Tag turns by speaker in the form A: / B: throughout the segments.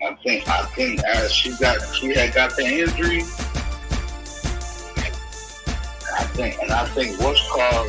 A: I think as she had got the injury. I think what's called.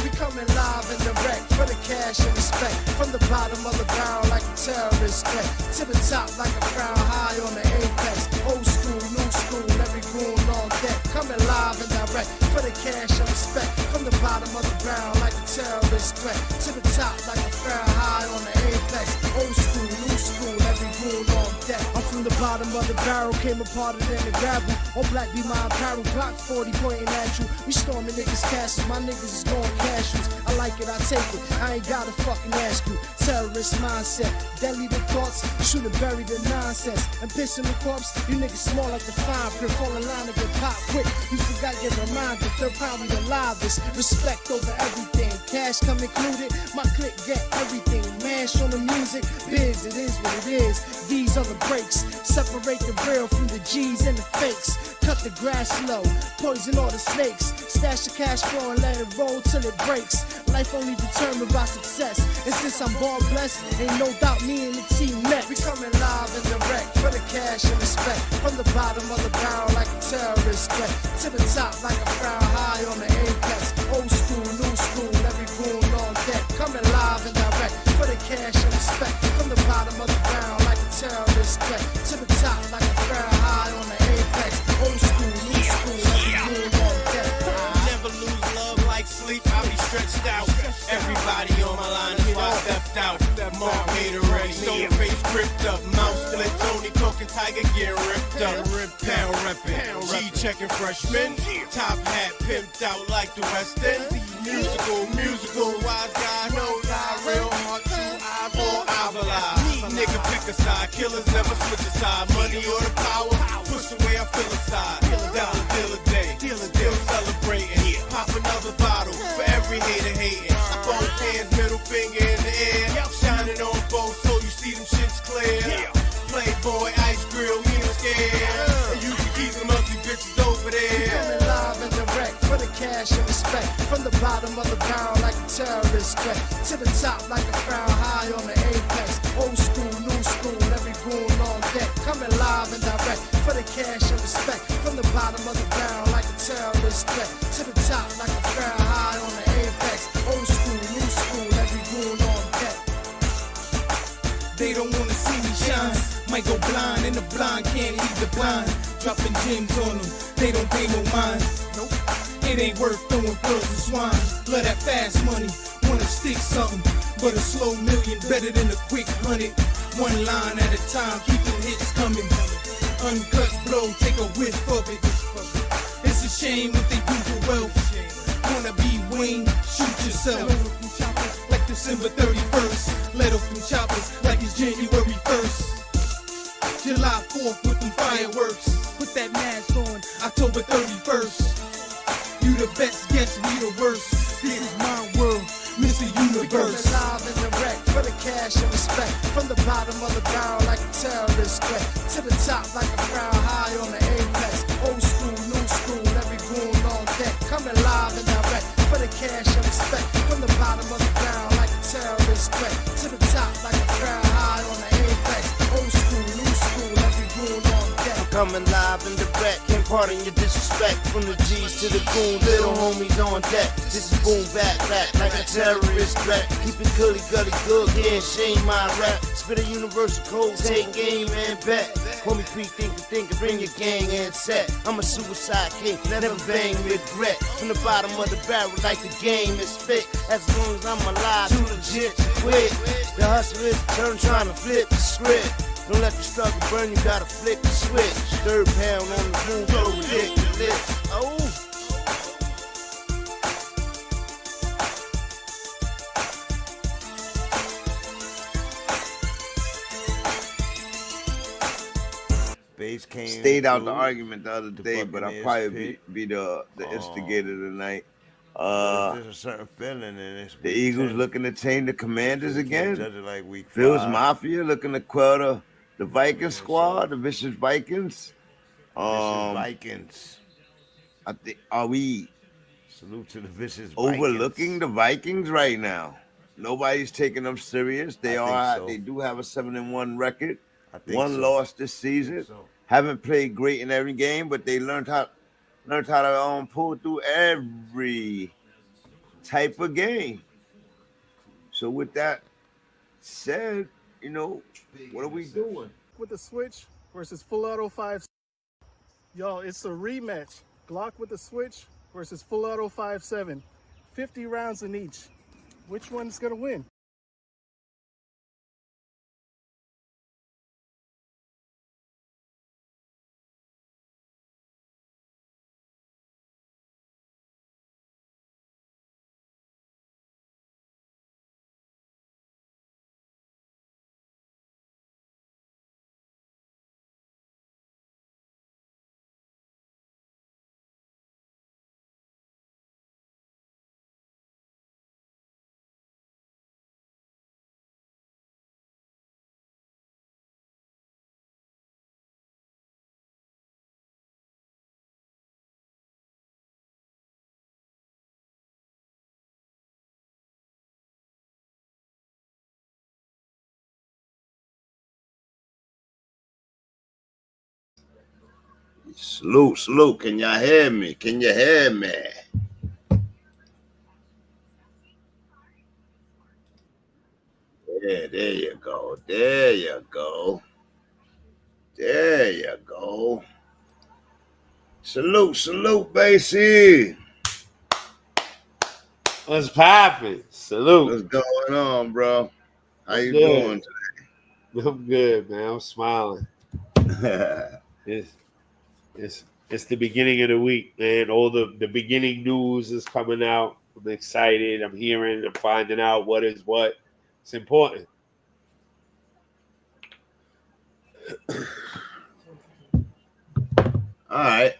B: We coming live and direct for the cash and respect. From the bottom of the barrel like a terrorist threat. To the top like a crown high on the apex. Old school, new school, every goon on deck. Coming live and direct for the cash and respect. From the bottom of the barrel like a terrorist threat. To the top like a crown high on the apex. Old school, new school, every goon on deck. I'm from the bottom of the barrel, came apart it in the gravel. All black be my apparel, Glock 40 pointing at you. We storming niggas' castles, my niggas is going cashews. I like it, I take it, I ain't gotta fucking ask you. Terrorist mindset, deadly the thoughts, shoot and bury the nonsense. And piss in the corpse, you niggas small like the fine print. Fall in line and get pop quick, you forgot your reminder. They're probably the livest, respect over everything. Cash come included, my clique get everything. Mash on the music, biz, it is what it is. These are the breaks, separate the real from the G's and the fakes. Cut the grass low, poison all the snakes. Stash the cash flow and let it roll till it breaks. Life only determined by success. And since I'm ball blessed, ain't no doubt me and the team next. We coming live and direct for the cash and respect. From the bottom of the barrel like a terrorist threat. To the top like a crown high on the apex. Old school, new school, every goon on deck. Coming live and direct for the cash and respect. From the bottom of the barrel like a terrorist threat. To the top like a crown high on the apex. Old school, new school, every goon on deck.
C: Never lose love like sleep, I be stretched out. Everybody on my line, that's why I stepped out. Mark Gatorade, stone face gripped up. Mouse split, Tony Coke and Tiger gear ripped up. Pound reppin', G checking freshman. Top hat pimped out like the West End. Musical, wise guy knows I real hard to eyeball, eyeball. Nigga pick a side, killers never switch a side. Money or the power, push the way I feel aside. Deal a day, still celebrating. Pop another bottle for every hater hating. Both hands, middle finger in the air. Shining on both so you see them shits clear. Playboy, ice grill, he ain't scared. And you can keep them ugly bitches over there.
B: Coming live and direct for the cash and respect. From the bottom of the barrel like a terrorist threat. To the top like a crown high on the apex. Old school, new school, every goon on deck. Coming live and direct for the cash and respect. From the bottom of the barrel like a terrorist threat. To the top like a crown high on the apex. Old school, new school, every goon on deck.
D: They don't wanna see me shine. Might go blind and the blind can't leave the blind. Dropping gems on them, they don't pay no mind. Nope. It ain't worth throwing pearls and swine. Love that fast money, wanna stick something. But a slow million better than a quick 100. One line at a time, keep the hits coming. Uncut blow, take a whiff of it. It's a shame what they do for wealth. Wanna be Wayne, shoot yourself. Like December 31st, let off them choppers like it's January 1st. July 4th with them fireworks. Put that mask on, October 31st. You the best, guess we the worst. This is my world, Mr. Universe.
B: We coming live and direct for the cash and respect. From the bottom of the barrel like a terrorist threat. To the top like a crown high on the apex. Old school, new school, every goon on deck. Coming live and direct for the cash and respect. From the bottom of the barrel like a terrorist threat. To the top like a crown high on the apex. Old school, new school, every goon on deck.
E: Coming live in the back, can't pardon your disrespect. From the G's to the goon, little homies on deck. This is boom back like a terrorist threat. Keep it gully good, can't shame my rap. Spit a universal code, take game and bet. Homie think, bring your gang and set. I'm a suicide king, never bang regret. From the bottom of the barrel like the game is fit. As long as I'm alive, too legit to quit. The hustle is the turn, trying to flip the script. Don't let the struggle burn, you gotta flick the switch. Third pound on the moon, so ridiculous. Oh.
F: Stayed out the argument the other day, but I'll probably be the instigator tonight.
G: There's a certain feeling in this.
F: The Eagles looking to chain the Commanders again. Bills Mafia looking to quell the Viking squad, the vicious Vikings.
G: Vikings.
F: I think, are we
G: salute to the vicious
F: overlooking
G: Vikings.
F: the Vikings right now? Nobody's taking them serious. They do have a 7-1 record. One loss this season. Haven't played great in every game, but they learned how to pull through every type of game. So with that said, what are we doing?
H: With the switch versus Full Auto 5. Yo, it's a rematch. Glock with the switch versus Full Auto 5.7. 50 rounds in each. Which one's gonna win?
F: Salute. Can y'all hear me? Can you hear me? Yeah, there you go. Salute, Basie.
I: What's poppin'? Salute.
F: What's going on, bro? How you doing today?
I: I'm good, man. I'm smiling. It's the beginning of the week, man. All the beginning news is coming out. I'm excited. I'm finding out what is what. It's important.
F: All right.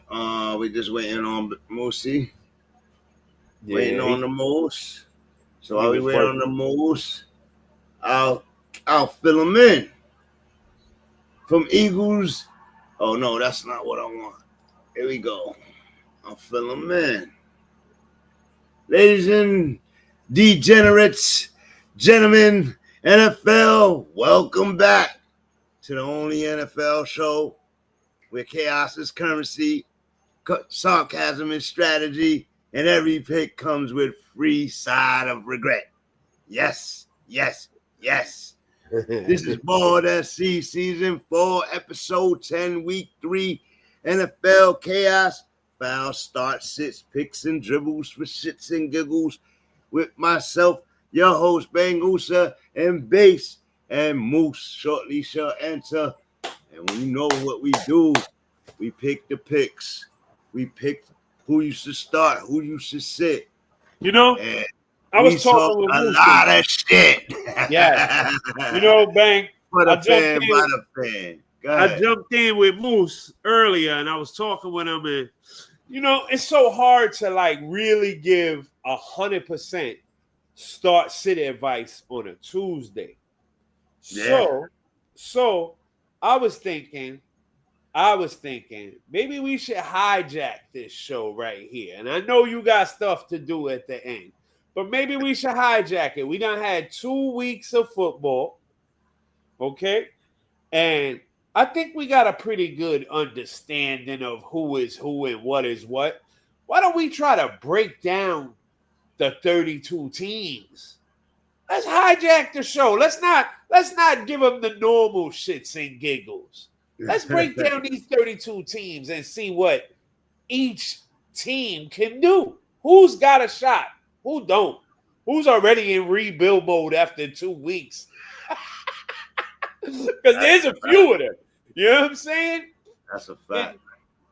F: We just waiting on Moosey. Waiting on the Moose. So while we wait on the Moose, I'll fill them in. From Eagles. Oh no, that's not what I want. Here we go. I'll fill them in. Ladies and degenerates, gentlemen, NFL, welcome back to the only NFL show where chaos is currency, sarcasm is strategy, and every pick comes with free side of regret. Yes. This is Baldsc Season 4, Episode 10, Week 3, NFL Chaos, Foul Start, Sits, Picks, and Dribbles for Shits and Giggles with myself, your host, Bangusa, and Bass, and Moose shortly shall enter. And we know what we do. We pick the picks. We pick who you should start, who you should sit. And
I: I was talking with
F: a
I: Moose
F: lot of shit.
I: Yeah. Bang.
F: For the fan, by the fan.
I: I jumped in with Moose earlier, and I was talking with him, and it's so hard to really give 100% start sit advice on a Tuesday. Yeah. So I was thinking maybe we should hijack this show right here. And I know you got stuff to do at the end, but maybe we should hijack it. We done had 2 weeks of football, okay? And I think we got a pretty good understanding of who is who and what is what. Why don't we try to break down the 32 teams? Let's hijack the show. Let's not give them the normal shits and giggles. Let's break down these 32 teams and see what each team can do. Who's got a shot? Who don't? Who's already in rebuild mode after 2 weeks? Because there's a few of them. You know what I'm saying?
F: That's a fact.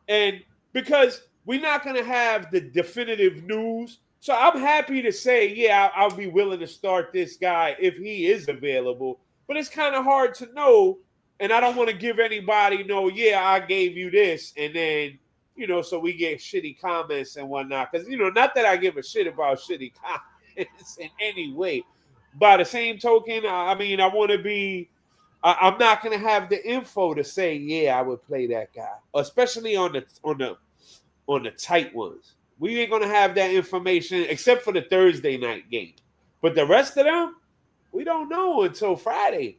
I: And because we're not going to have the definitive news, so I'm happy to say, yeah, I'll be willing to start this guy if he is available. But it's kind of hard to know, and I don't want to give anybody I gave you this, and then, so we get shitty comments and whatnot. Because, not that I give a shit about shitty comments in any way. By the same token, I want to be... I'm not going to have the info to say, yeah, I would play that guy, especially on the tight ones. We ain't going to have that information except for the Thursday night game. But the rest of them, we don't know until Friday,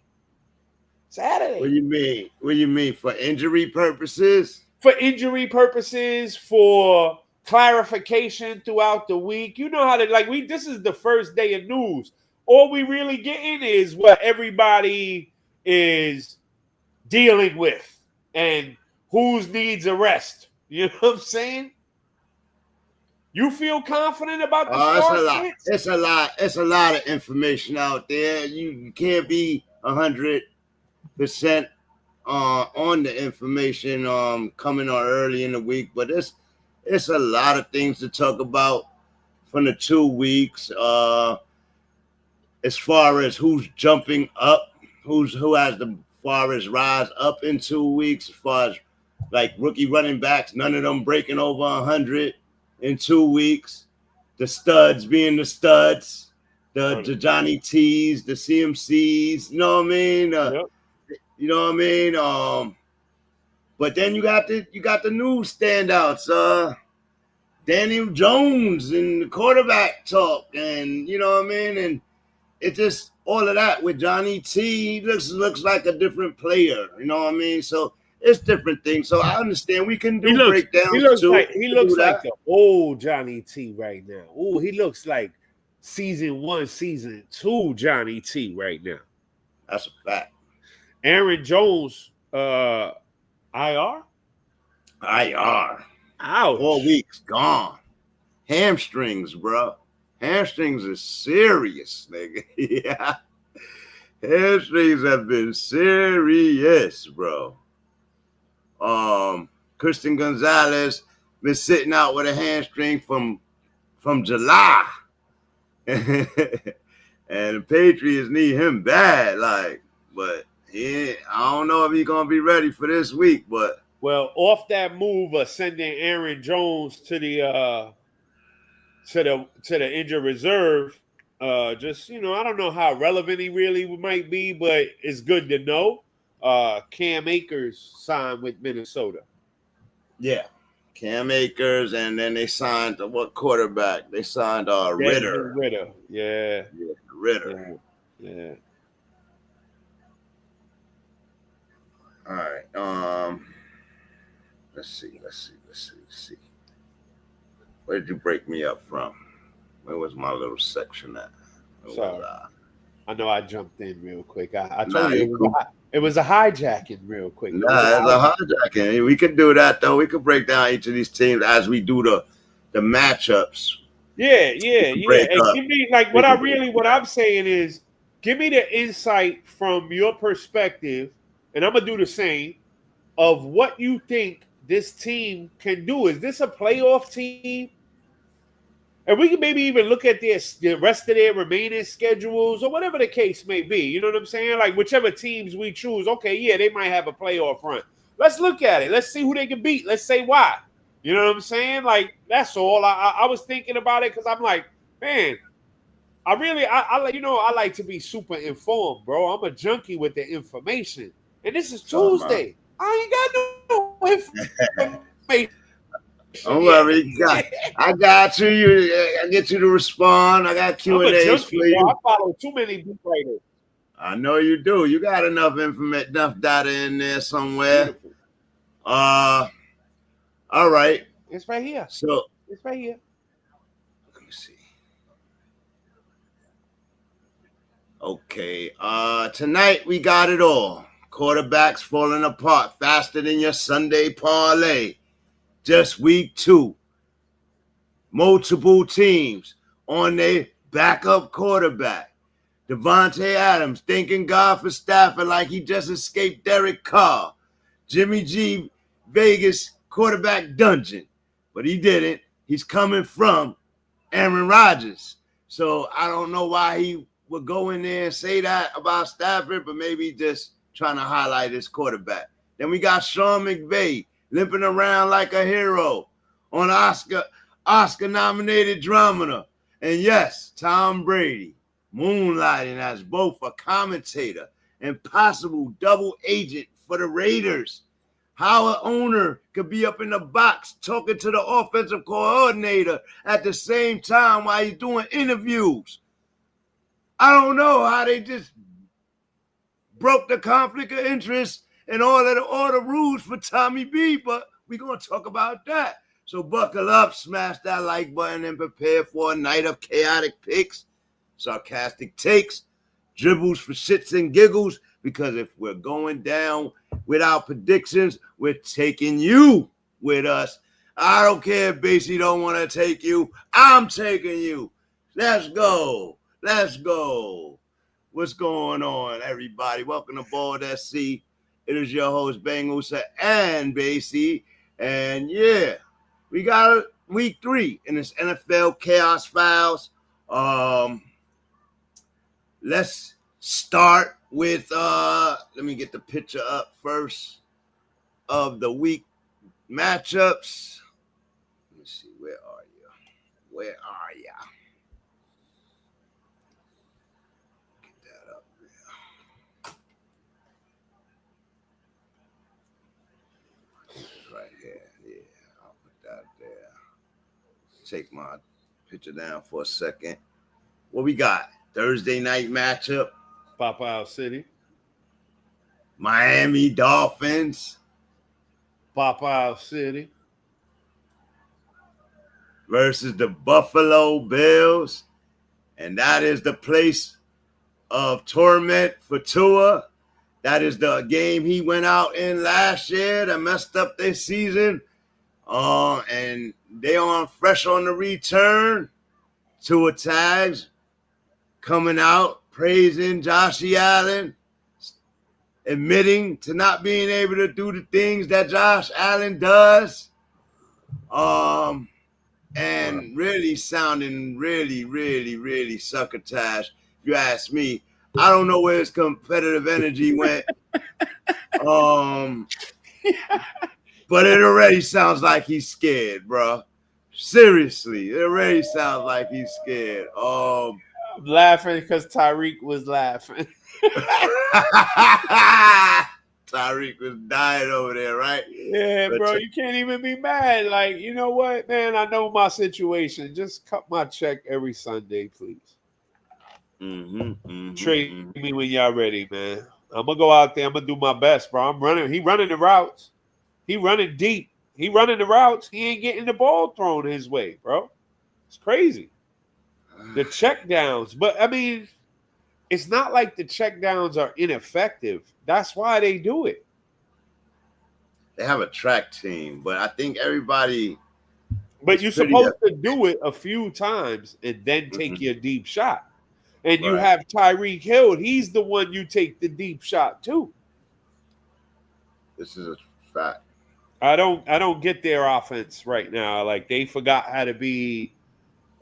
I: Saturday.
F: What do you mean? What do you mean? For injury purposes?
I: For injury purposes, for clarification throughout the week. You know how to this is the first day of news. All we really getting is what everybody is dealing with and whose needs a rest. You know what I'm saying? You feel confident about the start?
F: It's a lot of information out there. You can't be 100% on the information coming on early in the week, but it's a lot of things to talk about from the 2 weeks. As far as who's jumping up, who has the farthest rise up in 2 weeks, as far as like rookie running backs, none of them breaking over 100 in 2 weeks. The studs being the studs, the Johnny T's, the CMCs, you know what I mean? You know what I mean? But then you got the new standouts, Daniel Jones and the quarterback talk, and you know what I mean? And it just all of that with Johnny T, he looks like a different player, you know what I mean? So it's different things. So I understand we can do breakdowns.
I: He looks like the old Johnny T right now. Oh, he looks like season 1, season 2 Johnny T right now.
F: That's a fact.
I: Aaron Jones, IR?
F: IR.
I: Ouch.
F: 4 weeks gone. Hamstrings, bro. Hamstrings is serious, nigga. Yeah. Hamstrings have been serious, bro. Christian Gonzalez been sitting out with a hamstring from July. And the Patriots need him bad, but I don't know if he's gonna be ready for this week, but
I: well, off that move of sending Aaron Jones to the injured reserve, just I don't know how relevant he really might be, but it's good to know. Cam Akers signed with Minnesota.
F: Yeah, Cam Akers, and then they signed what quarterback? They signed Ritter.
I: Ritter, yeah,
F: Ritter.
I: Yeah.
F: All right. Let's see. Where did you break me up from? Where was my little section at?
I: Sorry. I know I jumped in real quick. I told you it was a hijacking real quick.
F: It's a hijacking. We could do that, though. We could break down each of these teams as we do the matchups.
I: Yeah. And give me what I'm saying is give me the insight from your perspective, and I'm gonna do the same, of what you think this team can do. Is this a playoff team? And we can maybe even look at the rest of their remaining schedules or whatever the case may be. You know what I'm saying? Like whichever teams we choose, okay, yeah, they might have a playoff run. Let's look at it. Let's see who they can beat. Let's say why. You know what I'm saying? Like, that's all. I was thinking about it because I'm like, man, I like to be super informed, bro. I'm a junkie with the information. And this is Tuesday. I ain't got no information.
F: Don't worry, I got you. I get you to respond. I got Q&As for you.
I: I follow too many beat writers.
F: I know you do. You got enough information, enough data in there somewhere. All right.
I: It's right here.
F: So
I: it's right here.
F: Let me see. Okay. Tonight we got it all. Quarterbacks falling apart faster than your Sunday parlay. Just week 2. Multiple teams on their backup quarterback. Davante Adams thanking God for Stafford like he just escaped Derek Carr. Jimmy G, Vegas quarterback dungeon. But he didn't. He's coming from Aaron Rodgers. So I don't know why he would go in there and say that about Stafford, but maybe just trying to highlight his quarterback. Then we got Sean McVay limping around like a hero on Oscar-nominated drama. And yes, Tom Brady moonlighting as both a commentator and possible double agent for the Raiders. How an owner could be up in the box talking to the offensive coordinator at the same time while he's doing interviews. I don't know how they just broke the conflict of interest and all the rules for Tommy B, but we're going to talk about that. So buckle up, smash that like button, and prepare for a night of chaotic picks, sarcastic takes, dribbles for shits and giggles, because if we're going down with our predictions, we're taking you with us. I don't care if Basie don't want to take you. I'm taking you. Let's go. Let's go. What's going on, everybody? Welcome to Baldsc. It is your host, Bangles and Basie. And yeah, we got week 3 in this NFL Chaos Files. Let's start with let me get the picture up first of the week matchups. Let me see, where are you? Where are you? Get that up there. Right here. Yeah, I'll put that there. Take my picture down for a second. What we got? Thursday night matchup.
I: Popeye City.
F: Miami Dolphins.
I: Popeye City.
F: Versus the Buffalo Bills. And that is the place of torment for Tua. That is the game he went out in last year that messed up their season. And they on fresh on the return. Tua tags coming out, praising Josh Allen, admitting to not being able to do the things that Josh Allen does. And really sounding really succotash. If you ask me, I don't know where his competitive energy went. But it already sounds like he's scared, bro. Seriously, it already sounds like he's scared.
I: I'm laughing because Tyreek was laughing.
F: Tyreek was dying over there, right?
I: Yeah, bro, you can't even be mad. Like, you know what, man? I know my situation. Just cut my check every Sunday, please. Trade me when y'all ready, man. I'm gonna go out there. I'm gonna do my best, bro. I'm running. He running the routes. He running deep. He running the routes. He ain't getting the ball thrown his way, bro. It's crazy. The check downs, but I mean, it's not like the check downs are ineffective. That's why they do it.
F: They have a track team, but I think everybody.
I: But you're supposed to do it a few times and then take your deep shot. And you have Tyreek Hill. He's the one you take the deep shot to.
F: This is a fact.
I: I don't get their offense right now. Like, they forgot how to be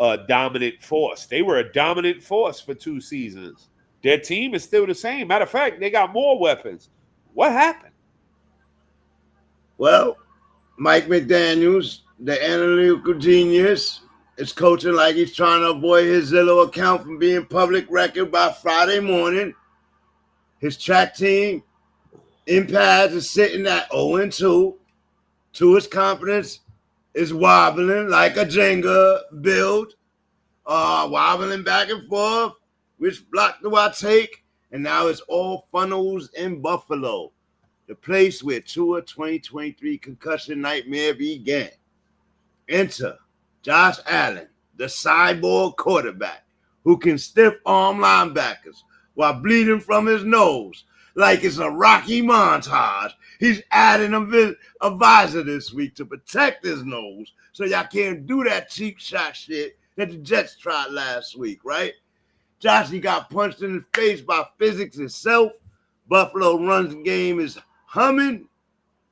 I: a dominant force. They were a dominant force for 2 seasons. Their team is still the same. Matter of fact, they got more weapons. What happened?
F: Well, Mike McDaniels, the analytical genius, is coaching like he's trying to avoid his Zillow account from being public record by Friday morning. His track team in pads is sitting at 0-2. Tua's confidence is wobbling like a Jenga build, wobbling back and forth. Which block do I take? And now it's all funnels in Buffalo, the place where Tua 2023 concussion nightmare began. Enter Josh Allen, the cyborg quarterback who can stiff arm linebackers while bleeding from his nose like it's a Rocky montage. He's adding a visor this week to protect his nose so y'all can't do that cheap shot shit that the Jets tried last week, right? Joshy got punched in the face by physics itself. Buffalo runs game is humming.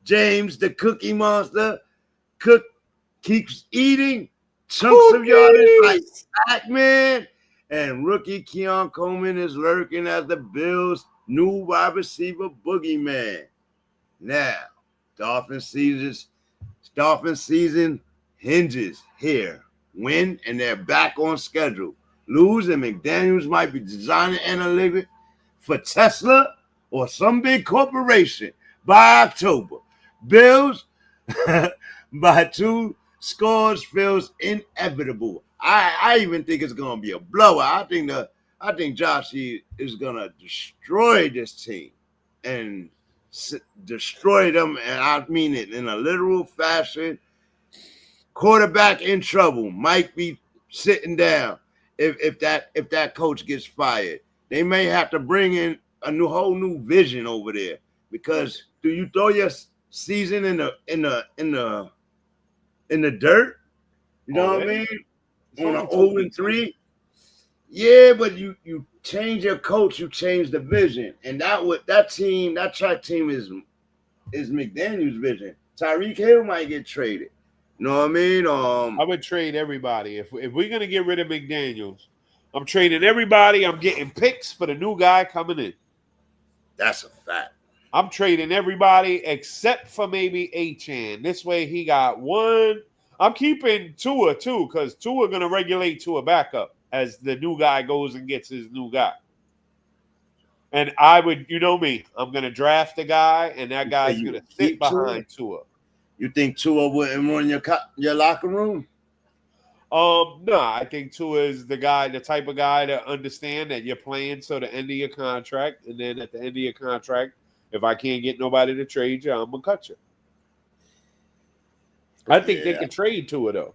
F: James, the Cookie Monster, keeps eating chunks of yardage like Pac-Man. And rookie Keon Coleman is lurking as the Bills' new wide receiver boogeyman. Now, Dolphin season hinges here. Win, and they're back on schedule. Lose, and McDaniels might be designing analytics for Tesla or some big corporation by October. Bills by 2 scores feels inevitable. I even think it's gonna be a blowout. I think Joshy is gonna destroy this team and destroy them, and I mean it in a literal fashion. Quarterback in trouble might be sitting down if that coach gets fired. They may have to bring in a whole new vision over there, because do you throw your season in the dirt? You know what I mean? On an 0-3. Yeah, but you change your coach, you change the vision, and that track team is McDaniel's vision. Tyreek Hill might get traded. You know what I mean?
I: I would trade everybody if we're gonna get rid of McDaniels. I'm trading everybody. I'm getting picks for the new guy coming in.
F: That's a fact.
I: I'm trading everybody except for maybe Achane. This way he got one. I'm keeping Tua too, because Tua gonna regulate Tua back up as the new guy goes and gets his new guy. And I would, you know me, I'm gonna draft a guy, and that guy's gonna sit behind Tua.
F: You think Tua wouldn't run your locker room?
I: No, I think Tua is the type of guy to understand that you're playing till the end of your contract, and then at the end of your contract, if I can't get nobody to trade you, I'm gonna cut you. I think they can trade Tua though.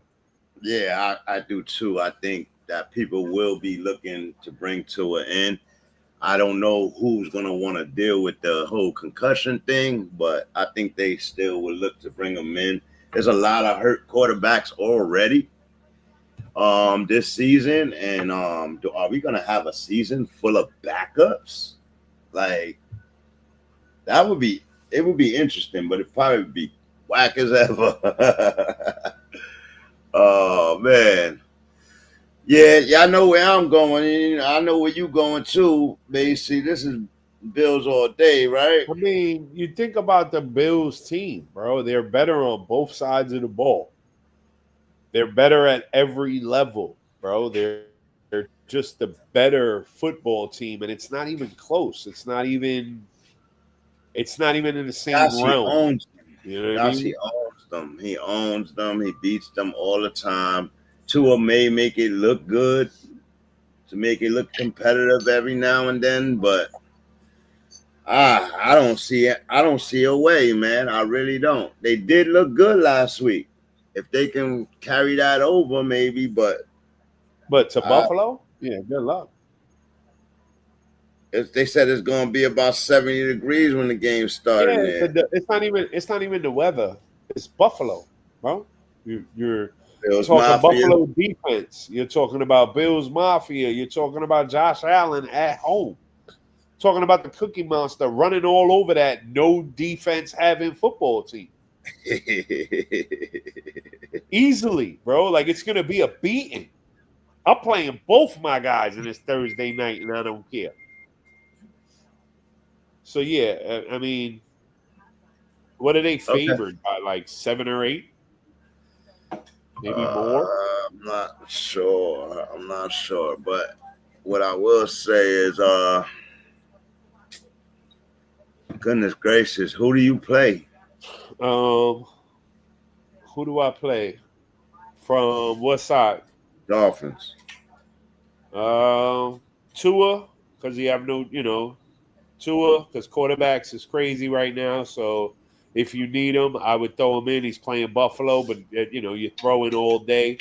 F: Yeah, I do too. I think that people will be looking to bring Tua in. I don't know who's going to want to deal with the whole concussion thing, but I think they still will look to bring him in. There's a lot of hurt quarterbacks already this season, and are we going to have a season full of backups? Like, it would be interesting, but it'd probably be whack as ever. Oh, man. Yeah, I know where I'm going. I know where you going too, basically. This is Bills all day, right?
I: I mean, you think about the Bills team, bro. They're better on both sides of the ball. They're better at every level, bro. They're just a better football team, and it's not even close. It's not even in the same realm. You know what I mean?
F: He owns them. He owns them. He beats them all the time. Tua may make it look good, to make it look competitive every now and then, but I don't see it. I don't see a way, man. I really don't. They did look good last week. If they can carry that over, maybe, but
I: to Buffalo, yeah, good luck.
F: They said it's going to be about 70 degrees when the game started.
I: Yeah, it's not even the weather. It's Buffalo, bro. You're
F: Bills
I: talking
F: Mafia.
I: Buffalo defense. You're talking about Bills Mafia. You're talking about Josh Allen at home. Talking about the Cookie Monster running all over that no defense having football team. Easily, bro. Like, it's going to be a beating. I'm playing both my guys in this Thursday night, and I don't care. So, yeah, I mean, what are they favored by, like 7 or 8? Maybe more?
F: I'm not sure. But what I will say is, goodness gracious, who do you play?
I: Who do I play? From what side?
F: Dolphins.
I: Tua, because you have no, Tua, because quarterbacks is crazy right now. So if you need him, I would throw him in. He's playing Buffalo, but you throw in all day.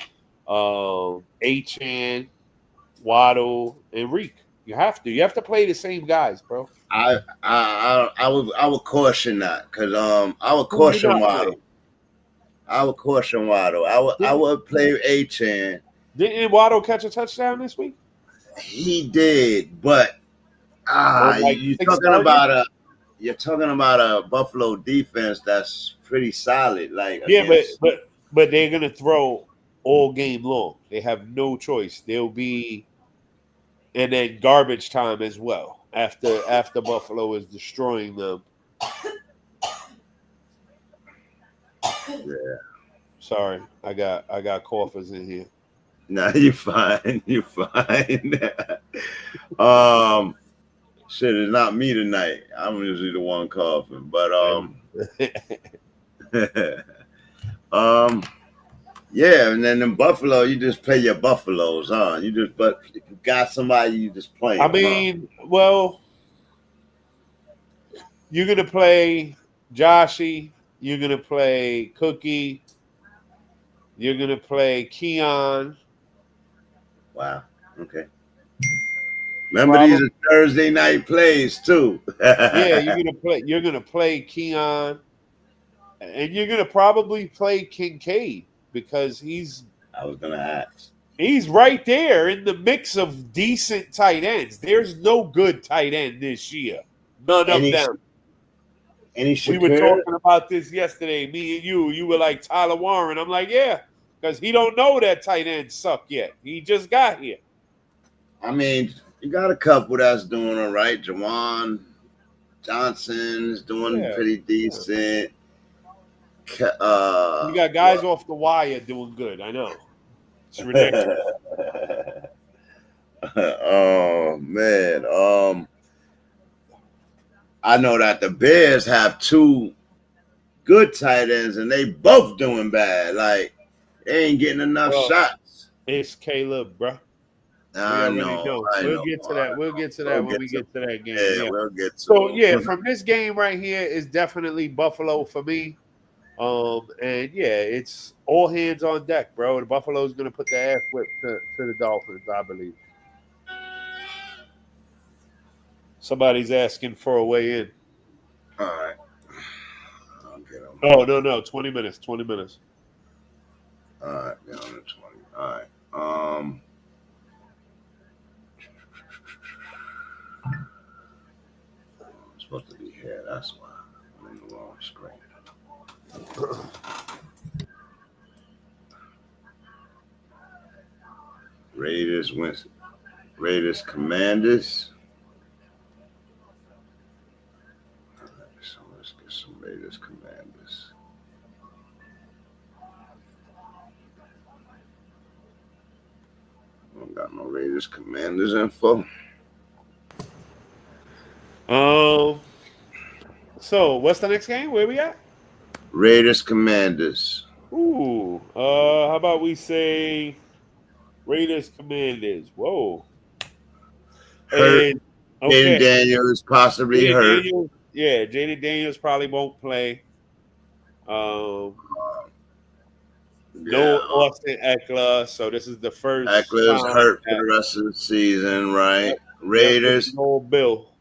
I: Achane, Waddle, and Reek. You have to play the same guys, bro.
F: I would caution that, because I would caution Waddle. I would caution Waddle. I would play Achane.
I: Didn't Waddle catch a touchdown this week?
F: He did, but you're talking about a Buffalo defense that's pretty solid. Like,
I: but they're gonna throw all game long. They have no choice. They'll be, and then garbage time as well after Buffalo is destroying them.
F: Yeah.
I: Sorry, I got coughers in here.
F: Nah, you're fine. You're fine. Shit, it's not me tonight. I'm usually the one coughing, but Yeah, and then in Buffalo, you just play your Buffaloes, huh? But if you got somebody, you just play.
I: I mean, well, you're gonna play Joshy. You're gonna play Cookie. You're gonna play Keon.
F: Wow. Okay. Remember, these are Thursday night plays too.
I: Yeah, You're gonna play Keon, and you're gonna probably play Kincaid because
F: I was gonna ask.
I: He's right there in the mix of decent tight ends. There's no good tight end this year. None of them. We were talking about this yesterday, me and you. You were like Tyler Warren. I'm like, yeah, because he don't know that tight end suck yet. He just got here.
F: I mean, you got a couple that's doing all right. Jawan Johnson's doing pretty decent.
I: You got guys off the wire doing good. I know. It's ridiculous.
F: Oh man. I know that the Bears have two good tight ends and they both doing bad. Like they ain't getting enough shots.
I: It's Caleb, bro.
F: I know.
I: We'll get to that. We'll get to that when we get to that game.
F: Yeah, we'll get to
I: So yeah, from this game right here is definitely Buffalo for me. And yeah, it's all hands on deck, bro. The Buffalo's gonna put the ass whip to the Dolphins, I believe. Somebody's asking for a way in.
F: All right. I'll get them.
I: Oh no, 20 minutes. 20 minutes.
F: All right, down to 20. All right. I'm supposed to be here. That's why I'm in the wrong screen. Raiders Commanders. All right, so let's get some Raiders Commanders. I don't got no Raiders Commanders info.
I: So what's the next game? Where we at?
F: Raiders Commanders.
I: Ooh. How about we say Raiders Commanders? Whoa.
F: Hurt. Jaden Daniels possibly hurt.
I: Jaden Daniels probably won't play. No Austin Eckler, so this is the first.
F: Eckler's hurt for the rest of the season, right? Raiders.
I: Old Bill.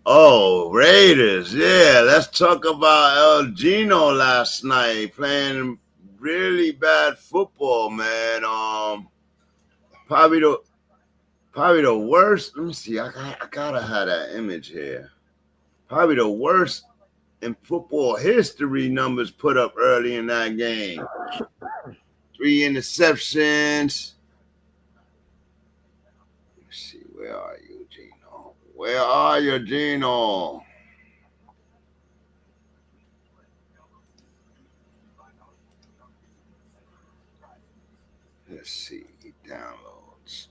F: Oh, Raiders. Yeah, let's talk about El Gino last night playing really bad football, man. Probably the worst. Let me see. I gotta have that image here. Probably the worst in football history numbers put up early in that game. 3 interceptions. Let's see. Where are you, Gino? Where are you, Gino? Let's see. Downloads.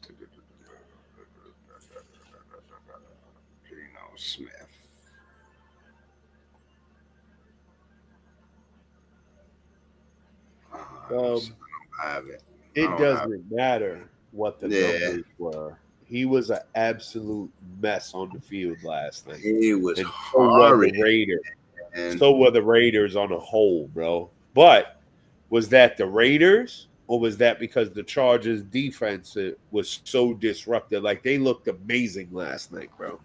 F: Gino Smith.
I: It doesn't matter what the numbers were. He was an absolute mess on the field last night.
F: He was
I: horrid. So were the Raiders on a whole, bro. But was that the Raiders, or was that because the Chargers' defense was so disruptive? Like, they looked amazing last night, bro.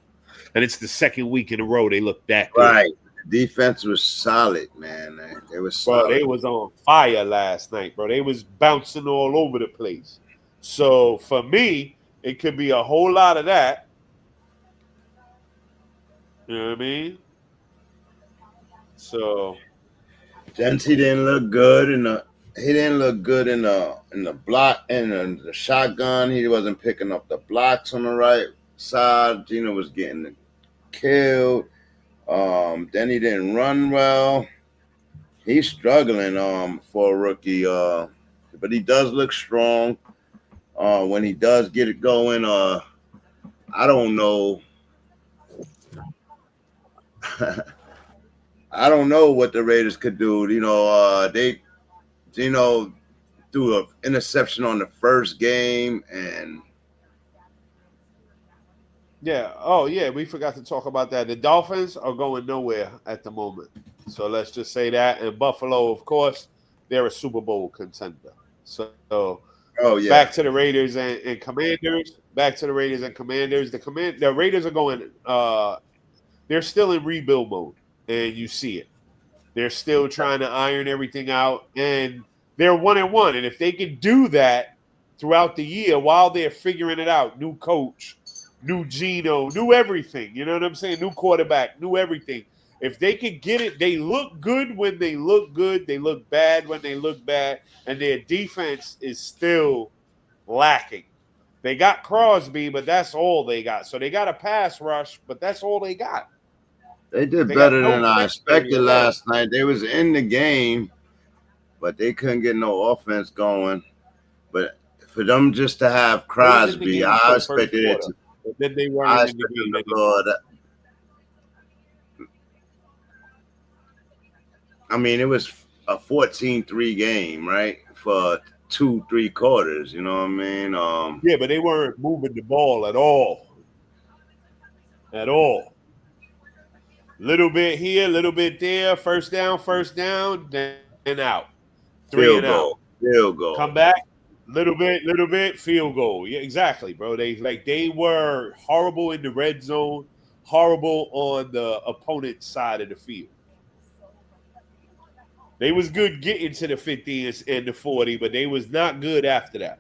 I: And it's the second week in a row they looked that good.
F: Right. Defense was solid, man. It was solid.
I: Bro, they was on fire last night, bro. They was bouncing all over the place. So for me, it could be a whole lot of that. You know what I mean? So
F: Gents, he didn't look good in the block and the shotgun. He wasn't picking up the blocks on the right side. Gino was getting killed. Then he didn't run well. He's struggling for a rookie, but he does look strong. When he does get it going, I don't know. I don't know what the Raiders could do. threw an interception on the first game, and
I: yeah. Oh, yeah. We forgot to talk about that. The Dolphins are going nowhere at the moment. So let's just say that. And Buffalo, of course, they're a Super Bowl contender. So back to the Raiders and Commanders. Back to the Raiders and Commanders. The Raiders are going. They're still in rebuild mode, and you see it. They're still trying to iron everything out, and they're 1-1. And if they can do that throughout the year while they're figuring it out, new coach, new Geno, new everything. You know what I'm saying? New quarterback, new everything. If they can get it, they look good when they look good. They look bad when they look bad, and their defense is still lacking. They got Crosby, but that's all they got. So they got a pass rush, but that's all they got.
F: They did better than I expected last night. They was in the game, but they couldn't get no offense going. But for them just to have Crosby, I expected it to.
I: But then they weren't in the game.
F: I mean, it was a 14-3 game, right? For 2-3 quarters, you know what I mean?
I: Yeah, but they weren't moving the ball at all. At all. Little bit here, little bit there. First down, then out. Field goal. Come back. Little bit, field goal. Yeah, exactly, bro. They were horrible in the red zone, horrible on the opponent's side of the field. They was good getting to the 50 and the 40, but they was not good after that.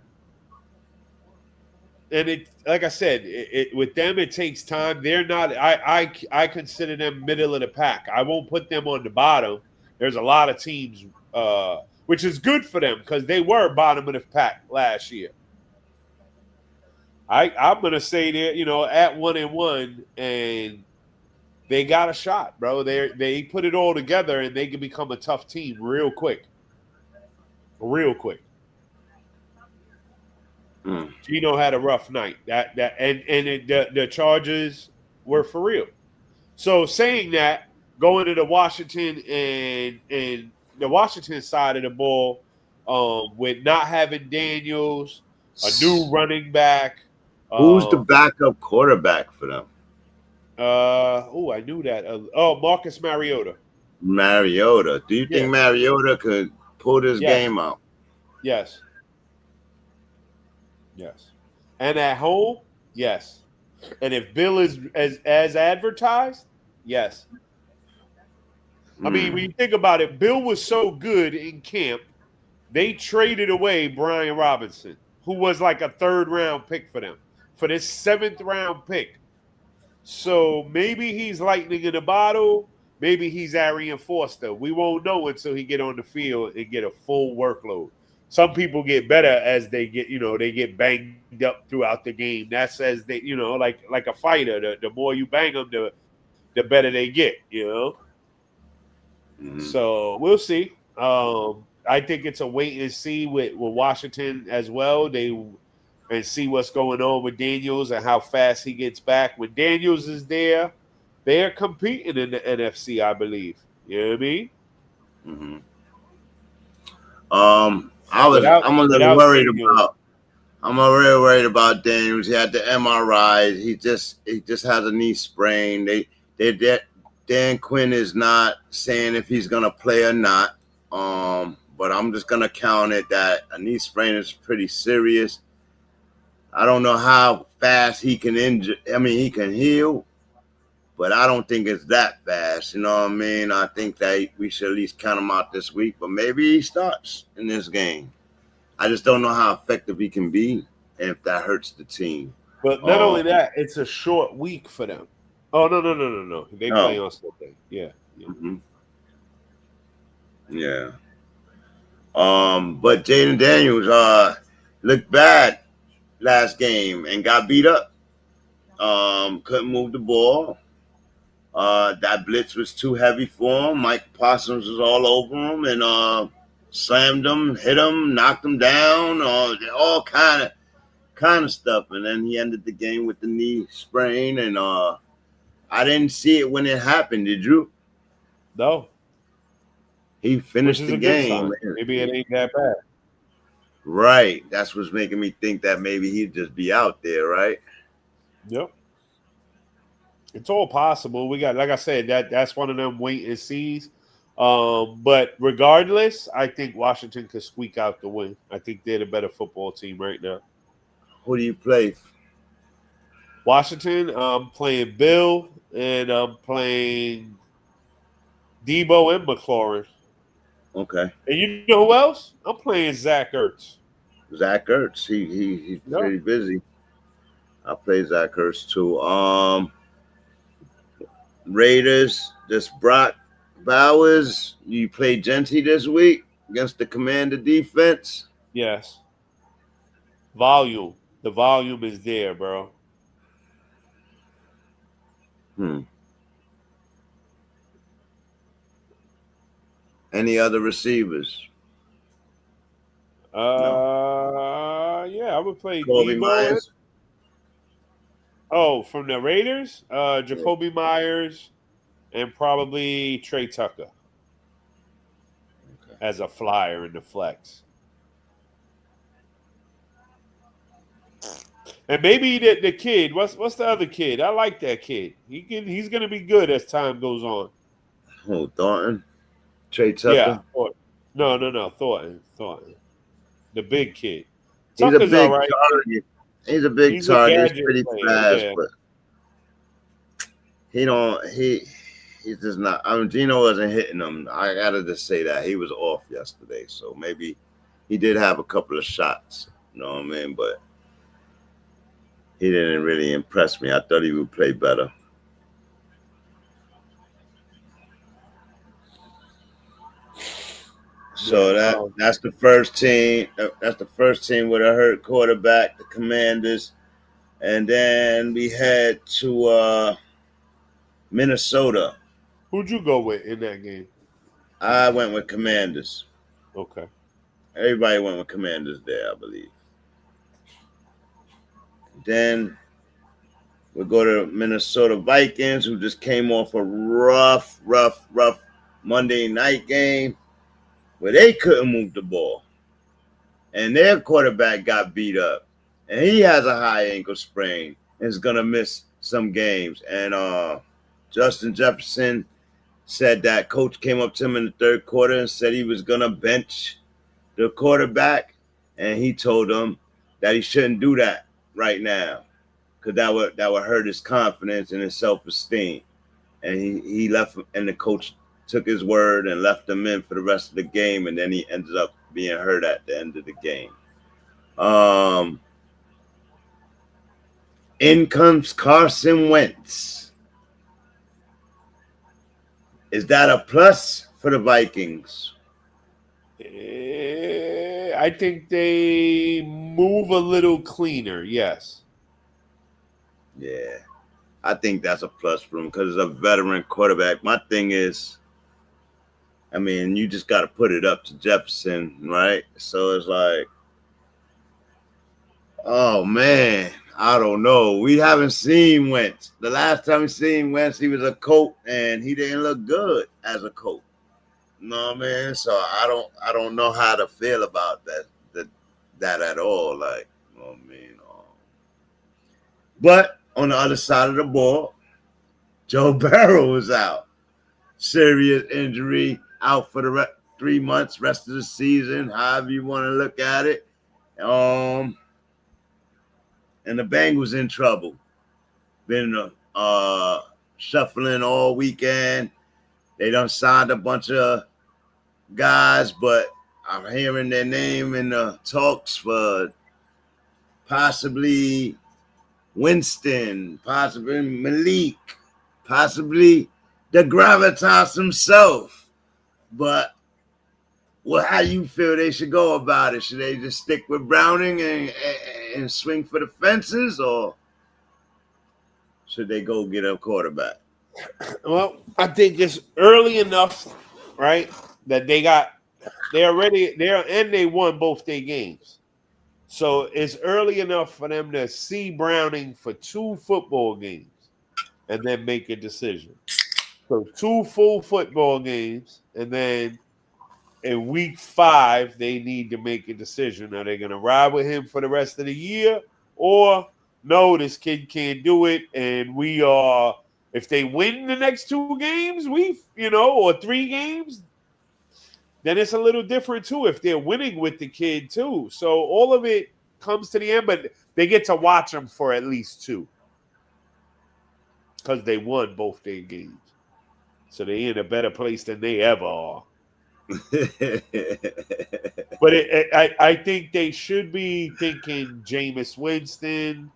I: And it, like I said, with them it takes time. They're not. I consider them middle of the pack. I won't put them on the bottom. There's a lot of teams, which is good for them because they were bottom of the pack last year. I'm gonna say they're at 1-1 and they got a shot, bro. They put it all together and they can become a tough team real quick. Geno had a rough night. The Chargers were for real. So saying that, going to the Washington and the Washington side of the ball, with not having Daniels, a new running back.
F: Who's the backup quarterback for them?
I: I knew that. Marcus Mariota.
F: Do you think Mariota could pull this game out?
I: Yes. And at home, yes. And if Bill is as advertised, yes. I mean, when you think about it, Bill was so good in camp, they traded away Brian Robinson, who was like a 3rd-round pick for them, for this 7th-round pick. So maybe he's lightning in a bottle. Maybe he's Arian Foster. We won't know until he get on the field and get a full workload. Some people get better as they get banged up throughout the game. That's as they, like a fighter. The more you bang them, the better they get, So we'll see. I think it's a wait and see with Washington as well. And see what's going on with Daniels and how fast he gets back. When Daniels is there, they're competing in the NFC, I believe. You know what I mean?
F: Mm-hmm. I'm a little worried about Daniels. He had the MRI. He just has a knee sprain. Dan Quinn is not saying if he's gonna play or not. But I'm just gonna count it that a knee sprain is pretty serious. I don't know how fast he can injure. I mean, he can heal, but I don't think it's that fast. You know what I mean? I think that we should at least count him out this week, but maybe he starts in this game. I just don't know how effective he can be and if that hurts the team.
I: But not only that, it's a short week for them. Oh, no. They play on Sunday. Yeah.
F: Mm-hmm. Yeah. But Jaden Daniels looked bad last game and got beat up. Couldn't move the ball. That blitz was too heavy for him. Mike Parsons was all over him and slammed him, hit him, knocked him down, all kind of stuff. And then he ended the game with the knee sprain. And I didn't see it when it happened. Did you?
I: No.
F: He finished the game.
I: Maybe it ain't that bad.
F: Right. That's what's making me think that maybe he'd just be out there, right?
I: Yep. It's all possible. We got, like I said, that's one of them wait and sees. But regardless, I think Washington could squeak out the win. I think they're the better football team right now.
F: Who do you play?
I: Washington, I'm playing Bill, and I'm playing Debo and McLaurin.
F: Okay.
I: And you know who else? I'm playing Zach Ertz.
F: Zach Ertz. He's pretty busy. I play Zach Ertz too. Raiders, just Brock Bowers. You play Genty this week against the Commander defense.
I: Yes. Volume. The volume is there, bro.
F: Any other receivers?
I: No. Yeah, I would play
F: Jacoby
I: Debo.
F: Myers.
I: Oh, from the Raiders? Jacoby Myers and probably Trey Tucker as a flyer in the flex. And maybe the kid. What's the other kid? I like that kid. He's gonna be good as time goes on.
F: Oh, Thornton, Trey Tucker.
I: Yeah. No. Thornton. The big kid.
F: He's
I: Tucker's
F: a big
I: all right.
F: target. He's a big target. He's pretty fast, but he's just not. I mean, Gino wasn't hitting him. I gotta just say that he was off yesterday, so maybe he did have a couple of shots. You know what I mean? But he didn't really impress me. I thought he would play better. So that's the first team. That's the first team with a hurt quarterback, the Commanders. And then we head to Minnesota.
I: Who'd you go with in that game?
F: I went with Commanders.
I: Okay.
F: Everybody went with Commanders there, I believe. Then we go to Minnesota Vikings, who just came off a rough Monday night game where they couldn't move the ball. And their quarterback got beat up. And he has a high ankle sprain and is going to miss some games. And Justin Jefferson said that coach came up to him in the third quarter and said he was going to bench the quarterback. And he told him that he shouldn't do that right now, because that would hurt his confidence and his self-esteem. And he left, and the coach took his word and left him in for the rest of the game, and then he ended up being hurt at the end of the game. In comes Carson Wentz. Is that a plus for the Vikings?
I: I think they move a little cleaner, yes.
F: Yeah, I think that's a plus for him because it's a veteran quarterback. My thing is, I mean, you just got to put it up to Jefferson, right? So it's like, oh, man, I don't know. We haven't seen Wentz. The last time we seen Wentz, he was a coach, and he didn't look good as a coach. You know what I mean? So I don't know how to feel about that at all. Like, you know what I mean? But on the other side of the ball, Joe Burrow was out. Serious injury, out for the 3 months, rest of the season, however you want to look at it. And the Bengals in trouble. Been shuffling all weekend. They done signed a bunch of guys, but I'm hearing their name in the talks for possibly Winston, possibly Malik, possibly the Gravitas himself. But how you feel they should go about it? Should they just stick with Browning and swing for the fences, or should they go get a quarterback?
I: Well, I think it's early enough, right, that they won both their games. So it's early enough for them to see Browning for 2 football games and then make a decision. So 2 full football games, and then in week 5, they need to make a decision. Are they going to ride with him for the rest of the year? Or, no, this kid can't do it. And we are, if they win the next 2 games, or 3 games, then it's a little different too if they're winning with the kid too. So all of it comes to the end, but they get to watch them for at least 2 because they won both their games. So they're in a better place than they ever are. But I think they should be thinking Jameis Winston.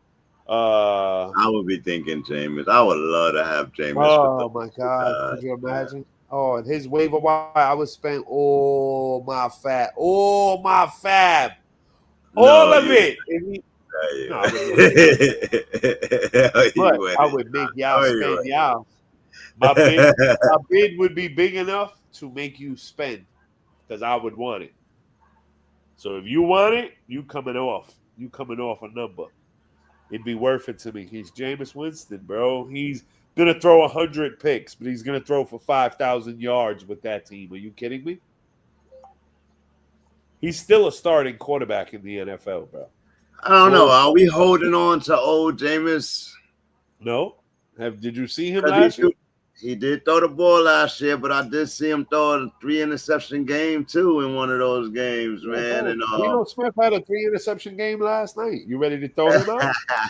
F: I would be thinking Jameis. I would love to have Jameis.
I: Oh, my God. Could you imagine? Oh, and his waiver wire, I would spend all my fab. All of it. I would make y'all spend y'all. My bid would be big enough to make you spend because I would want it. So if you want it, you coming off a number. It'd be worth it to me. He's Jameis Winston, bro. He's going to throw 100 picks, but he's going to throw for 5,000 yards with that team. Are you kidding me? He's still a starting quarterback in the NFL, bro.
F: I don't know. Are we holding on to old Jameis?
I: No. Did you see him last year?
F: He did throw the ball last year, but I did see him throw a 3-interception game too in one of those games, man. And
I: Smith had a 3-interception game last night. You ready to throw him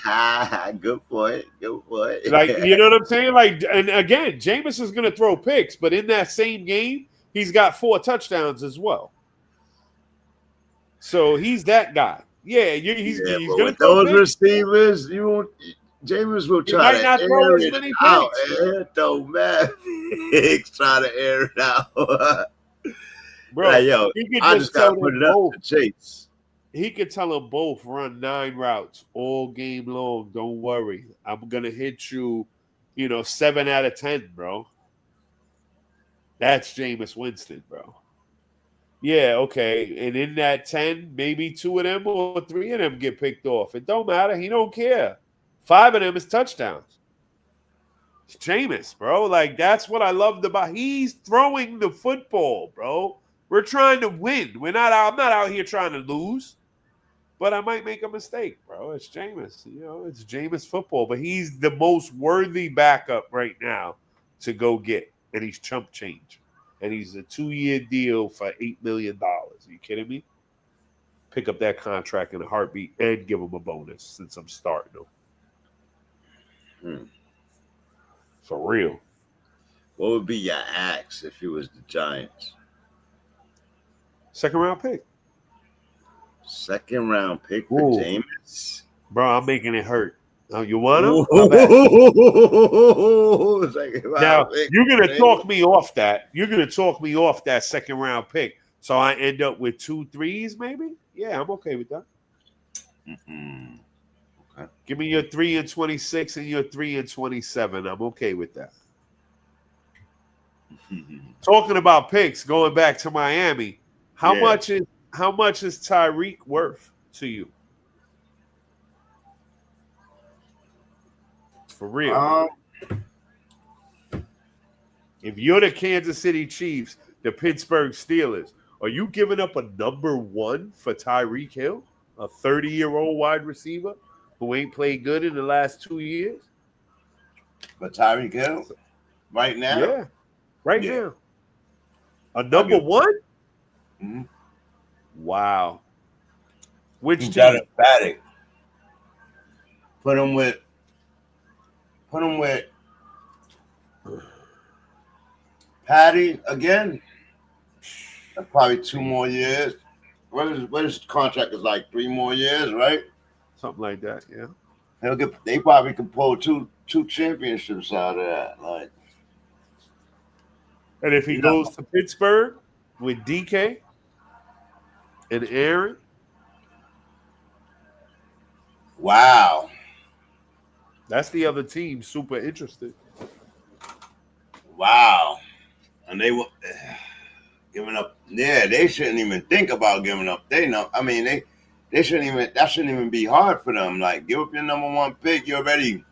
I: out?
F: Good point.
I: Like, you know what I'm saying? Like, and again, Jameis is going to throw picks, but in that same game, he's got 4 touchdowns as well. So he's that guy. Yeah, he's going to throw
F: those picks. Receivers. Jameis will try to air it out. Though, man, try to air it out.
I: Bro,
F: like, yo, I just got to put it up to Chase.
I: He could tell them both run 9 routes all game long. Don't worry. I'm going to hit you, 7 out of 10, bro. That's Jameis Winston, bro. Yeah, okay. And in that 10, maybe 2 of them or 3 of them get picked off. It don't matter. He don't care. 5 of them is touchdowns. It's Jameis, bro. Like, that's what I loved about. He's throwing the football, bro. We're trying to win. I'm not out here trying to lose, but I might make a mistake, bro. It's Jameis. It's Jameis football, but he's the most worthy backup right now to go get, and he's chump change. And he's a 2-year deal for $8 million. Are you kidding me? Pick up that contract in a heartbeat and give him a bonus since I'm starting him. For real.
F: What would be your axe if you was the Giants?
I: 2nd round pick.
F: 2nd round pick for Jameis?
I: Bro, I'm making it hurt. Oh, you want him? Now, you're going to talk me off that. You're going to talk me off that 2nd round pick. So I end up with 2 3s maybe? Yeah, I'm okay with that.
F: Mm-hmm.
I: Give me your 3 and 26 and your 3 and 27. I'm okay with that. Talking about picks, going back to Miami, how much is Tyreek worth to you? For real. If you're the Kansas City Chiefs, the Pittsburgh Steelers, are you giving up a number 1 for Tyreek Hill, a 30-year-old wide receiver who ain't played good in the last 2 years?
F: For Tyreek Hill? Right now?
I: Yeah. Right now. A number 1?
F: Mm-hmm.
I: Wow. Which
F: team?
I: That
F: emphatic. Put him with Patty again. Probably 2 more years. What his contract is like 3 more years, right?
I: Something like that, yeah.
F: They probably can pull two championships out of that. Like,
I: and if he goes to Pittsburgh with DK and Aaron,
F: wow,
I: that's the other team super interested.
F: Wow, and they were giving up. Yeah, they shouldn't even think about giving up. They shouldn't even. That shouldn't even be hard for them. Like, give up your number 1 pick. You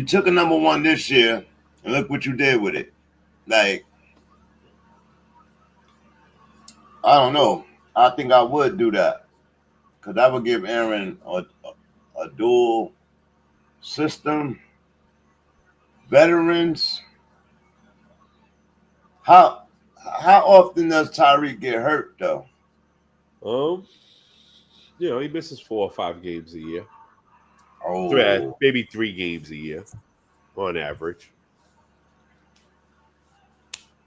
F: took a number 1 this year, and look what you did with it. Like, I don't know. I think I would do that because that would give Aaron a dual system. Veterans. How often does Tyreek get hurt though?
I: He misses 4 or 5 games a year.
F: Oh,
I: Maybe 3 games a year on average.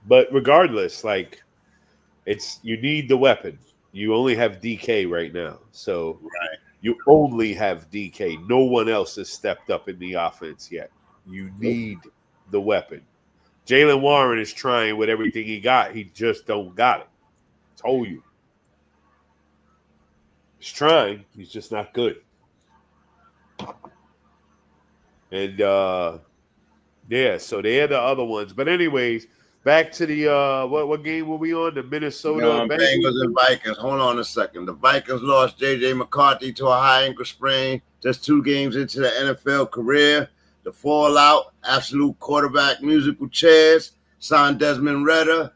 I: But regardless, like you need the weapon. You only have DK right now, so
F: right.
I: You only have DK. No one else has stepped up in the offense yet. You need the weapon. Jalen Warren is trying with everything he got. He just don't got it. Told you. He's trying. He's just not good. And so they're the other ones. But anyways, back to the what game were we on? The Minnesota
F: Bengals and Vikings. Hold on a second. The Vikings lost J.J. McCarthy to a high ankle sprain just 2 games into the NFL career. The fallout, absolute quarterback musical chairs, signed Desmond Ritter,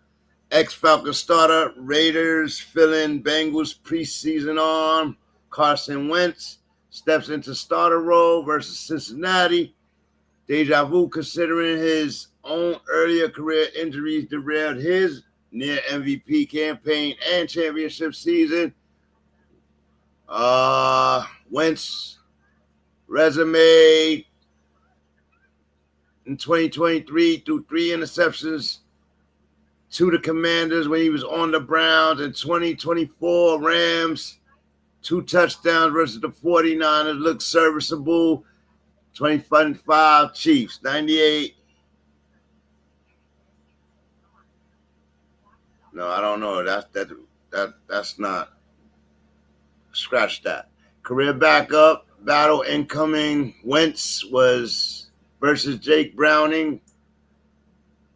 F: ex-Falcon starter, Raiders fill-in Bengals preseason arm, Carson Wentz steps into starter role versus Cincinnati. Deja vu considering his own earlier career injuries derailed his near MVP campaign and championship season. Wentz resume in 2023 threw 3 interceptions to the Commanders when he was on the Browns. In 2024, Rams 2 touchdowns versus the 49ers looked serviceable. 25 Chiefs, 98. No, I don't know. That's not. Scratch that. Career backup, battle incoming. Wentz was versus Jake Browning,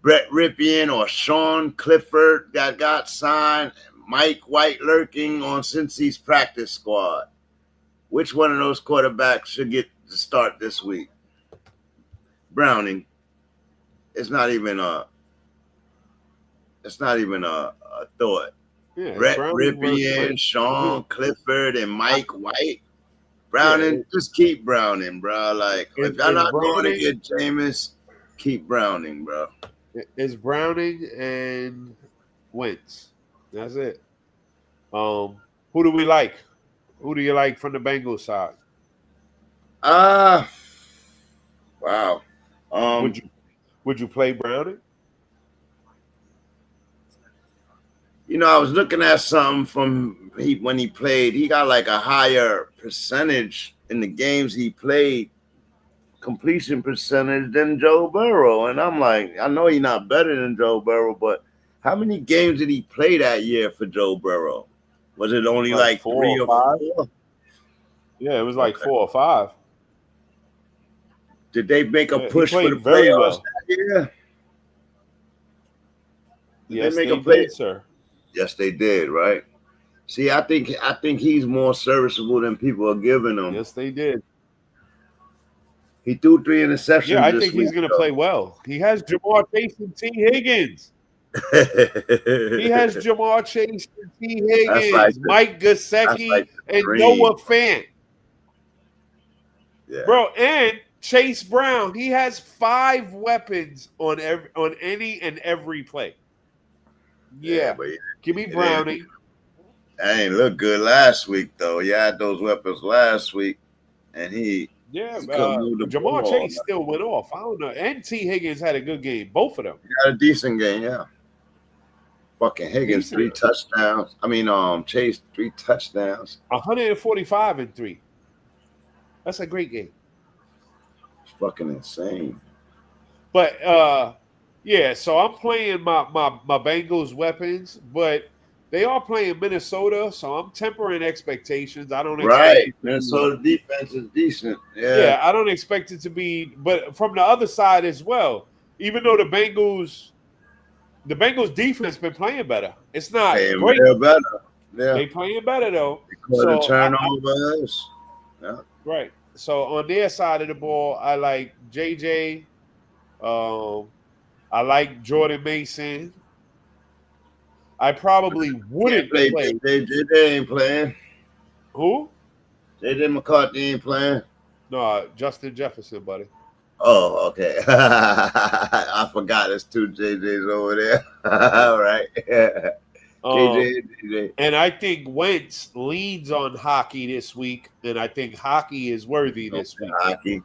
F: Brett Ripien, or Sean Clifford that got signed. Mike White lurking on Cincy's practice squad. Which one of those quarterbacks should get to start this week? Browning. It's not even a thought.
I: Yeah,
F: Brett Ripien, Sean Clifford, and Mike White. Browning, just keep Browning, bro. Like, if y'all not going to get Jameis, keep Browning, bro.
I: It's Browning and Wentz. That's it. Who do we like? Who do you like from the Bengals side?
F: Wow.
I: Would you play Browning?
F: I was looking at something from when he played. He got like a higher percentage in the games he played, completion percentage, than Joe Burrow. And I'm like, I know he's not better than Joe Burrow, but how many games did he play that year for Joe Burrow? Was it only like 3 or 4?
I: Yeah, it was like 4 or 5.
F: Did they make a push for the playoffs that year?
I: Yes, they did, sir.
F: Yes, they did, right? See, I think he's more serviceable than people are giving him.
I: Yes, they did.
F: He threw 3 interceptions.
I: Yeah, I think he's going to play well. He has Jamar Chase and T. Higgins. He has Jamar Chase and T. Higgins, Mike Gesicki, and Noah Fant.
F: Yeah.
I: Bro, and Chase Brown. He has 5 weapons on any and every play. Yeah, but give me Browning.
F: That ain't look good last week, though. You had those weapons last week, and
I: Jamar Chase still went off. I don't know. And T. Higgins had a good game. Both of them.
F: He had a decent game, yeah. Fucking Higgins, 3 touchdowns. I mean, Chase, 3 touchdowns.
I: 145 and 3. That's a great game.
F: It's fucking insane.
I: But so I'm playing my Bengals weapons, but they are playing Minnesota, so I'm tempering expectations. I don't expect
F: Minnesota defense is decent.
I: Yeah, I don't expect it to be, but from the other side as well, even though the Bengals defense been playing better. It's not great.
F: Better. Yeah.
I: They playing better though.
F: So turnovers. Yeah.
I: Right. So on their side of the ball, I like JJ. I like Jordan Mason. I probably wouldn't
F: play.
I: play.
F: They ain't playing.
I: Who?
F: JJ McCarthy ain't playing.
I: No, Justin Jefferson, buddy.
F: Oh, okay. I forgot there's two JJs over there. All right. JJ.
I: And I think Wentz leads on hockey this week, and I think hockey is worthy this week.
F: Hockey.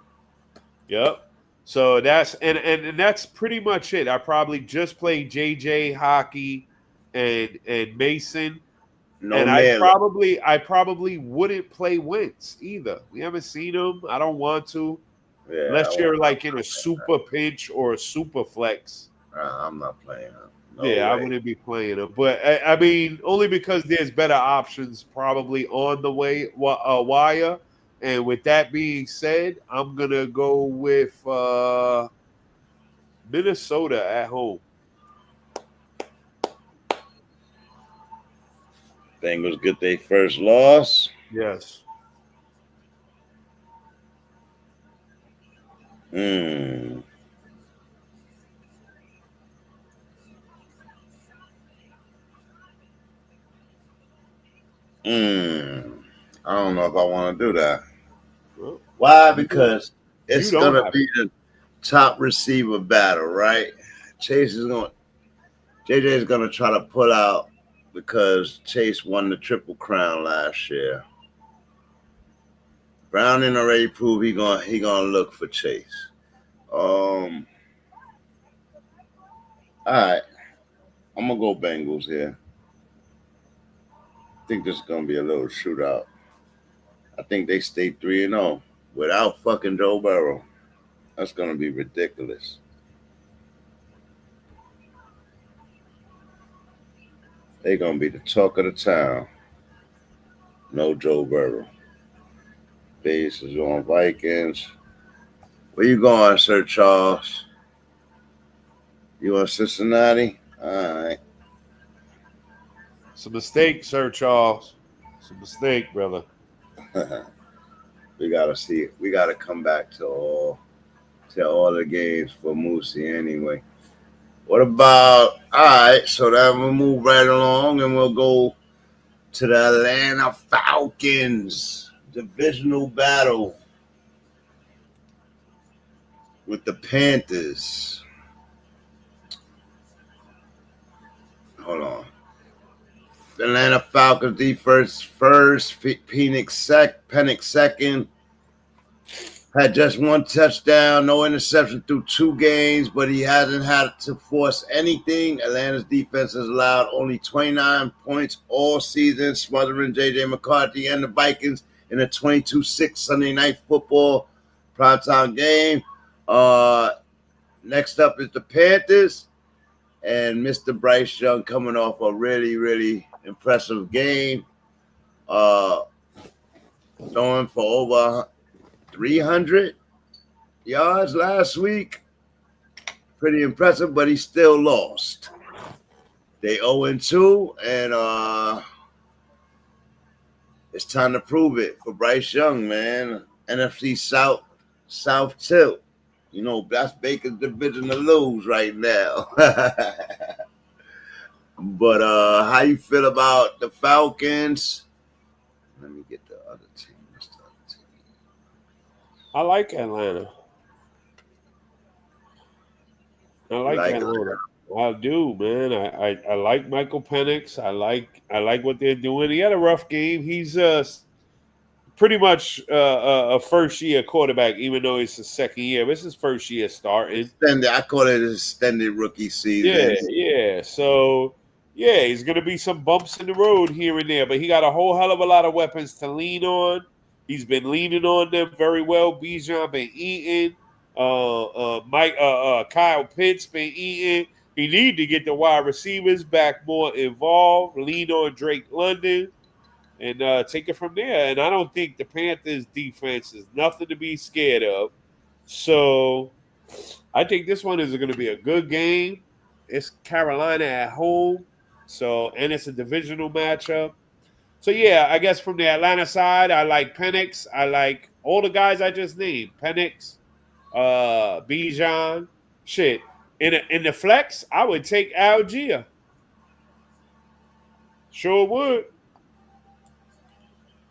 I: Yep. So that's and that's pretty much it. I probably just play JJ, hockey, and Mason.
F: No
I: and
F: man.
I: I probably wouldn't play Wentz either. We haven't seen him. I don't want to.
F: Yeah,
I: unless you're like in a super pinch or a super flex.
F: I'm not playing him. No
I: way. I wouldn't be playing him. But I mean, only because there's better options probably on the wire. And with that being said, I'm going to go with Minnesota at home.
F: Bengals get their first loss.
I: Yes.
F: I don't know if I want to do that.
I: Well,
F: why? Because it's going to be the top receiver battle, right? JJ is going to try to pull out because Chase won the Triple Crown last year. Browning already proved he gonna look for Chase. All right, I'm gonna go Bengals here. I think this is gonna be a little shootout. I think they stay 3-0 without fucking Joe Burrow. That's gonna be ridiculous. They're gonna be the talk of the town. No Joe Burrow. Base is on Vikings. Where you going, Sir Charles? You on Cincinnati? All right.
I: It's a mistake, Sir Charles. It's a mistake, brother.
F: We gotta see it. We gotta come back to all the games for Moosey anyway. What about so then we'll move right along and we'll go to the Atlanta Falcons. Divisional battle with the Panthers. Hold on. Atlanta Falcons defense first, Penix second. Had just one touchdown, no interception through 2 games, but he hasn't had to force anything. Atlanta's defense has allowed only 29 points all season, smothering J.J. McCarthy and the Vikings in a 22-6 Sunday Night Football primetime game. Next up is the Panthers and Mr. Bryce Young coming off a really, really impressive game. Throwing for over 300 yards last week. Pretty impressive, but he still lost. They 0-2, and it's time to prove it for Bryce Young, man. NFC South tilt. You know, that's Baker's division to lose right now. But how you feel about the Falcons? Let me get the other team.
I: I like Atlanta. I like Atlanta. I do, man. I like Michael Penix. I like what they're doing. He had a rough game. He's pretty much a first-year quarterback, even though it's his second year. But it's his first year starting.
F: I call it an extended rookie season.
I: Yeah. So, yeah, he's going to be some bumps in the road here and there. But he got a whole hell of a lot of weapons to lean on. He's been leaning on them very well. Bijan been eating. Kyle Pitts been eating. He need to get the wide receivers back more involved. Lean on Drake London and take it from there. And I don't think the Panthers defense is nothing to be scared of. So I think this one is going to be a good game. It's Carolina at home. And it's a divisional matchup. So, yeah, I guess from the Atlanta side, I like Penix. I like all the guys I just named. Penix, Bijan. Shit. In the flex, I would take Algier. Sure would.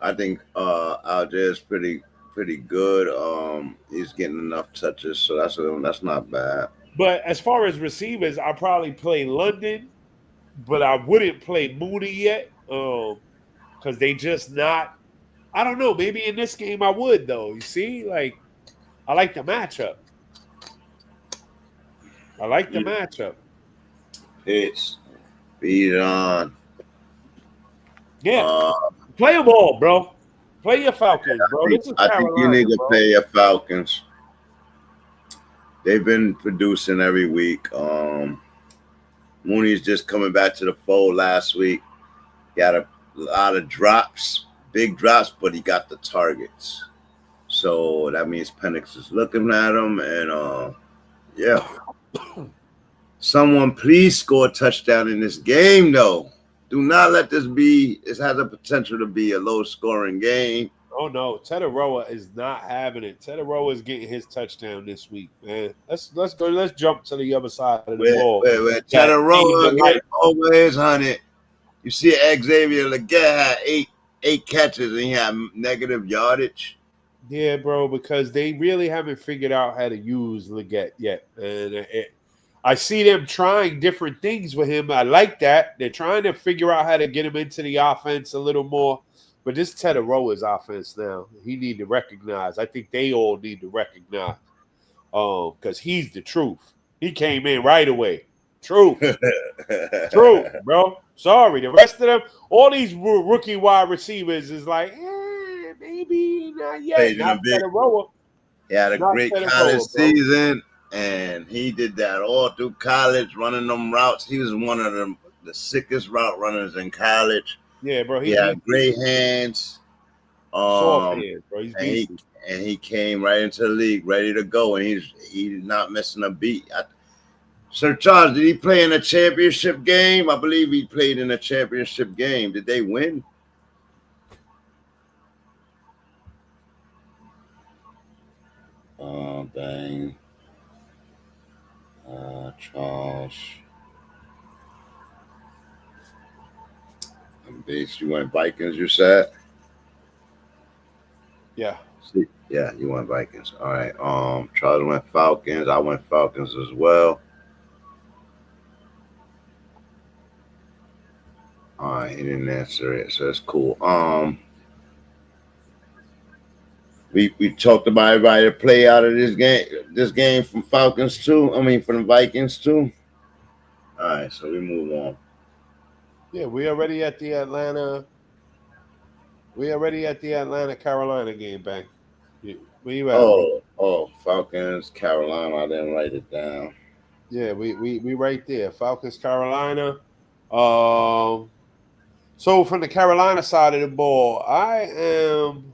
F: I think Algier is pretty good. He's getting enough touches, so that's not bad.
I: But as far as receivers, I probably play London, but I wouldn't play Mooney yet. Because they just not. I don't know. Maybe in this game I would though. You see, like I like the matchup.
F: Pitts, beat it on.
I: Yeah, play them all, bro. Play your Falcons, bro.
F: I think you need to play your Falcons. They've been producing every week. Mooney's just coming back to the fold last week. Got a lot of drops, big drops, but he got the targets. So that means Penix is looking at him, and yeah. Someone please score a touchdown in this game, though. Do not let this be. It has the potential to be a low-scoring game.
I: Oh no, Tetaroa is not having it. Tetaroa is getting his touchdown this week, man. Let's go. Let's jump to the other side of the ball.
F: Where Tetaroa get always 100. You see, Xavier Legette had eight catches and he had negative yardage.
I: Yeah, bro, because they really haven't figured out how to use Legette yet, and I see them trying different things with him. I like that. They're trying to figure out how to get him into the offense a little more. But this Tetaroa's offense now, he need to recognize. I think they all need to recognize because he's the truth. He came in right away. Truth. Truth, bro. Sorry. The rest of them, all these rookie wide receivers is like, maybe not yet. Not Tetaroa.
F: He had a great college season. And he did that all through college, running them routes. He was one of the sickest route runners in college.
I: Yeah, bro.
F: He had great hands.
I: Soft hands, bro.
F: And he came right into the league, ready to go, and he's not missing a beat. Sir Charles, did he play in a championship game? I believe he played in a championship game. Did they win? Oh, dang. Charles. Base, you went Vikings, you said?
I: Yeah.
F: Yeah, you went Vikings. All right. Charles went Falcons. I went Falcons as well. All right, he didn't answer it, so that's cool. We talked about everybody to play out of this game from Falcons too. I mean, from the Vikings too. All right, so we move on.
I: Yeah, we already at the Atlanta. Carolina game, bang. Where you at?
F: Oh, Falcons, Carolina. I didn't write it down.
I: Yeah, we right there. Falcons, Carolina. So from the Carolina side of the ball, I'm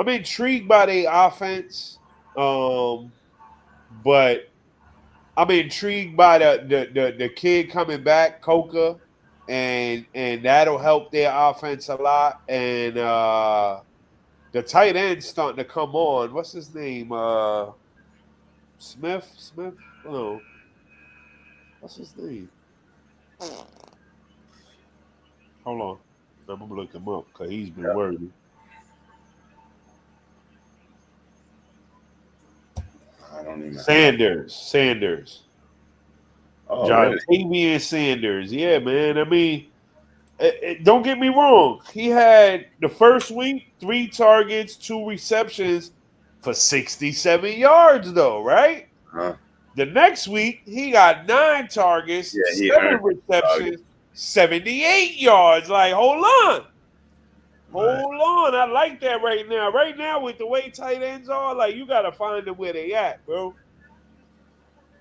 I: intrigued by their offense, but I'm intrigued by the kid coming back, Coca, and that'll help their offense a lot. And the tight end starting to come on. What's his name? Smith? No. What's his name? Hold on. I'm going to look him up because he's been worthy.
F: I don't even
I: Sanders.
F: Oh,
I: Jonathan
F: really?
I: Sanders. Yeah, man. I mean, don't get me wrong. He had the first week 3 targets, 2 receptions for 67 yards, though, right?
F: Huh?
I: The next week, he got 9 targets, 7 receptions, 78 yards. Like, hold on. I like that right now. Right now, with the way tight ends are, like, you got to find them where they at, bro.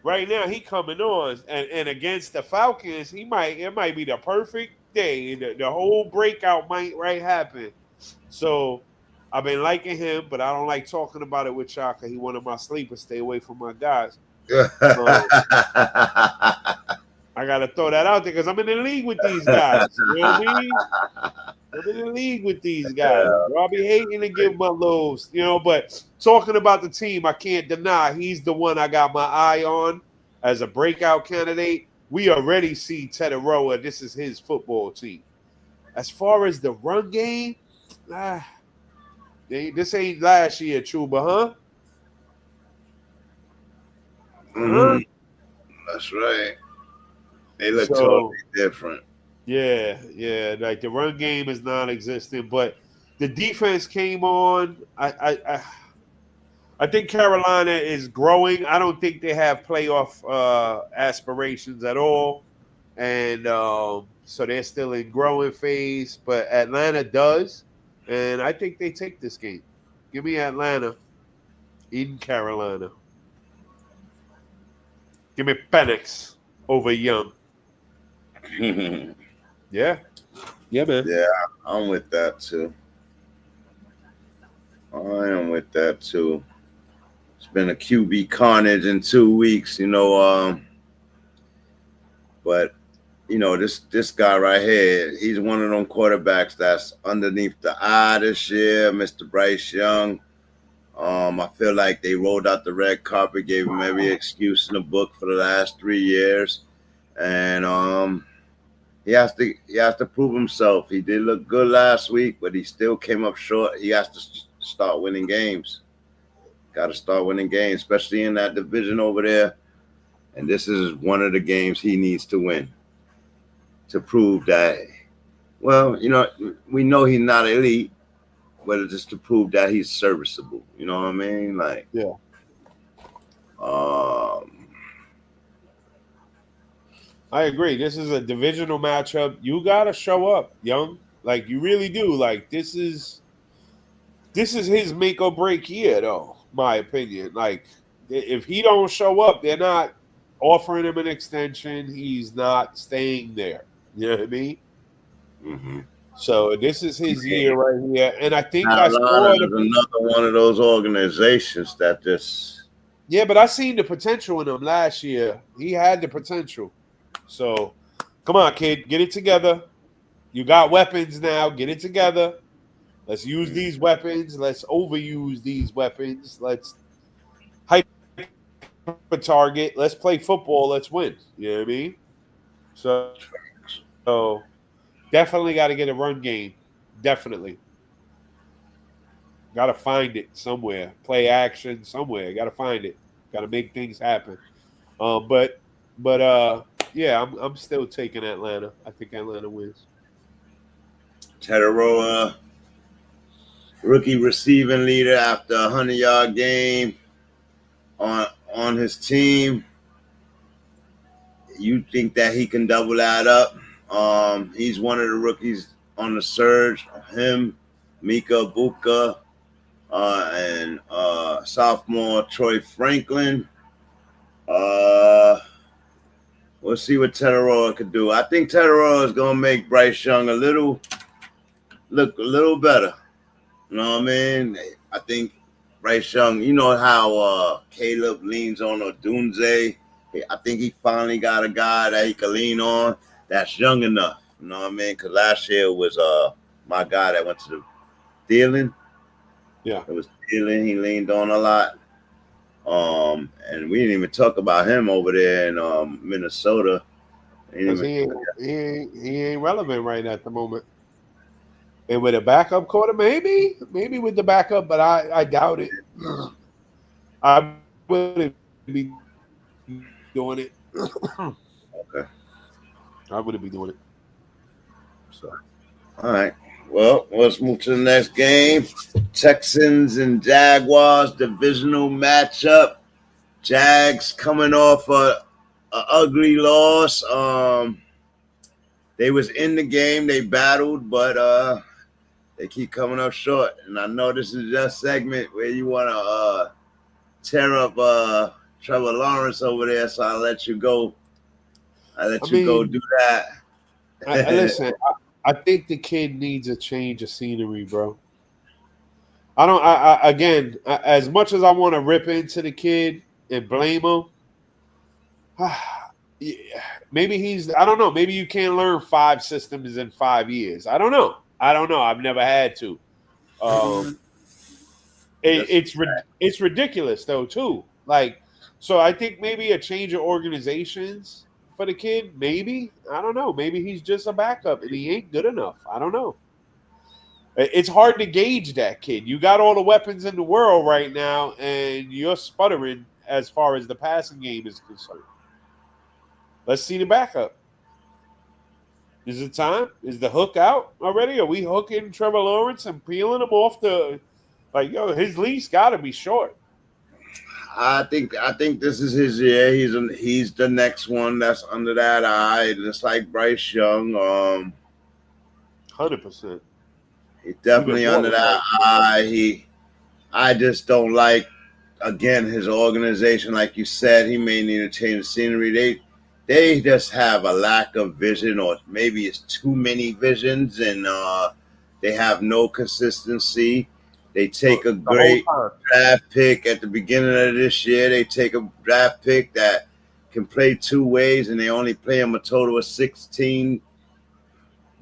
I: Right now, he coming on. And against the Falcons, it might be the perfect day. The whole breakout might happen. So, I've been liking him, but I don't like talking about it with y'all because he one of my sleepers. Stay away from my guys. I got to throw that out there because I'm in the league with these guys. You know what I mean? I'm in the league with these guys. I'll be hating to give my lows, but talking about the team, I can't deny he's the one I got my eye on as a breakout candidate. we already see Teteroa. This is his football team. As far as the run game, this ain't last year, Chuba, huh?
F: Mm-hmm. That's right. They look totally different.
I: Yeah, like the run game is non-existent, but the defense came on. I think Carolina is growing. I don't think they have playoff aspirations at all, and so they're still in growing phase. But Atlanta does, and I think they take this game. Give me Atlanta in Carolina. Give me Penix over Young. Yeah, man.
F: Yeah, I'm with that too. I am with that too. It's been a QB carnage in 2 weeks, but this guy right here, he's one of them quarterbacks that's underneath the eye this year, Mr. Bryce Young. I feel like they rolled out the red carpet, gave him every excuse in the book for the last 3 years, and he has to prove himself. He did look good last week, but he still came up short. He has to start winning games. Got to start winning games, especially in that division over there. And this is one of the games he needs to win to prove that, we know he's not elite, but it's just to prove that he's serviceable. You know what I mean? Like,
I: yeah. I agree. This is a divisional matchup. You gotta show up, Young. Like, you really do. Like, this is his make or break year, though. My opinion. Like, if he don't show up, they're not offering him an extension. He's not staying there. You know what I mean?
F: Mm-hmm.
I: So this is his year right here, and I think
F: another one of those organizations that just.
I: Yeah, but I seen the potential in him last year. He had the potential. So, come on, kid, get it together. You got weapons now. Get it together. Let's use these weapons. Let's overuse these weapons. Let's hype a target. Let's play football. Let's win. You know what I mean? So definitely got to get a run game. Definitely. Got to find it somewhere. Play action somewhere. Got to find it. Got to make things happen. But yeah, I'm still taking Atlanta. I think Atlanta wins.
F: Teteroa, rookie receiving leader after a 100-yard game on his team. You think that he can double that up? He's one of the rookies on the surge. Him, Mika Buka, and sophomore Troy Franklin. We'll see what Teteroa could do. I think Teteroa is gonna make Bryce Young look a little better. You know what I mean? I think Bryce Young, you know how Caleb leans on Odunze. I think he finally got a guy that he can lean on that's young enough. You know what I mean? Because last year was my guy that went to the Thielen.
I: Yeah.
F: It was Thielen. He leaned on a lot. And we didn't even talk about him over there in Minnesota.
I: He ain't relevant right at the moment. And with a backup quarter, maybe with the backup, but I doubt it. I wouldn't be doing it.
F: Okay.
I: I wouldn't be doing it.
F: So, all right. Well, let's move to the next game. Texans and Jaguars divisional matchup. Jags coming off a ugly loss. They was in the game. They battled, but they keep coming up short. And I know this is just a segment where you want to tear up Trevor Lawrence over there, so I'll let you go. Go do that.
I: Listen, I think the kid needs a change of scenery, bro. Again, as much as I want to rip into the kid and blame him, maybe I don't know. Maybe you can't learn 5 systems in 5 years. I don't know. I've never had to. It's ridiculous though too. Like, so I think maybe a change of organizations for the kid? Maybe. I don't know. Maybe he's just a backup and he ain't good enough. I don't know. It's hard to gauge that kid. You got all the weapons in the world right now, and you're sputtering as far as the passing game is concerned. Let's see the backup. Is it time? Is the hook out already? Are we hooking Trevor Lawrence and peeling him off the his leash got to be short.
F: I think this is his year. He's the next one that's under that eye, just like Bryce Young.
I: 100%.
F: He's definitely under that eye. I just don't like, again, his organization. Like you said, he may need to change the scenery. They just have a lack of vision, or maybe it's too many visions, and they have no consistency. They take a great draft pick at the beginning of this year. They take a draft pick that can play two ways, and they only play him a total of 16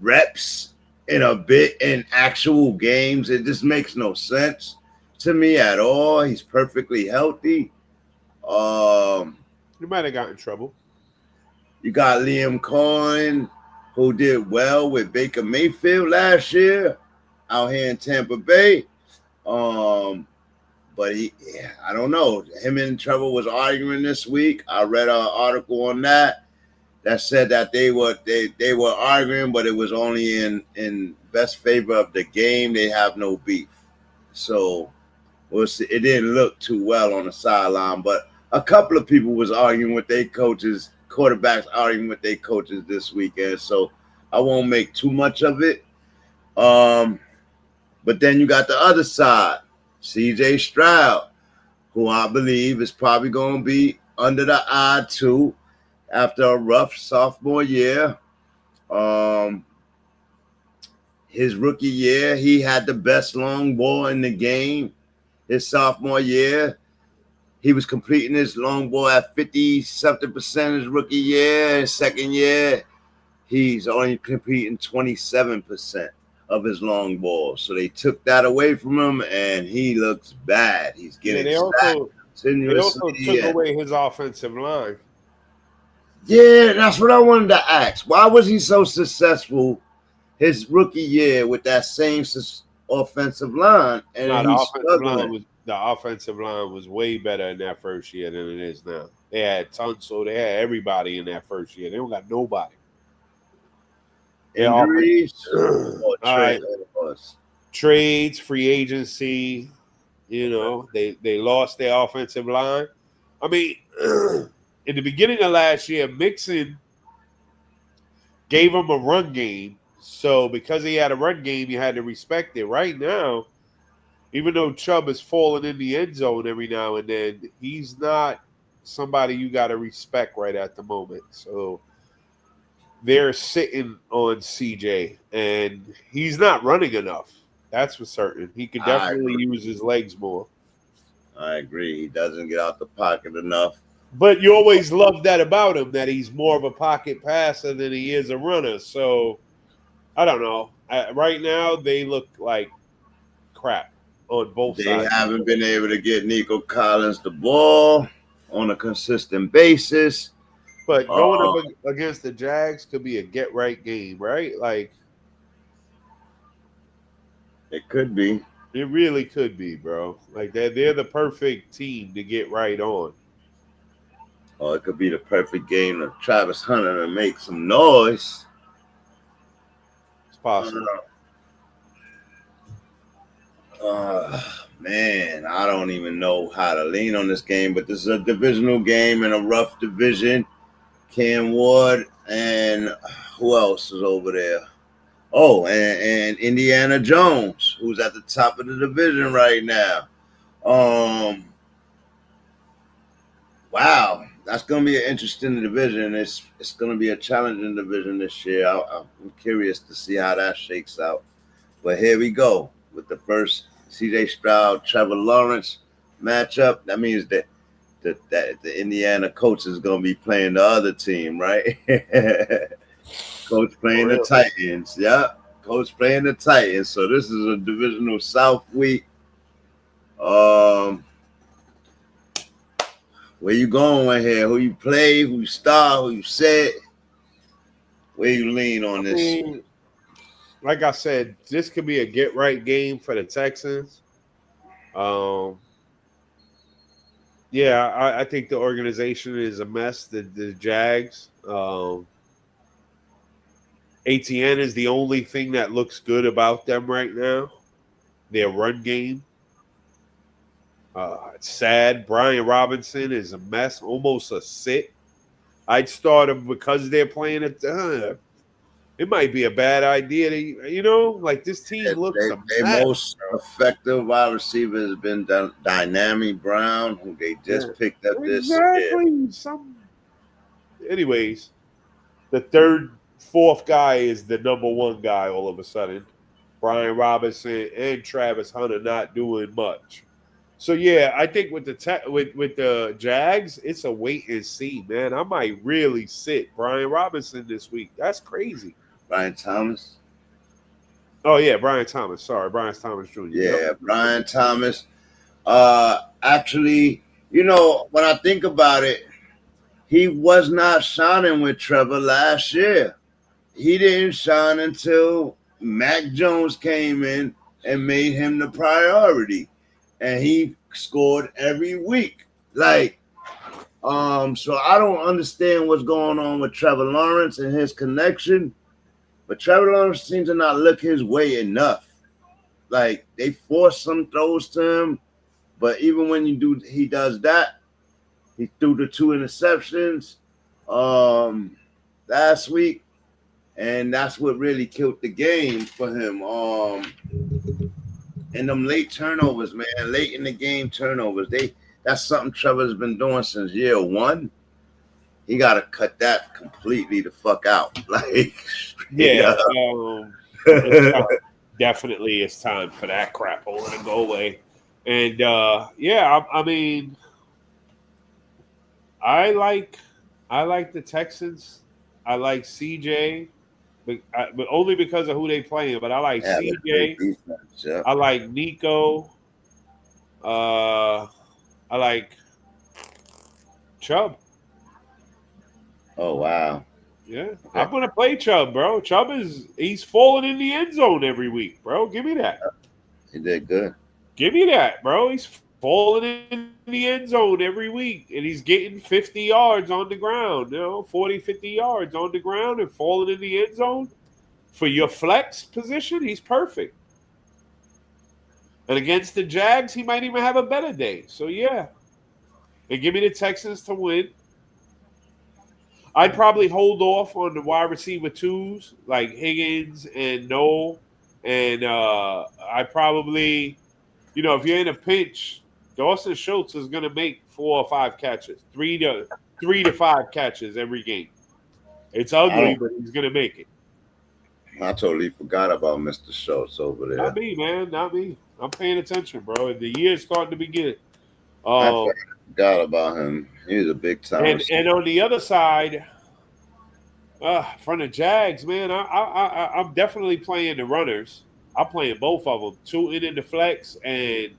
F: reps in actual games. It just makes no sense to me at all. He's perfectly healthy.
I: You might have gotten in trouble.
F: You got Liam Cohen, who did well with Baker Mayfield last year out here in Tampa Bay. But I don't know. Him and Trevor was arguing this week. I read an article on that said that they were arguing, but it was only in best favor of the game. They have no beef. So we'll see. It didn't look too well on the sideline, but a couple of people was arguing with their coaches, quarterbacks arguing with their coaches this weekend. So I won't make too much of it. But then you got the other side, C.J. Stroud, who I believe is probably going to be under the eye too after a rough sophomore year. His rookie year, he had the best long ball in the game. His sophomore year, he was completing his long ball at 50-something% his rookie year. His second year, he's only completing 27% of his long ball. So they took that away from him, and he looks bad. He's getting
I: they also took away his offensive line.
F: Yeah, that's what I wanted to ask. Why was he so successful his rookie year with that same offensive line? And
I: the offensive line was way better in that first year than it is now. They had Tunsil. They had everybody in that first year. They don't got nobody.
F: Injuries?
I: Trades, free agency. They lost their offensive line. I mean, in the beginning of last year, Mixon gave him a run game. So because he had a run game, you had to respect it. Right now, even though Chubb is falling in the end zone every now and then, he's not somebody you got to respect right at the moment. So they're sitting on CJ, and he's not running enough. That's for certain. He could definitely use his legs more.
F: I agree. He doesn't get out the pocket enough.
I: But you always love that about him, that he's more of a pocket passer than he is a runner. So, I don't know. Right now, they look like crap on both sides.
F: They haven't been able to get Nico Collins the ball on a consistent basis.
I: But going up against the Jags could be a get-right game, right? Like,
F: it could be.
I: It really could be, bro. Like, they're the perfect team to get right on.
F: Oh, it could be the perfect game of Travis Hunter to make some noise.
I: It's possible.
F: Man, I don't even know how to lean on this game, but this is a divisional game in a rough division. Cam Ward and who else is over there? Oh, and Indiana Jones, who's at the top of the division right now. Wow, that's going to be an interesting division. It's going to be a challenging division this year. I'm curious to see how that shakes out. But here we go with the first C.J. Stroud, Trevor Lawrence matchup. That means that the Indiana coach is going to be playing the other team, right? Coach playing the Titans. Yeah, coach playing the Titans. So this is a divisional South week. Who Where you going here? Who you play? Who you start? Who you set? Where you lean on this shit?
I: Like I said, this could be a get-right game for the Texans. Yeah, I think the organization is a mess. The Jags. ATN is the only thing that looks good about them right now. Their run game. It's sad. Brian Robinson is a mess, almost a sit. I'd start him because they're playing it. It might be a bad idea to, like this team looks a mess.
F: Their most effective wide receiver has been Dynamic Brown, who they just picked up this year.
I: Anyways, the third, fourth guy is the number one guy all of a sudden. Brian Robinson and Travis Hunter not doing much. So yeah, I think with the Jags, it's a wait and see, man. I might really sit Brian Robinson this week. That's crazy.
F: Brian Thomas.
I: Oh yeah, Brian Thomas. Sorry, Brian Thomas Jr.
F: Yeah, Brian Thomas. Actually, when I think about it, he was not shining with Trevor last year. He didn't shine until Mac Jones came in and made him the priority. And he scored every week. So I don't understand what's going on with Trevor Lawrence and his connection. But Trevor Lawrence seems to not look his way enough. Like, they force some throws to him. But even when he does that, he threw the 2 interceptions last week. And that's what really killed the game for him. And them late turnovers, man, late in the game turnovers. That's something Trevor's been doing since year 1. He got to cut that completely the fuck out.
I: Definitely it's time for that crap hole to go away. And I mean, I like the Texans. I like CJ. But only because of who they playing. But I like CJ.
F: Yeah.
I: I like Nico. I like Chubb.
F: Oh wow.
I: Yeah, okay. I'm gonna play Chubb, bro. Chubb he's falling in the end zone every week, bro. Give me that.
F: He did good.
I: Give me that, bro. He's falling in the end zone every week, and he's getting 50 yards on the ground, 40, 50 yards on the ground and falling in the end zone. For your flex position, he's perfect. And against the Jags, he might even have a better day. So, yeah. And give me the Texans to win. I'd probably hold off on the wide receiver 2s, like Higgins and Noel. And I probably, if you're in a pinch, Dawson Schultz is going to make 4 or 5 catches, 3 to 5 catches every game. It's ugly, but he's going to make it.
F: I totally forgot about Mr. Schultz over there.
I: Not me, man. Not me. I'm paying attention, bro. The year's starting to begin.
F: I forgot about him. He was a big time.
I: And on the other side, from the Jags, man, I'm definitely playing the runners. I'm playing both of them. 2 in the flex and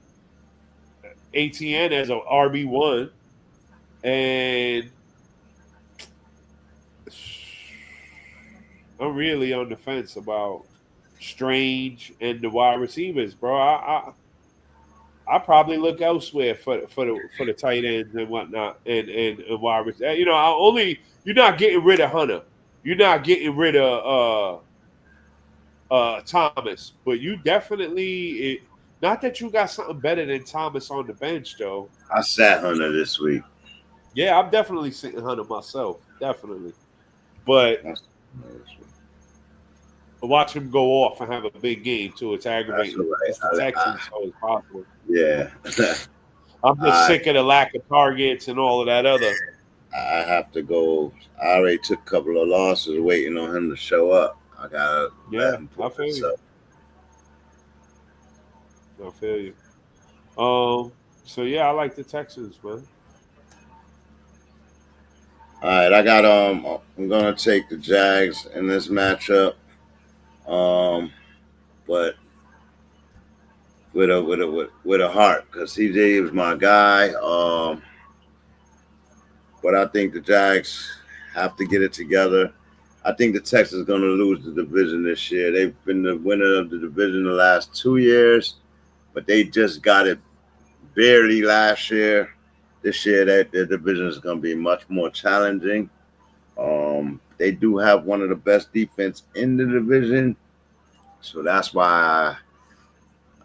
I: ATN as an RB1. And I'm really on the fence about Strange and the wide receivers, bro. I probably look elsewhere for the tight ends and whatnot and wide receivers. You're not getting rid of Hunter. You're not getting rid of Thomas, but you definitely not that you got something better than Thomas on the bench though.
F: I sat Hunter this week.
I: Yeah, I'm definitely sitting Hunter myself, definitely. But watch him go off and have a big game too. It's aggravating. Right. It's the Texans, so it's possible.
F: Yeah.
I: I'm just sick of the lack of targets and all of that other.
F: I have to go. I already took a couple of losses waiting on him to show up. I gotta
I: I feel you. I feel you. So yeah, I like the Texans, man.
F: All right, I got I'm gonna take the Jags in this matchup. But with a heart, because CJ was my guy. but I think the Jags have to get it together. I think the Texans are going to lose the division this year. They've been the winner of the division the last 2 years, but they just got it barely last year. This year, that their division is going to be much more challenging. They do have one of the best defense in the division, so that's why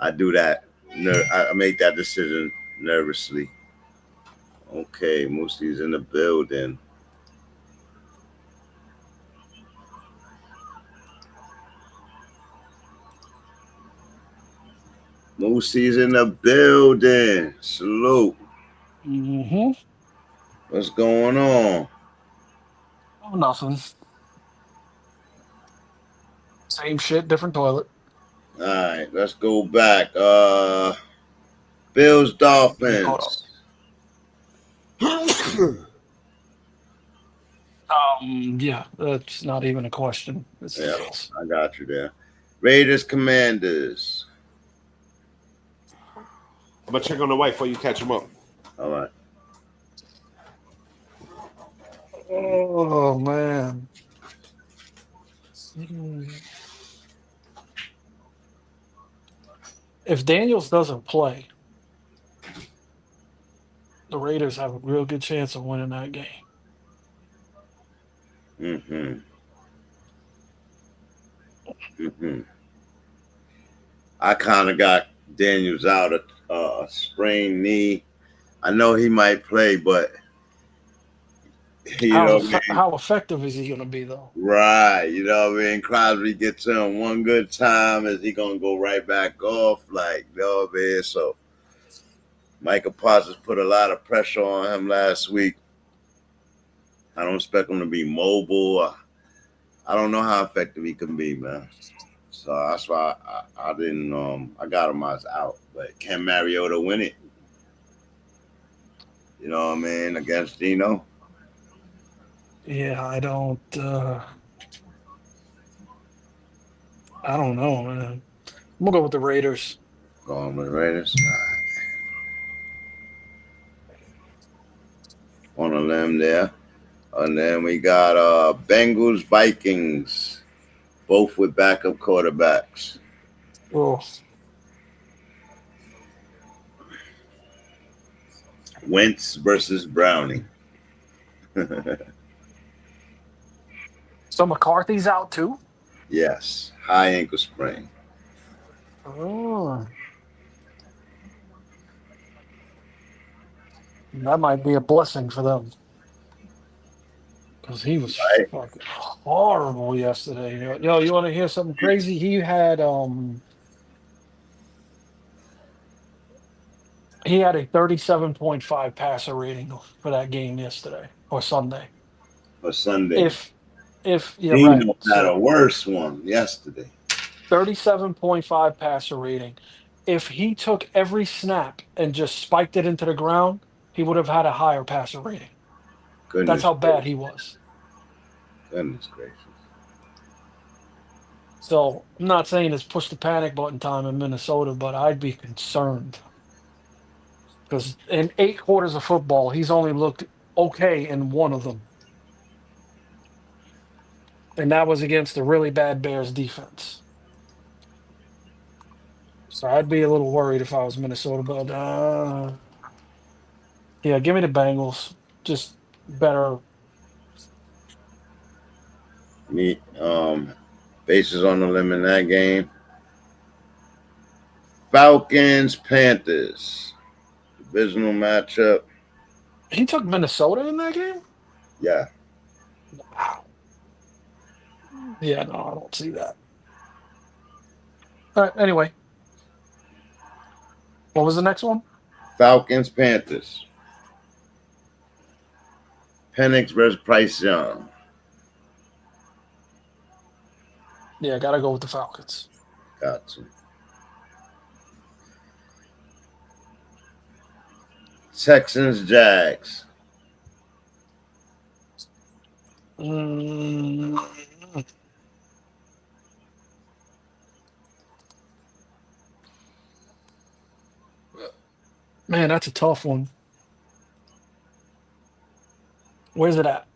F: I do that. I make that decision nervously. Okay, Moosey's in the building. Moosey's in the building. Salute.
J: Mm-hmm.
F: What's going on?
J: Oh, nothing. Same shit, different toilet.
F: All right, let's go back. Bills, Dolphins.
J: Yeah, that's not even a question. It's the
F: Yeah,
J: Bills.
F: I got you there. Raiders, Commanders.
I: I'm gonna check on the wife before you catch him up.
F: All right.
J: Oh man. If Daniels doesn't play, the Raiders have a real good chance of winning that game.
F: Mm-hmm. Mm-hmm. I kind of got Daniels out of a sprained knee. I know he might play, but
J: How effective is he going to be, though?
F: Right. You know what I mean? Crosby gets him one good time. Is he going to go right back off? Like, you know what I mean? So Michael Parsons put a lot of pressure on him last week. I don't expect him to be mobile. I don't know how effective he can be, man. So that's why I didn't I got him as out. But can Mariota win it? You know what I mean? Against Dino?
J: Yeah, I don't know, man. I'm gonna go with the Raiders.
F: Going with the Raiders. On a limb there. And then we got Bengals, Vikings, both with backup quarterbacks.
J: Oh.
F: Wentz versus Browning.
J: So McCarthy's out too?
F: Yes, high ankle sprain.
J: Oh. That might be a blessing for them. Because he was fucking horrible yesterday. Yo, you want to hear something crazy? He had a 37.5 passer rating for that game yesterday or Sunday.
F: Or Sunday.
J: If yeah,
F: Dino
J: right.
F: had a worse one yesterday.
J: 37.5 passer rating. If he took every snap and just spiked it into the ground, he would have had a higher passer rating. That's how bad he was.
F: Goodness gracious.
J: So I'm not saying it's push the panic button time in Minnesota, but I'd be concerned. Because in 8 quarters of football, he's only looked okay in one of them. And that was against a really bad Bears defense. So I'd be a little worried if I was Minnesota, but yeah, give me the Bengals. Just better.
F: Me, bases on the limb in that game. Falcons, Panthers. Divisional matchup.
J: He took Minnesota in that game?
F: Yeah.
J: Wow. Yeah, no, I don't see that. All right, anyway. What was the next one?
F: Falcons, Panthers. Penix versus Bryce Young.
J: Yeah, gotta go with the Falcons.
F: Got to. Texans, Jags.
J: Man, that's a tough one. Where's it at?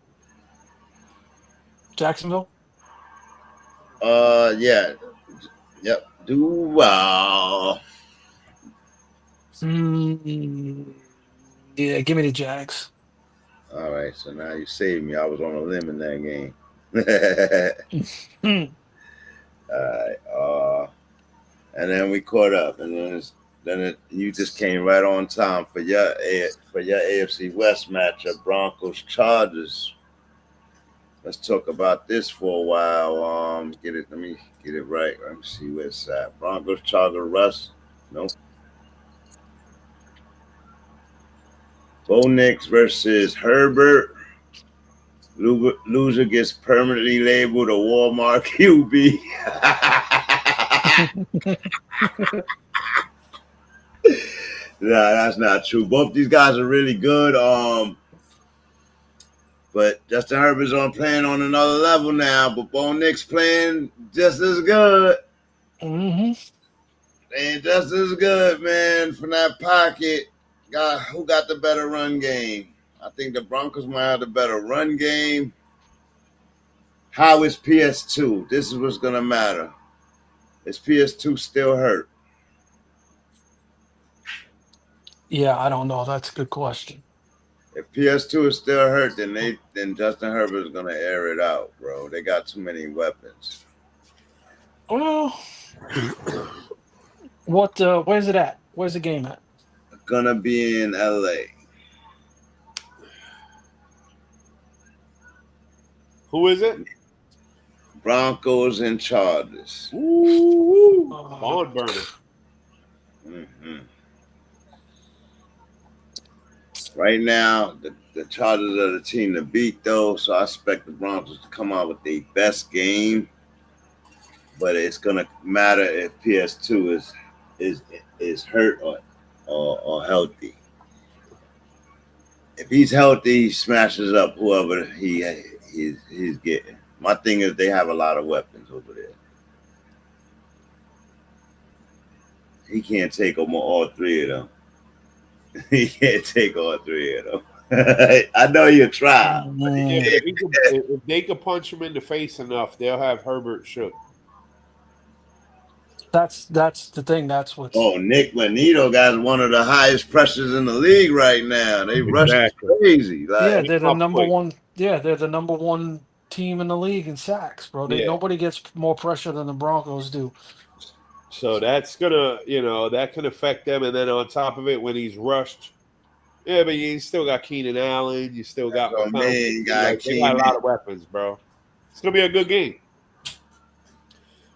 J: Jacksonville?
F: Yeah. Yep. Duval.
J: Yeah, give me the Jags.
F: All right, so now you saved me. I was on a limb in that game. All right. And then we caught up, and you just came right on time for your AFC West matchup, Broncos Chargers. Let's talk about this for a while. Let me get it right. Let me see where it's at. Broncos Chargers. Russ. Nope. Bo Nix versus Herbert. Loser gets permanently labeled a Walmart QB. Nah, that's not true. Both these guys are really good. But Justin Herbert's playing on another level now. But Bo Nix playing just as good.
J: Mm-hmm.
F: And just as good, man, from that pocket. Who got the better run game? I think the Broncos might have the better run game. How is PS2? This is what's going to matter. Is PS2 still hurt?
J: Yeah, I don't know. That's a good question.
F: If PS2 is still hurt, then Justin Herbert is going to air it out, bro. They got too many weapons.
J: Well, where's it at? Where's the game at?
F: Gonna be in LA.
I: Who is it?
F: Broncos and Chargers.
I: Ooh, barn burner.
F: Mm-hmm. Right now, the Chargers are the team to beat, though, so I expect the Broncos to come out with their best game. But it's gonna matter if PS2 is hurt or healthy. If he's healthy, he smashes up whoever he's getting. My thing is they have a lot of weapons over there. He can't take all three of them. He can't take all three of them. I know you try.
I: If they could punch him in the face enough, they'll have Herbert shook.
J: That's the thing. That's what's.
F: Oh, Nick Manito got one of the highest pressures in the league right now. They rush crazy.
J: Yeah, they're the number one. Yeah, they're the number one team in the league in sacks, bro. Nobody gets more pressure than the Broncos do.
I: So that's gonna, that can affect them. And then on top of it, when he's rushed, but you still got Keenan Allen. You still got
F: they
I: got a lot of weapons, bro. It's gonna be a good game.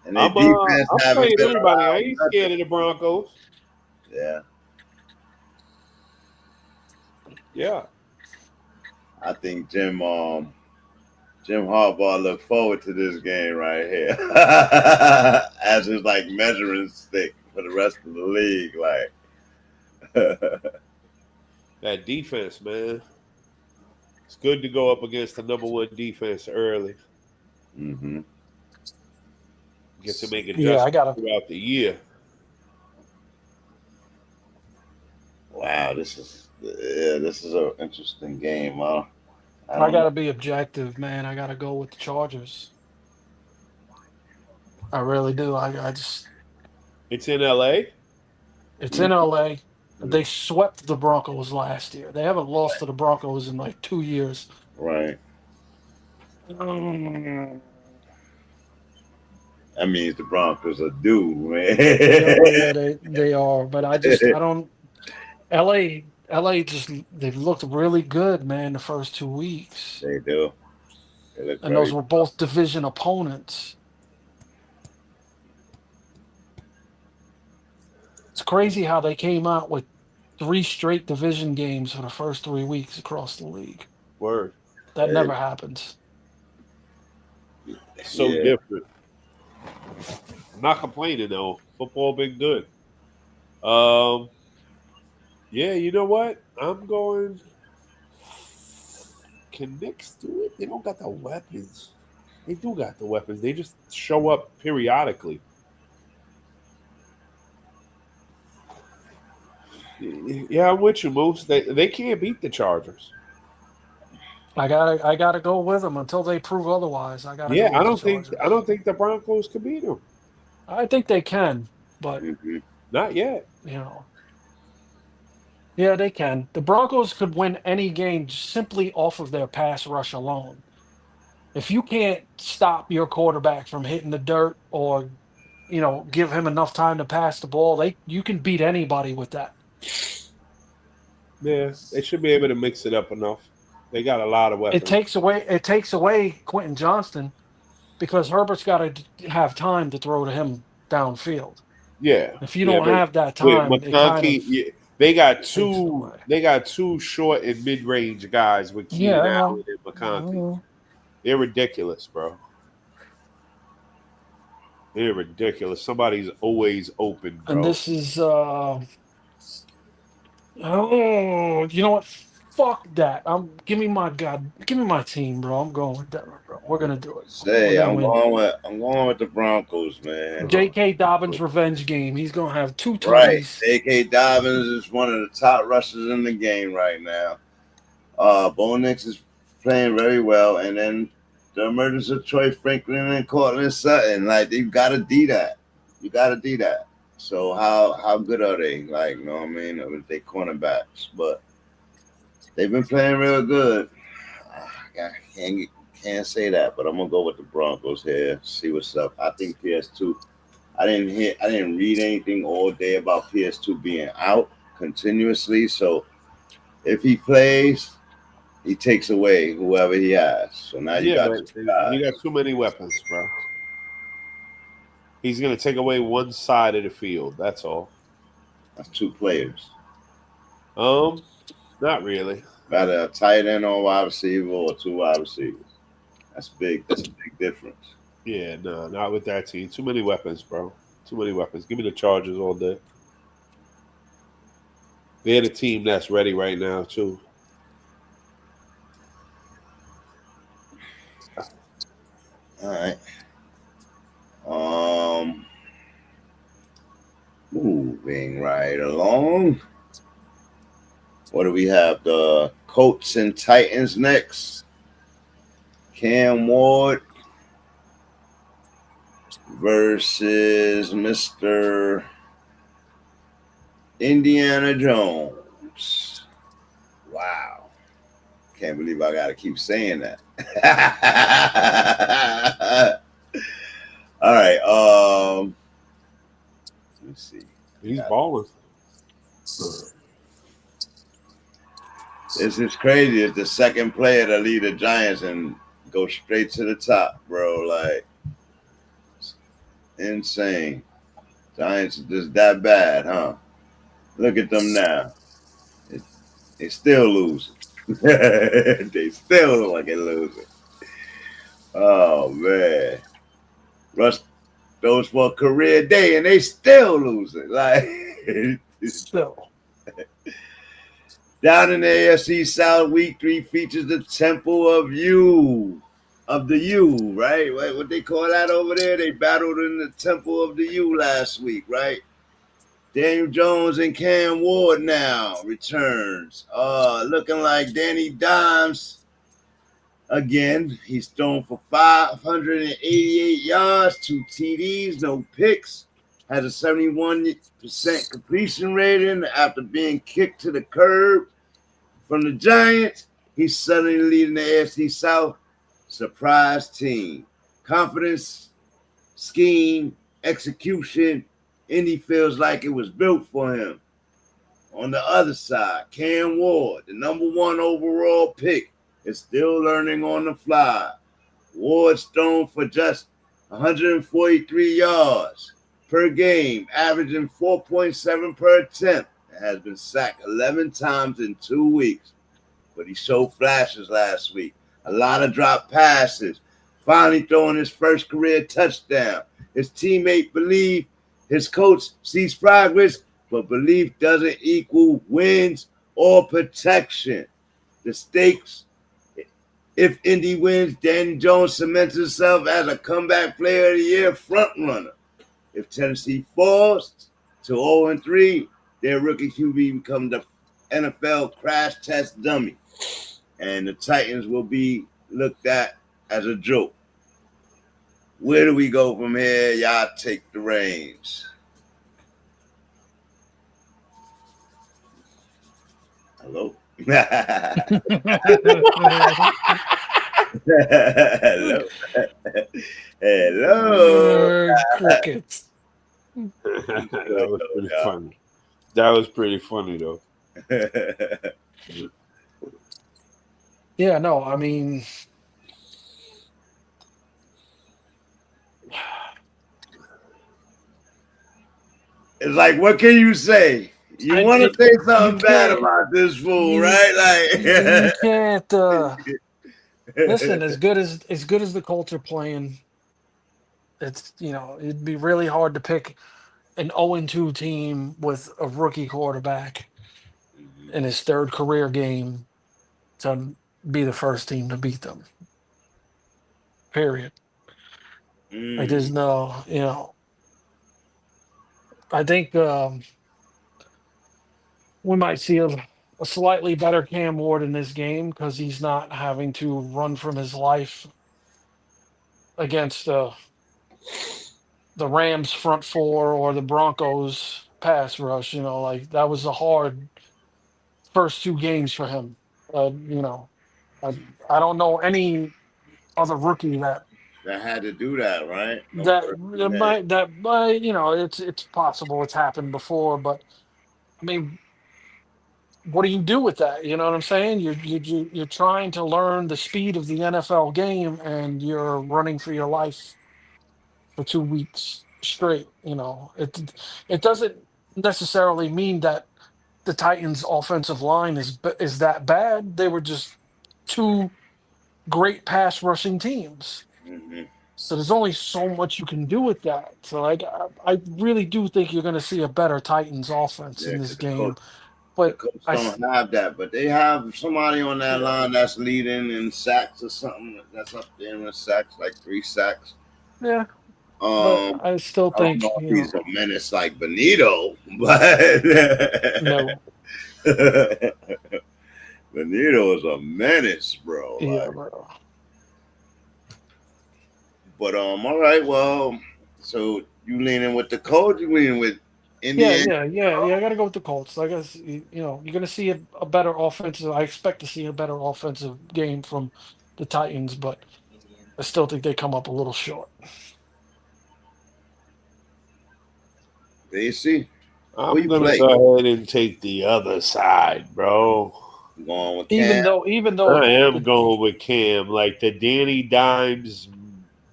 F: And
I: I'm playing everybody. I ain't scared of the Broncos.
F: Yeah.
I: Yeah.
F: I think Jim Harbaugh look forward to this game right here as his measuring stick for the rest of the league.
I: That defense, man. It's good to go up against the number one defense early.
F: Mm-hmm.
I: Get to make adjustments throughout the year.
F: Wow, this is an interesting game, huh?
J: I gotta be objective, man. I gotta go with the Chargers. I really do. I just.
I: It's in LA.
J: It's in LA. They swept the Broncos last year. They haven't lost to the Broncos in 2 years.
F: Right. That means the Broncos are due, man.
J: Yeah, they are. But I don't. LA they've looked really good, man, the first 2 weeks.
F: They do.
J: And those were both division opponents. It's crazy how they came out with 3 straight division games for the first 3 weeks across the league.
I: Word.
J: That never happens.
I: So different. I'm not complaining though. Football been good. Yeah, you know what? I'm going. Can Knicks do it? They don't got the weapons. They do got the weapons. They just show up periodically. Yeah, I'm with you, Moose. They can't beat the Chargers.
J: I gotta go with them until they prove otherwise. I gotta
I: Yeah,
J: go
I: I
J: with the
I: don't think
J: Chargers.
I: I don't think the Broncos could beat them.
J: I think they can, but
I: Not yet.
J: you know, yeah, they can. The Broncos could win any game simply off of their pass rush alone. If you can't stop your quarterback from hitting the dirt or give him enough time to pass the ball, you can beat anybody with that.
I: Yeah, they should be able to mix it up enough. They got a lot of
J: It
I: weapons.
J: takes away Quentin Johnston because Herbert's got to have time to throw to him downfield.
I: Yeah.
J: If you
I: yeah,
J: don't
I: but
J: have that
I: with
J: time, it kind of
I: McConkey, they got
J: takes it
I: two.
J: away.
I: They got two short and mid range guys with
J: Yeah,
I: Keenan
J: I know.
I: Allen and McConkey. They're ridiculous, bro. They're ridiculous. Somebody's always open, bro.
J: And this is you know what? Fuck that. Give me my team, bro. I'm going with Denver, bro. We're gonna do it.
F: Say,
J: We're
F: I'm
J: gonna win.
F: going with the Broncos, man.
J: J.K. Dobbins revenge game. He's gonna have 2
F: Right.
J: tutties.
F: J.K. Dobbins is one of the top rushers in the game right now. Bo Nix is playing very well, and then the emergence of Troy Franklin and Cortland Sutton, like you gotta do that. You gotta do that. So how good are they? Like, you know what I mean? With their cornerbacks, but they've been playing real good. I can't say that, but I'm gonna go with the Broncos here. See what's up. I think PS2. I didn't read anything all day about PS2 being out continuously. So if he plays, he takes away whoever he has. So now you got
I: too many weapons, bro. He's gonna take away one side of the field. That's all.
F: That's 2 players.
I: Not really.
F: Got a tight end or wide receiver or 2 wide receivers. That's big. That's a big difference.
I: Yeah, no, not with that team. Too many weapons, bro. Too many weapons. Give me the Chargers all day. They're the team that's ready right now, too.
F: All right. Moving right along. What do we have? The Colts and Titans next. Cam Ward versus Mr. Indiana Jones. Wow. Can't believe I got to keep saying that. All right. Let me see.
I: He's balling.
F: This is crazy. It's the second player to lead the Giants and go straight to the top, bro. Like, insane. Giants are just that bad, huh? Look at them now. They still losing. They still look like they're losing. Oh, man. Russ those for a career day, and they still losing. Like,
J: still.
F: Down in the AFC South, Week 3 features the Temple of the U, right? What they call that over there? They battled in the Temple of the U last week, right? Daniel Jones and Cam Ward now returns. Looking like Danny Dimes again. He's thrown for 588 yards, 2 TDs, no picks. Has a 71% completion rating after being kicked to the curb from the Giants. He's suddenly leading the AFC South. Surprise team. Confidence, scheme, execution. Indy feels like it was built for him. On the other side, Cam Ward, the number 1 overall pick, is still learning on the fly. Ward's thrown for just 143 yards per game, averaging 4.7 per attempt, and has been sacked 11 times in 2 weeks. But he showed flashes last week. A lot of drop passes. Finally throwing his first career touchdown. His teammate believe his coach sees progress, but belief doesn't equal wins or protection. The stakes, if Indy wins, Danny Jones cements himself as a comeback player of the year frontrunner. If Tennessee falls to 0-3, their rookie QB becomes the NFL crash test dummy. and the Titans will be looked at as a joke. Where do we go from here? Y'all take the reins. Hello. Hello. Hello.
J: Crickets.
I: That was pretty funny. That was pretty funny, though.
J: Yeah, no, I mean,
F: it's like, what can you say? You want to say something bad
J: can't-
F: about this fool,
J: you-
F: right? Like,
J: you can't. Listen, as good as the Colts are playing, it's it'd be really hard to pick an 0-2 team with a rookie quarterback in his third career game to be the first team to beat them. Period. Like there's no, I think we might see a slightly better Cam Ward in this game because he's not having to run from his life against the Rams front four or the Broncos pass rush. Like that was a hard first two games for him. I don't know any other rookie that
F: had to do that, right?
J: it's possible it's happened before, but I mean, what do you do with that? You know what I'm saying? You're trying to learn the speed of the NFL game, and you're running for your life for 2 weeks straight. It doesn't necessarily mean that the Titans' offensive line is that bad. They were just two great pass rushing teams.
F: Mm-hmm.
J: So there's only so much you can do with that. So I really do think you're going to see a better Titans offense in this game. But
F: the Colts don't have that, but they have somebody on that line that's leading in sacks or something. That's up there in sacks, like 3 sacks.
J: Yeah. But I still think
F: he's a menace like Benito, but
J: no.
F: Benito is a menace, bro.
J: Yeah, bro.
F: But all right, well, so you leaning with the Colts? You leaning with Indiana?
J: Yeah. I got to go with the Colts. I guess you're going to see a better offensive. I expect to see a better offensive game from the Titans, but I still think they come up a little short.
F: AC,
I: I'm gonna go ahead and take the other side, bro.
F: Going with Cam.
J: Even though
I: I am going with Cam, like the Danny Dimes.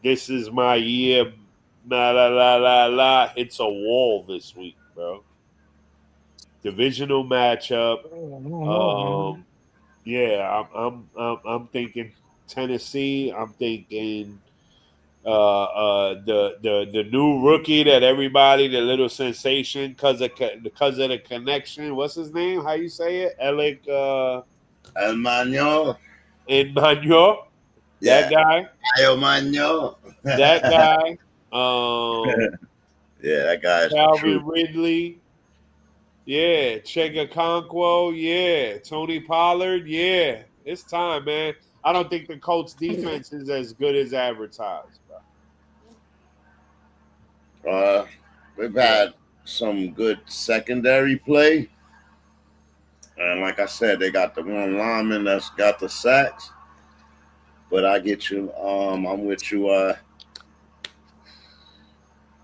I: This is my year. It's a wall this week, bro. Divisional matchup. Yeah, I'm thinking Tennessee. I'm thinking the new rookie that everybody, the little sensation because of the connection. What's his name? How you say it?
F: El Maño.
I: That guy.
F: El Maño.
I: That guy.
F: Yeah, that guy.
I: Calvin Ridley. Yeah, Chega Conquo. Yeah, Tony Pollard. Yeah, it's time, man. I don't think the Colts defense is as good as advertised,
F: bro. We've had some good secondary play. And like I said, they got the one lineman that's got the sacks. But I get you. I'm with you.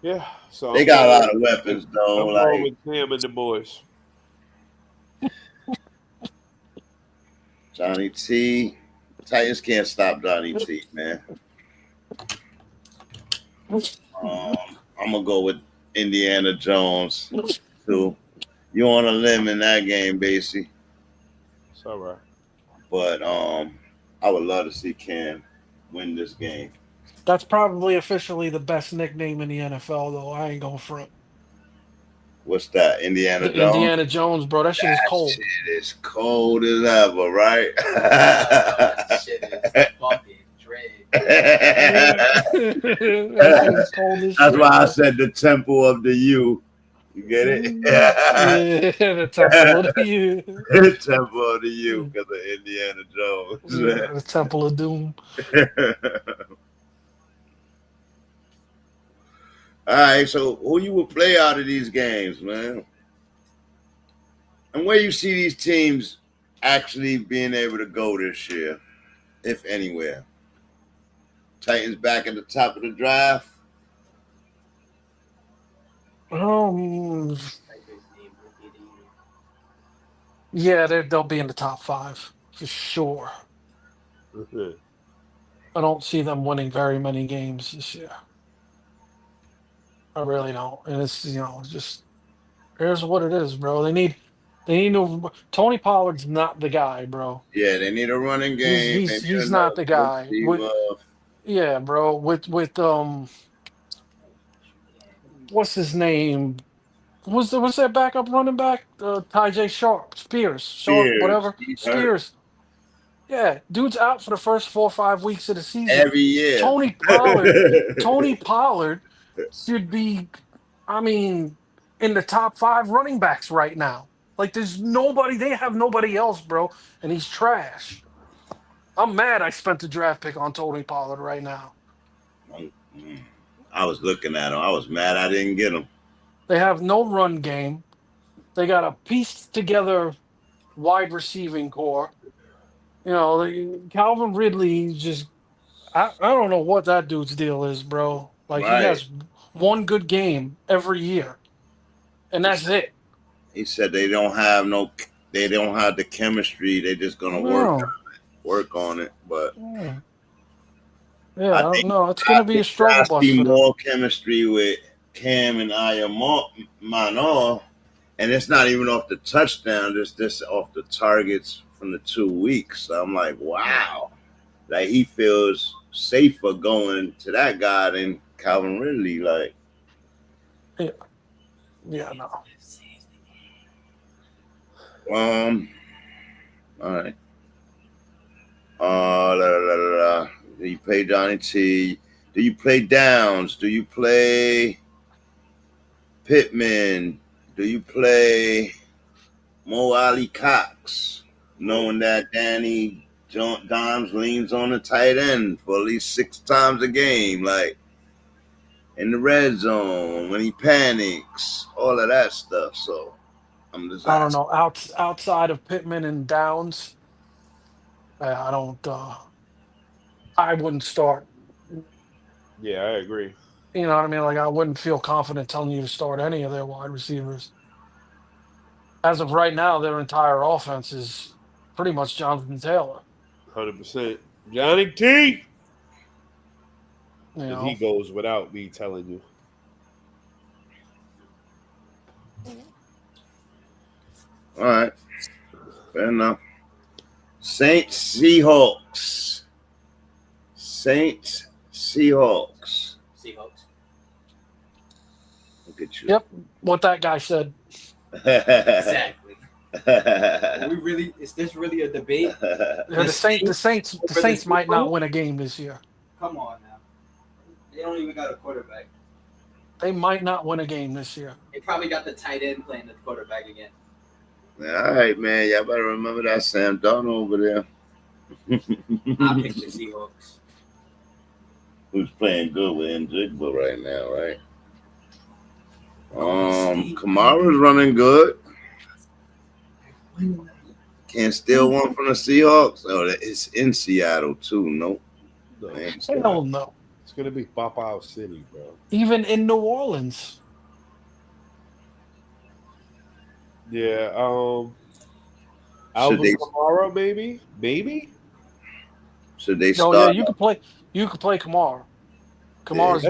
I: Yeah. So
F: they got a lot of weapons, though.
I: I'm going with Cam and the boys.
F: Johnny T. Titans can't stop Johnny T, man. I'm gonna go with Indiana Jones too. You on a limb in that game, Basie.
I: It's all right.
F: But I would love to see Cam win this game.
J: That's probably officially the best nickname in the NFL, though. I ain't going front.
F: What's that? Indiana Jones?
J: Indiana Jones, bro. That shit is cold.
F: Shit is cold as ever, right?
K: That shit is fucking dread.
J: That shit is cold as shit.
F: That's why I said the temple of the U. You get it?
J: Yeah, the Temple of the U.
F: Temple of the U because of Indiana Jones.
J: Yeah, the Temple of Doom.
F: All right, so who you would play out of these games, man? And where you see these teams actually being able to go this year, if anywhere? Titans back at the top of the draft.
J: Yeah, they'll be in the top 5 for sure.
I: Mhm.
J: I don't see them winning very many games this year. I really don't. And it's just here's what it is, bro. They need no Tony Pollard's not the guy, bro.
F: Yeah, they need a running game.
J: He's not the guy. Yeah, bro. With what's his name? What's that backup running back? Tyjae Spears, whatever. Spears. Yeah, dude's out for the first 4 or 5 weeks of the season.
F: Every year.
J: Tony Pollard should be, in the top 5 running backs right now. Like, there's nobody. They have nobody else, bro, and he's trash. I'm mad I spent the draft pick on Tony Pollard right now.
F: I was looking at him. I was mad I didn't get him.
J: They have no run game. They got a pieced together wide receiving core. Calvin Ridley just I don't know what that dude's deal is, bro. Like,
F: right.
J: He has one good game every year, and that's it.
F: He said they don't have the chemistry. They're just gonna work on it. But
J: I don't know. It's gonna be a struggle bus.
F: I see more chemistry with Cam and Ayamano, and it's not even off the touchdown. It's just off the targets from the 2 weeks. So I'm like, wow, like he feels safer going to that guy than Calvin Ridley. Like,
J: no.
F: All right. Do you play Johnny T? Do you play Downs? Do you play Pittman? Do you play Mo Ali Cox? Knowing that Danny Dimes leans on the tight end for at least 6 times a game, like in the red zone when he panics, all of that stuff. So I'm just
J: I don't know. Outside of Pittman and Downs, I don't. I wouldn't start.
I: Yeah, I agree.
J: You know what I mean? Like, I wouldn't feel confident telling you to start any of their wide receivers. As of right now, their entire offense is pretty much Jonathan Taylor.
I: 100%. Johnny T.
J: And
I: he goes without me telling you.
F: All right. Fair enough. Saints Seahawks. Look at you.
J: Yep. What that guy said.
K: Exactly. Is this really a debate?
J: The Saints might not win a game this year.
K: Come on now. They don't even got a quarterback.
J: They might not win a game this year.
K: They probably got the tight end playing the quarterback again.
F: All right, man. Y'all better remember that Sam Darnold over there.
K: I pick the Seahawks.
F: Who's playing good with Njigba right now, right? Kamara's running good. Can't steal one from the Seahawks. Oh, it's in Seattle too. Nope.
J: Hell no.
I: It's gonna be Pop-Out City, bro.
J: Even in New Orleans.
I: Yeah. Alvin Kamara, maybe.
F: Should they
J: start?
F: No,
J: yeah, you could play Kamara. Kamara's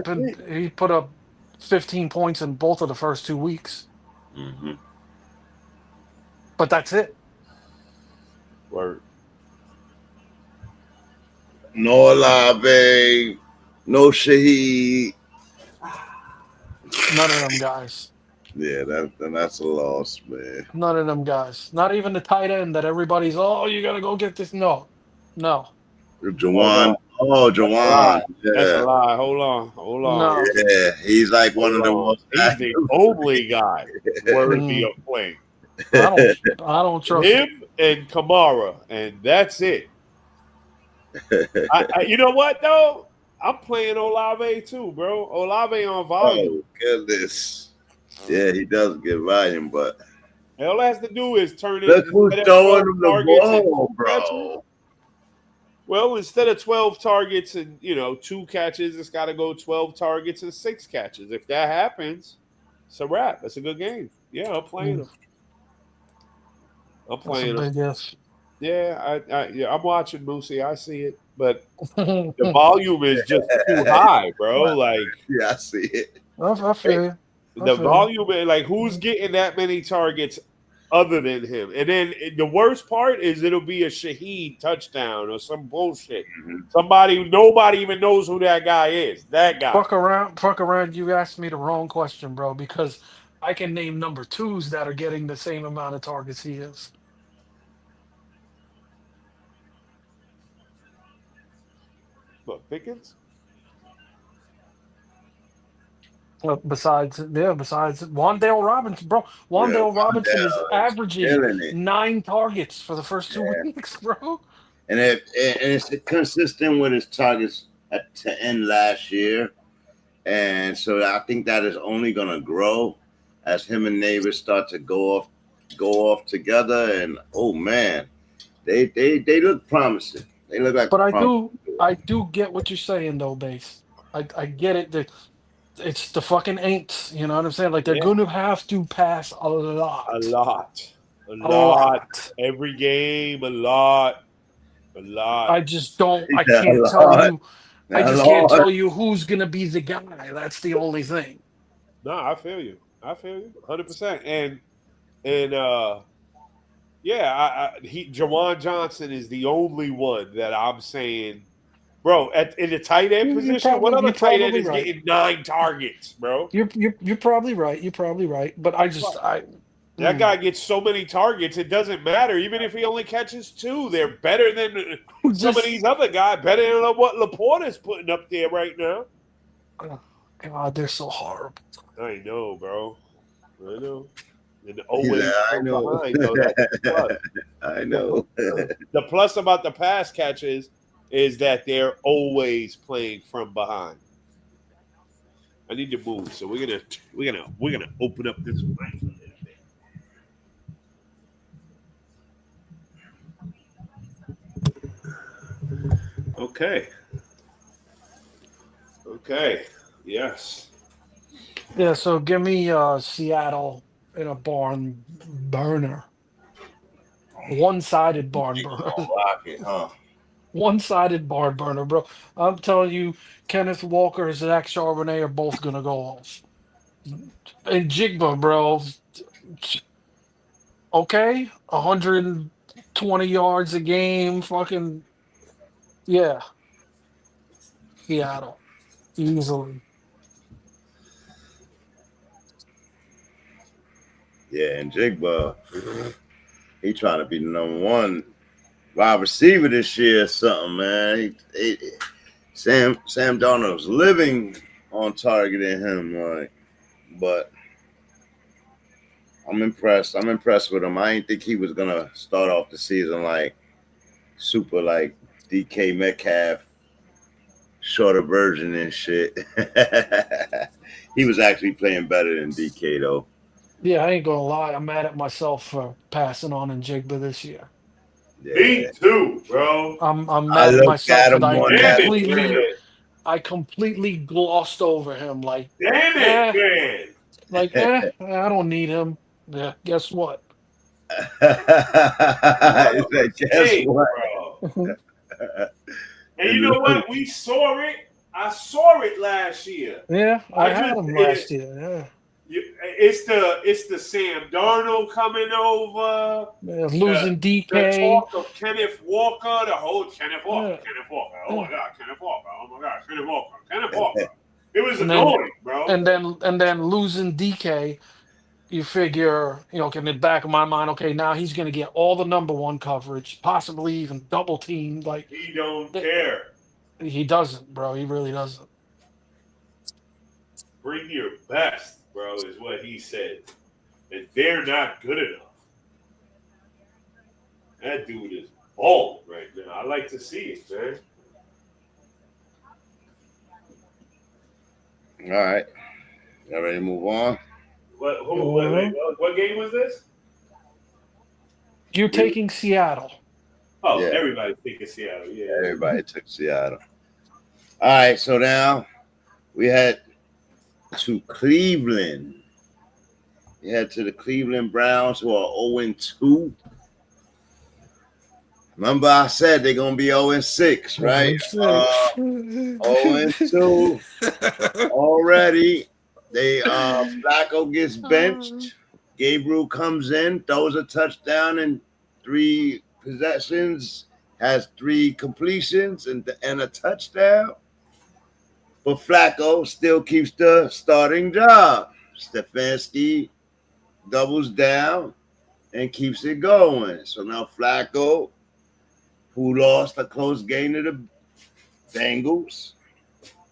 J: he put up 15 points in both of the first 2 weeks.
F: Mm-hmm.
J: But that's it.
I: Word.
F: No Olave, no Shaheed.
J: None of them guys.
F: Yeah, that's a loss, man.
J: None of them guys. Not even the tight end that everybody's, you got to go get this. No.
F: Jawan Oh, Jawan.
I: That's a
F: Yeah.
I: lie. Hold on.
J: No.
F: Yeah. He's like one of the
I: Hold on.
F: most
I: He's the only guy worthy of playing.
J: I don't trust him.
I: Him and Kamara, and that's it. You know what though? I'm playing Olave too, bro. Olave on volume.
F: Oh, goodness. Yeah, he does get volume, but
I: All it has to do is turn it.
F: look who's
I: instead of
F: throwing
I: 12
F: him the
I: targets and
F: ball,
I: 2
F: bro.
I: catches- Well, instead of 12 targets and 2 catches, it's got to go 12 targets and 6 catches. If that happens, it's a wrap. That's a good game. Yeah, I'm playing him. I'm playing him.
J: Big yes.
I: Yeah, I'm watching Moosey. I see it, but the volume is just too high, bro. Like,
F: Yeah, I see it.
J: I feel you.
I: the volume, like, who's getting that many targets other than him? And then the worst part is it'll be a Shaheed touchdown or some bullshit. Nobody even knows who that guy is. That guy.
J: Fuck around. You asked me the wrong question, bro, because I can name number 2s that are getting the same amount of targets he is.
I: What, Pickens?
J: Besides Wan'Dale Robinson, bro. Wan'Dale Robinson is averaging 9 targets for the first 2 weeks, bro.
F: And it's consistent with his targets to end last year. And so I think that is only going to grow as him and Neighbors start to go off together. And oh man, they look promising. They look like.
J: But I do get what you're saying though, Base. I get it. It's the fucking ain'ts. You know what I'm saying? Like they're going to have to pass a lot.
I: A lot. Every game, a lot.
J: I just don't. I can't tell you. I just can't tell you who's gonna be the guy. That's the only thing.
I: No, I feel you. 100%. And Jawan Johnson is the only one that I'm saying, bro. In the tight end position, what other tight end is getting 9 targets, bro?
J: You're probably right. You're probably right. But
I: that guy gets so many targets, it doesn't matter. Even if he only catches 2, they're better than some of these other guys. Better than what Laporta's putting up there right now.
J: Oh, God, they're so horrible.
I: I know, bro. I know. And always
F: I know.
I: behind, though, that's the plus.
F: I know.
I: The plus about the pass catches is that they're always playing from behind. I need to move, so we're gonna open up this mic a little bit. Okay. Yes.
J: Yeah. So give me Seattle in a barn burner. One-sided barn burner.
F: Rocket, huh?
J: One-sided barn burner, bro. I'm telling you, Kenneth Walker and Zach Charbonnet are both gonna go off. And Jigba, bro. Okay, 120 yards a game, fucking yeah. Seattle, easily.
F: Yeah, and Jigba, he trying to be the number 1 wide receiver this year or something, man. Sam Darnold's living on targeting him, like, but I'm impressed. I'm impressed with him. I didn't think he was gonna start off the season like super like DK Metcalf, shorter version and shit. He was actually playing better than DK though.
J: Yeah, I ain't gonna lie. I'm mad at myself for passing on in Jigba this year.
F: Yeah.
I: Me too, bro.
J: I'm mad at myself that I
F: I
J: completely glossed over him. Like,
I: damn it, man.
J: Like, I don't need him. Yeah, guess what?
F: Guess what?
I: Bro. And you know what? We saw it. I saw it last year.
J: Yeah, I had him last year. Yeah.
I: It's the Sam Darnold coming over.
J: Yeah, losing DK.
I: The talk of Kenneth Walker. The whole Kenneth Walker. Kenneth Walker. Oh my God, Kenneth Walker. Oh my God, Kenneth Walker. Kenneth Walker. It was annoying, bro.
J: And then losing DK, you figure, in the back of my mind, okay, now he's going to get all the number 1 coverage, possibly even double team. Like
I: he don't care.
J: He doesn't, bro. He really doesn't.
I: Bring your best, bro, is what he said. And they're not good enough. That dude is bald right now. I like to see it, man.
F: All right. Y'all ready to move on?
I: What game was this?
J: You're taking Seattle.
I: Oh,
F: Yeah.
I: everybody's taking Seattle. Yeah.
F: Everybody took Seattle. All right, so now we head to Cleveland. We head to the Cleveland Browns, who are 0-2. Remember, I said they're gonna be 0-6, right? 0-2 already. They Flacco gets benched. Gabriel comes in, throws a touchdown in 3 possessions, has 3 completions and a touchdown. But Flacco still keeps the starting job. Stefanski doubles down and keeps it going. So now Flacco, who lost a close game to the Bengals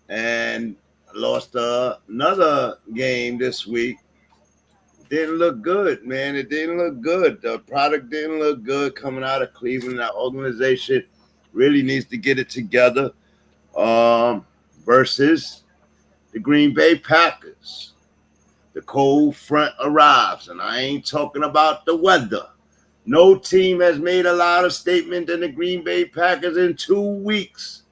F: and lost another game this week, didn't look good, man. It didn't look good. The product didn't look good coming out of Cleveland. That organization really needs to get it together versus the Green Bay Packers. The cold front arrives, and I ain't talking about the weather. No team has made a louder statement than the Green Bay Packers in 2 weeks.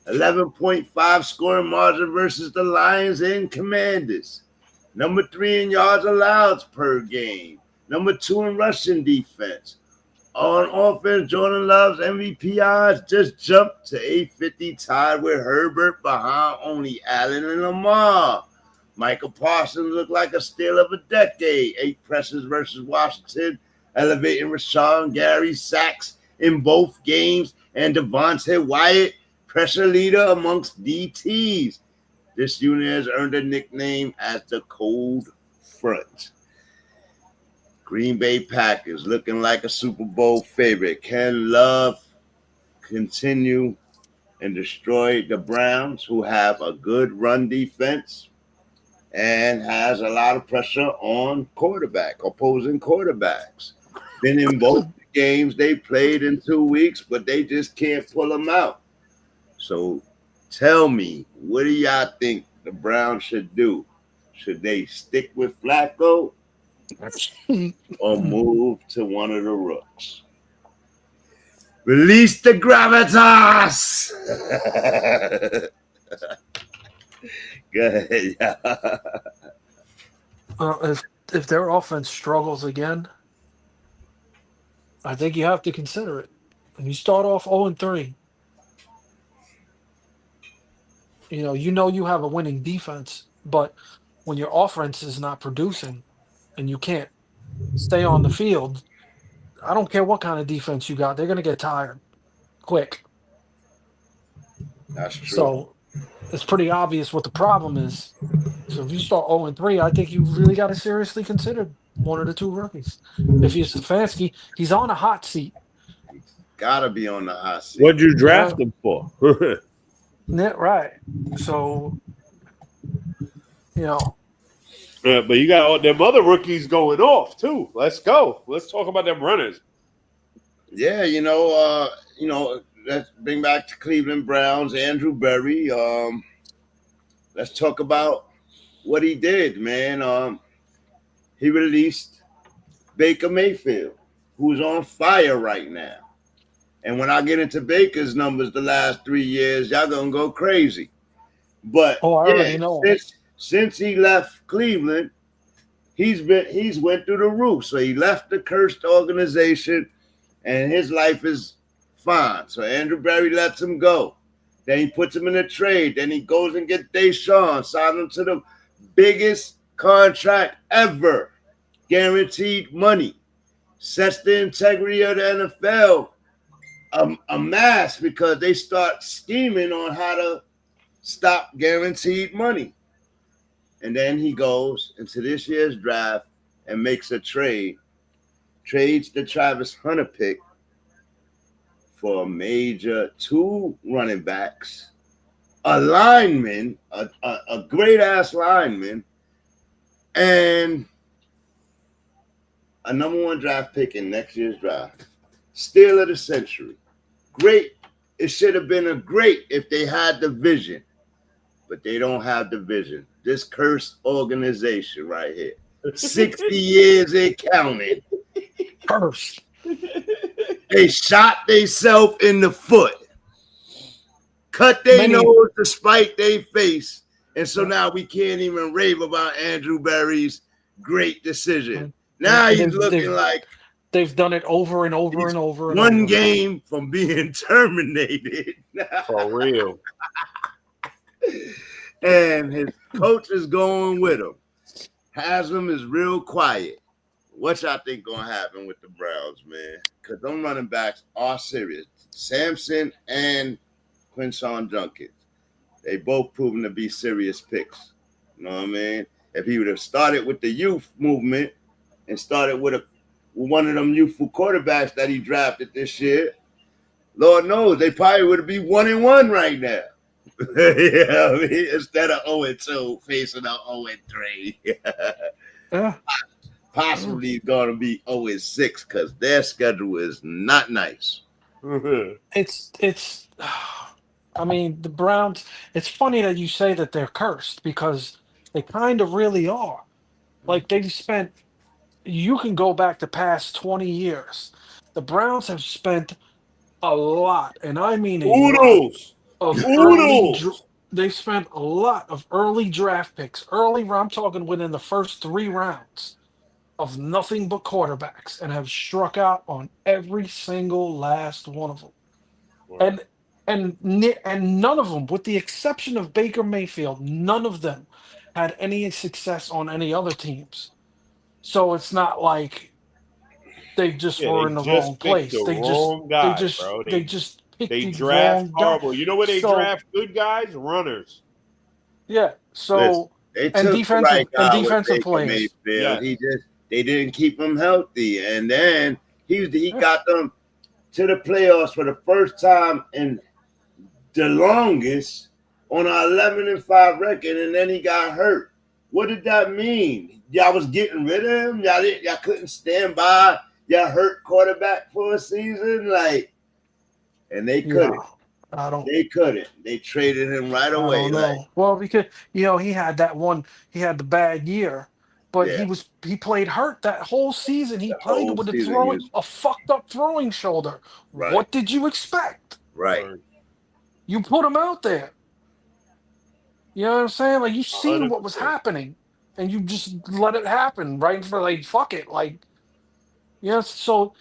F: 11.5 scoring margin versus the Lions and Commanders. Number 3 in yards allowed per game. Number 2 in rushing defense. On offense, Jordan Love's MVP odds just jumped to 850, tied with Herbert, behind only Allen and Lamar. Michael Parsons looked like a steal of a decade. 8 pressures versus Washington, elevating Rashawn Gary's sacks in both games, and Devontae Wyatt, pressure leader amongst DTs. This unit has earned a nickname as the Cold Front. Green Bay Packers looking like a Super Bowl favorite. Can Love continue and destroy the Browns, who have a good run defense and has a lot of pressure on opposing quarterbacks? Been in both games they played in 2 weeks, but they just can't pull them out. So tell me, what do y'all think the Browns should do? Should they stick with Flacco or move to one of the rooks? Release the gravitas! Go ahead, yeah.
J: If their offense struggles again, I think you have to consider it. When you start off 0-3, you know you have a winning defense, but when your offense is not producing and you can't stay on the field, I don't care what kind of defense you got, they're going to get tired quick.
F: That's true.
J: So it's pretty obvious what the problem is. So if you start 0-3, I think you really got to seriously consider one of the 2 rookies. If you're Stefanski, he's on a hot seat.
F: Gotta be on the hot seat.
I: What'd you draft him for?
J: Yeah, right. So,
I: Yeah, but you got all them other rookies going off too. Let's go. Let's talk about them runners.
F: Yeah, let's bring back to Cleveland Browns, Andrew Berry. Let's talk about what he did, man. He released Baker Mayfield, who's on fire right now. And when I get into Baker's numbers the last 3 years, y'all gonna go crazy. But
J: I already know.
F: Since he left Cleveland, he's went through the roof. So he left the cursed organization, and his life is fine. So Andrew Berry lets him go. Then he puts him in a trade. Then he goes and gets Deshaun, signed him to the biggest contract ever, guaranteed money. Sets the integrity of the NFL a mess, because they start scheming on how to stop guaranteed money. And then he goes into this year's draft and makes a trades the Travis Hunter pick for a major 2 running backs a lineman, a great ass lineman, and a number 1 draft pick in next year's draft. Steal of the century. Great. It should have been a great if they had the vision, but they don't have the vision. This cursed organization right here. 60 years and counting.
J: Cursed.
F: They shot themselves in the foot. Cut their nose to spite their face. And so now we can't even rave about Andrew Berry's great decision. Now he's looking like
J: they've done it over and over and over. And
F: one
J: over.
F: game from being terminated.
I: For real.
F: And his coach is going with him. Haslam is real quiet. What y'all think gonna happen with the Browns, man? Because them running backs are serious. Sampson and Quinshawn Junkins. They both proven to be serious picks. You know what I mean? If he would have started with the youth movement and started with one of them youthful quarterbacks that he drafted this year, Lord knows they probably would be 1-1 right now. Yeah, I mean, instead of 0-2 facing a 0-3.
J: Yeah.
F: Possibly going to be 0-6 because their schedule is not nice.
J: It's. I mean, the Browns. It's funny that you say that they're cursed because they kind of really are. Like they've spent. You can go back the past 20 years. The Browns have spent a lot, and I mean a lot of early. They spent a lot of early draft picks. I'm talking within the first 3 rounds of nothing but quarterbacks, and have struck out on every single last one of them. Wow. And none of them, with the exception of Baker Mayfield, none of them had any success on any other teams. So it's not like they just were in the wrong place. They just picked the
I: draft
J: wrong
I: horrible.
J: guy.
I: You know where they draft good guys? Runners.
J: Yeah. So defensive players.
F: Yeah. They didn't keep him healthy, and then he got them to the playoffs for the first time in the longest on an 11-5 record, and then he got hurt. What did that mean? Y'all was getting rid of him? Y'all couldn't stand by y'all hurt quarterback for a season? And they couldn't. They couldn't. They traded him right away.
J: Well, because he had the bad year, but he played hurt that whole season. He played with a fucked up throwing shoulder. Right. What did you expect?
F: Right.
J: You put him out there. You know what I'm saying? Like you seen what was happening, and you just let it happen, right? For fuck it, So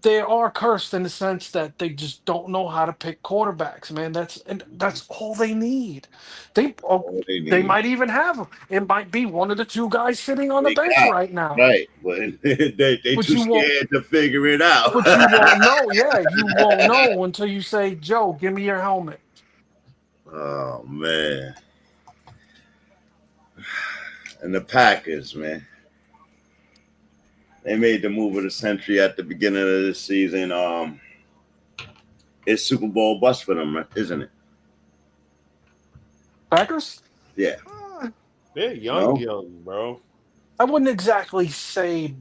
J: they are cursed in the sense that they just don't know how to pick quarterbacks, man. That's all they need. They might even have them. It might be one of the 2 guys sitting on the bench right now.
F: Right, but they too scared to figure it out.
J: But you won't know. Yeah, you won't know until you say, "Joe, give me your helmet."
F: Oh man. And the Packers, man. They made the move of the century at the beginning of the season. It's Super Bowl bust for them, isn't it?
J: Packers?
F: Yeah.
I: They're young, bro.
J: I wouldn't exactly say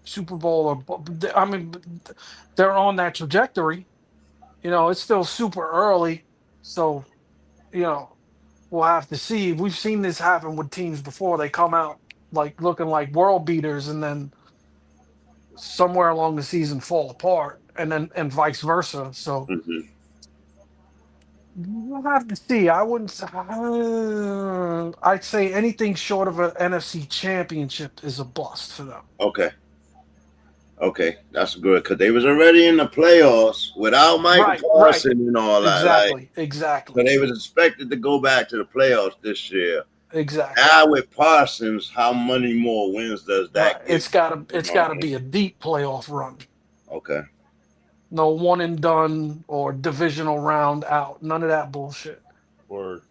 J: Super Bowl I mean, they're on that trajectory. It's still super early. So, we'll have to see. We've seen this happen with teams before. They come out looking like world beaters, and then somewhere along the season fall apart, and vice versa. So we'll have to see. I wouldn't. I'd say anything short of an NFC Championship is a bust for them.
F: Okay, that's good because they was already in the playoffs without Mike Parsons and all that.
J: Exactly.
F: So they was expected to go back to the playoffs this year.
J: Exactly.
F: Now with Parsons, how many more wins does that give?
J: It's gotta be a deep playoff run.
F: Okay.
J: No one and done or divisional round out. None of that bullshit.
I: Word.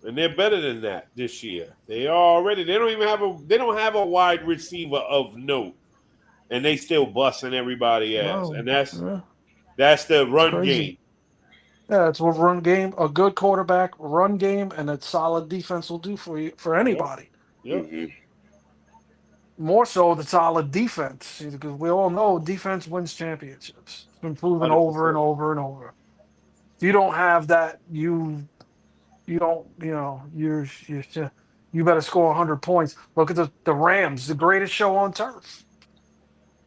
I: And they're better than that this year. They don't have a wide receiver of note. And they still busting everybody else. And that's the run game.
J: Yeah, that's what a good quarterback, run game, and a solid defense will do for anybody.
I: Yep.
F: Mm-hmm.
J: More so the solid defense, because we all know defense wins championships. It's been proven over and
I: 100%.
J: over and over. If you don't have that, you don't, you better score 100 points. Look at the Rams, the greatest show on turf.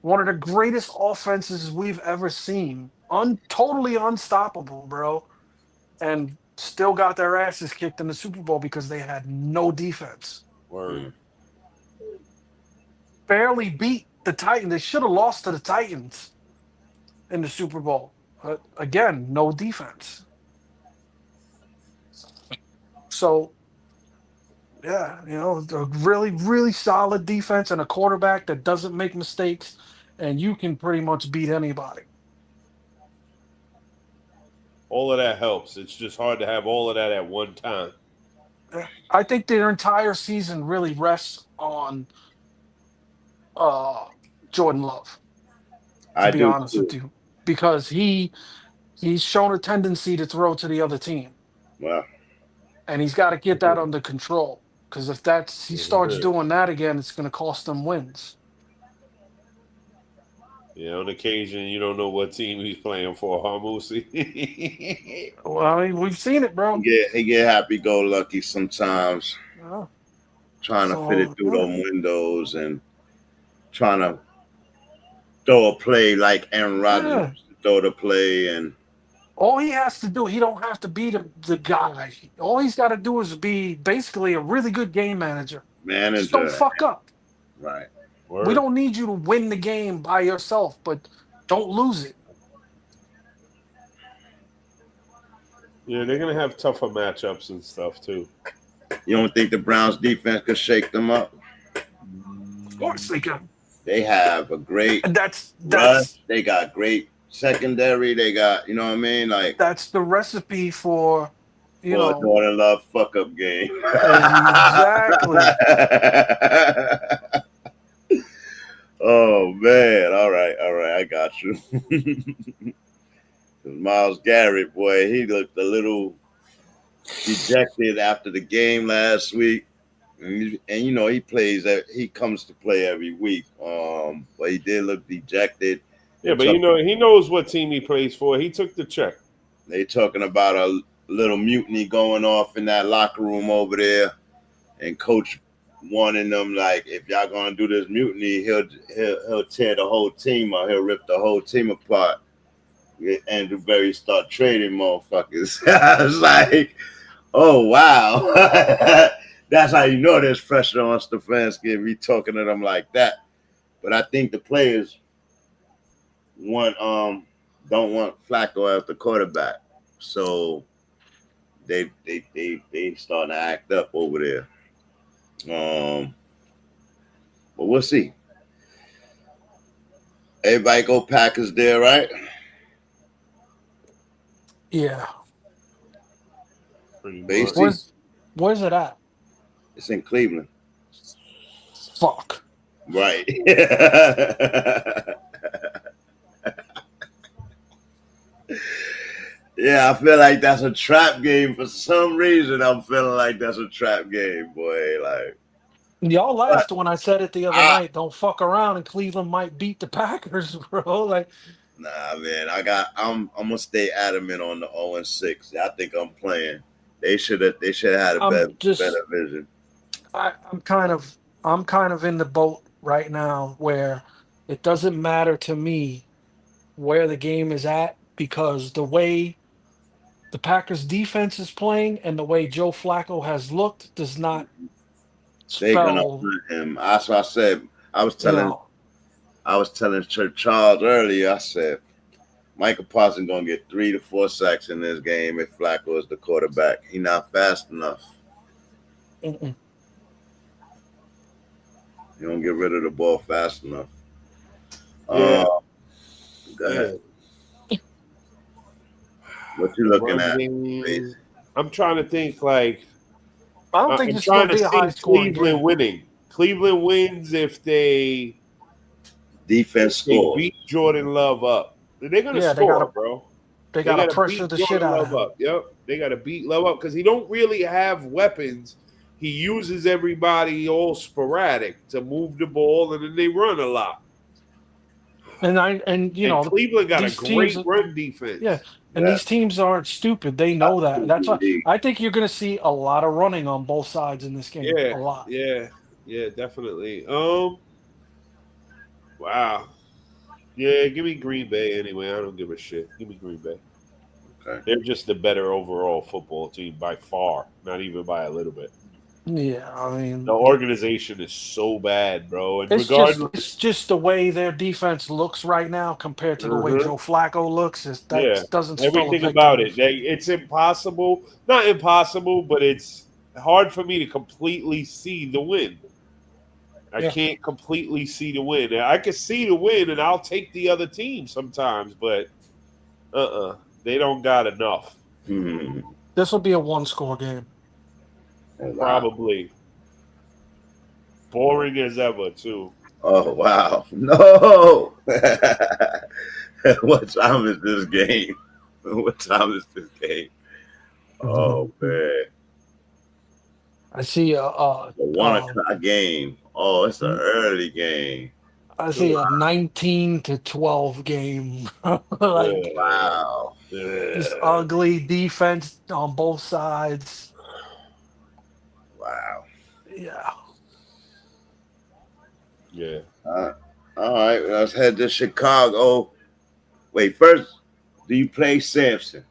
J: One of the greatest offenses we've ever seen. Totally unstoppable, bro. And still got their asses kicked in the Super Bowl because they had no defense.
I: Word.
J: Barely beat the Titans. They should have lost to the Titans in the Super Bowl. But again, no defense. So, yeah, a really, really solid defense and a quarterback that doesn't make mistakes, and you can pretty much beat anybody.
I: All of that helps. It's just hard to have all of that at one time.
J: I think their entire season really rests on Jordan Love. To be honest with you, because he's shown a tendency to throw to the other team.
F: Wow.
J: And he's got to get that under control. Because if he starts doing that again, it's going to cost them wins.
I: Yeah, on occasion, you don't know what team he's playing for, huh, Moosey?
J: Well, I mean, we've seen it, bro.
F: He get happy-go-lucky sometimes.
J: Oh.
F: Trying to fit it through those windows and trying to throw a play like Aaron Rodgers throw the play. And
J: all he has to do, he don't have to be the guy. All he's got to do is be basically a really good game manager. Just don't fuck up.
F: Right.
I: Word.
J: We don't need you to win the game by yourself, but don't lose it.
I: Yeah, they're going to have tougher matchups and stuff, too.
F: You don't think the Browns defense could shake them up?
J: Of course they can.
F: They have a great
J: that's
F: rush. They got great secondary. They got, you know what I mean? Like,
J: that's the recipe for,
F: Jordan Love fuck up game.
J: Exactly.
F: Oh man, all right, I got you. Myles Garrett, boy, he looked a little dejected after the game last week, and he comes to play every week. But he did look dejected.
I: Yeah, but he knows what team he plays for. He took the check.
F: They talking about a little mutiny going off in that locker room over there, and Coach warning them, like, if y'all gonna do this mutiny, he'll tear the whole team out. He'll rip the whole team apart. And Dewberry start trading motherfuckers. I was like, oh wow. That's how you know there's pressure on Stefanski and be talking to them like that. But I think the players don't want Flacco as the quarterback. So they starting to act up over there. But we'll see. Everybody go Packers there, right?
J: Yeah.
F: Where's
J: it at?
F: It's in Cleveland.
J: Fuck.
F: Right. Yeah, I feel like that's a trap game for some reason. I'm feeling like that's a trap game, boy. Like,
J: y'all laughed when I said it the other night. Don't fuck around, and Cleveland might beat the Packers, bro. Like,
F: nah, man. I'm gonna stay adamant on the 0-6. I think I'm playing. They should have had a better vision.
J: I'm kind of in the boat right now where it doesn't matter to me where the game is at, because the way the Packers defense is playing and the way Joe Flacco has looked does not
F: They're gonna put him. That's what I said. I was telling Charles earlier. I said Michael Parsons gonna get 3 to 4 sacks in this game if Flacco is the quarterback. He's not fast enough.
J: Mm-mm.
F: You don't get rid of the ball fast enough.
I: Yeah.
F: Go ahead. What you looking at?
I: I'm trying to think. Like,
J: I don't think it's going to be a high score.
I: Cleveland winning. Cleveland wins if they
F: defense score.
I: Beat Jordan Love up. They're going to score, bro.
J: They got to
I: gotta
J: pressure
I: beat
J: the shit
I: Jordan
J: out of
I: Love
J: him.
I: up. Yep, they got to beat Love up because he don't really have weapons. He uses everybody all sporadic to move the ball, and then they run a lot.
J: And you know,
I: Cleveland got a
J: these teams,
I: great run defense.
J: yeah, and these teams aren't stupid. They know that. That's why I think you're going to see a lot of running on both sides in this game.
I: Yeah,
J: A lot.
I: yeah, definitely. Wow. Yeah, give me Green Bay anyway. I don't give a shit. Give me Green Bay.
F: Okay.
I: They're just the better overall football team by far, not even by a little bit.
J: Yeah, I mean,
I: the organization is so bad, bro. And
J: it's just the way their defense looks right now compared to the way Joe Flacco looks. That doesn't spell
I: everything
J: a
I: about
J: victory.
I: it. It's impossible. Not impossible, but it's hard for me to completely see the win. I can't completely see the win. I can see the win, and I'll take the other team sometimes, but they don't got enough.
J: This will be a one-score game.
I: Probably. Boring as ever, too.
F: Oh, wow. No. What time is this game? What time is this game? Oh, man.
J: I see a
F: 1 o'clock game. Oh, it's an early game.
J: I see a 19-12 game.
F: Wow.
J: Just ugly defense on both sides.
F: Wow.
J: Yeah.
I: Yeah.
F: All right. Let's head to Chicago. Wait, first, do you play Samson?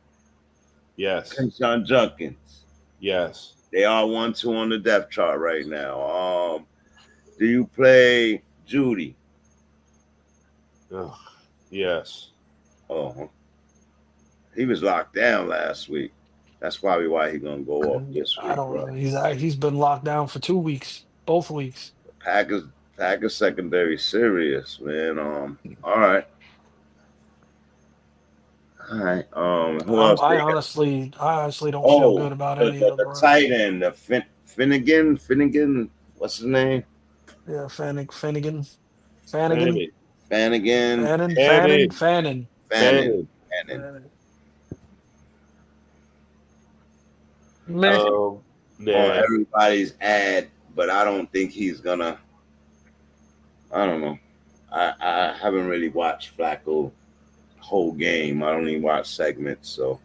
I: Yes.
F: Sean Jenkins?
I: Yes.
F: They are 1-2 on the depth chart right now. Do you play Judy?
I: Yes.
F: Oh, he was locked down last week. That's probably why he's gonna go off this week.
J: I don't know. He's been locked down for 2 weeks, both weeks.
F: Packers secondary serious, man. All right. Who else?
J: I honestly don't feel good about any of
F: the tight end, the Finnegan. What's his name?
J: Yeah, Fannin.
F: Everybody's ad, but I don't think he's gonna. I don't know. I haven't really watched Flacco whole game. I don't even watch segments, so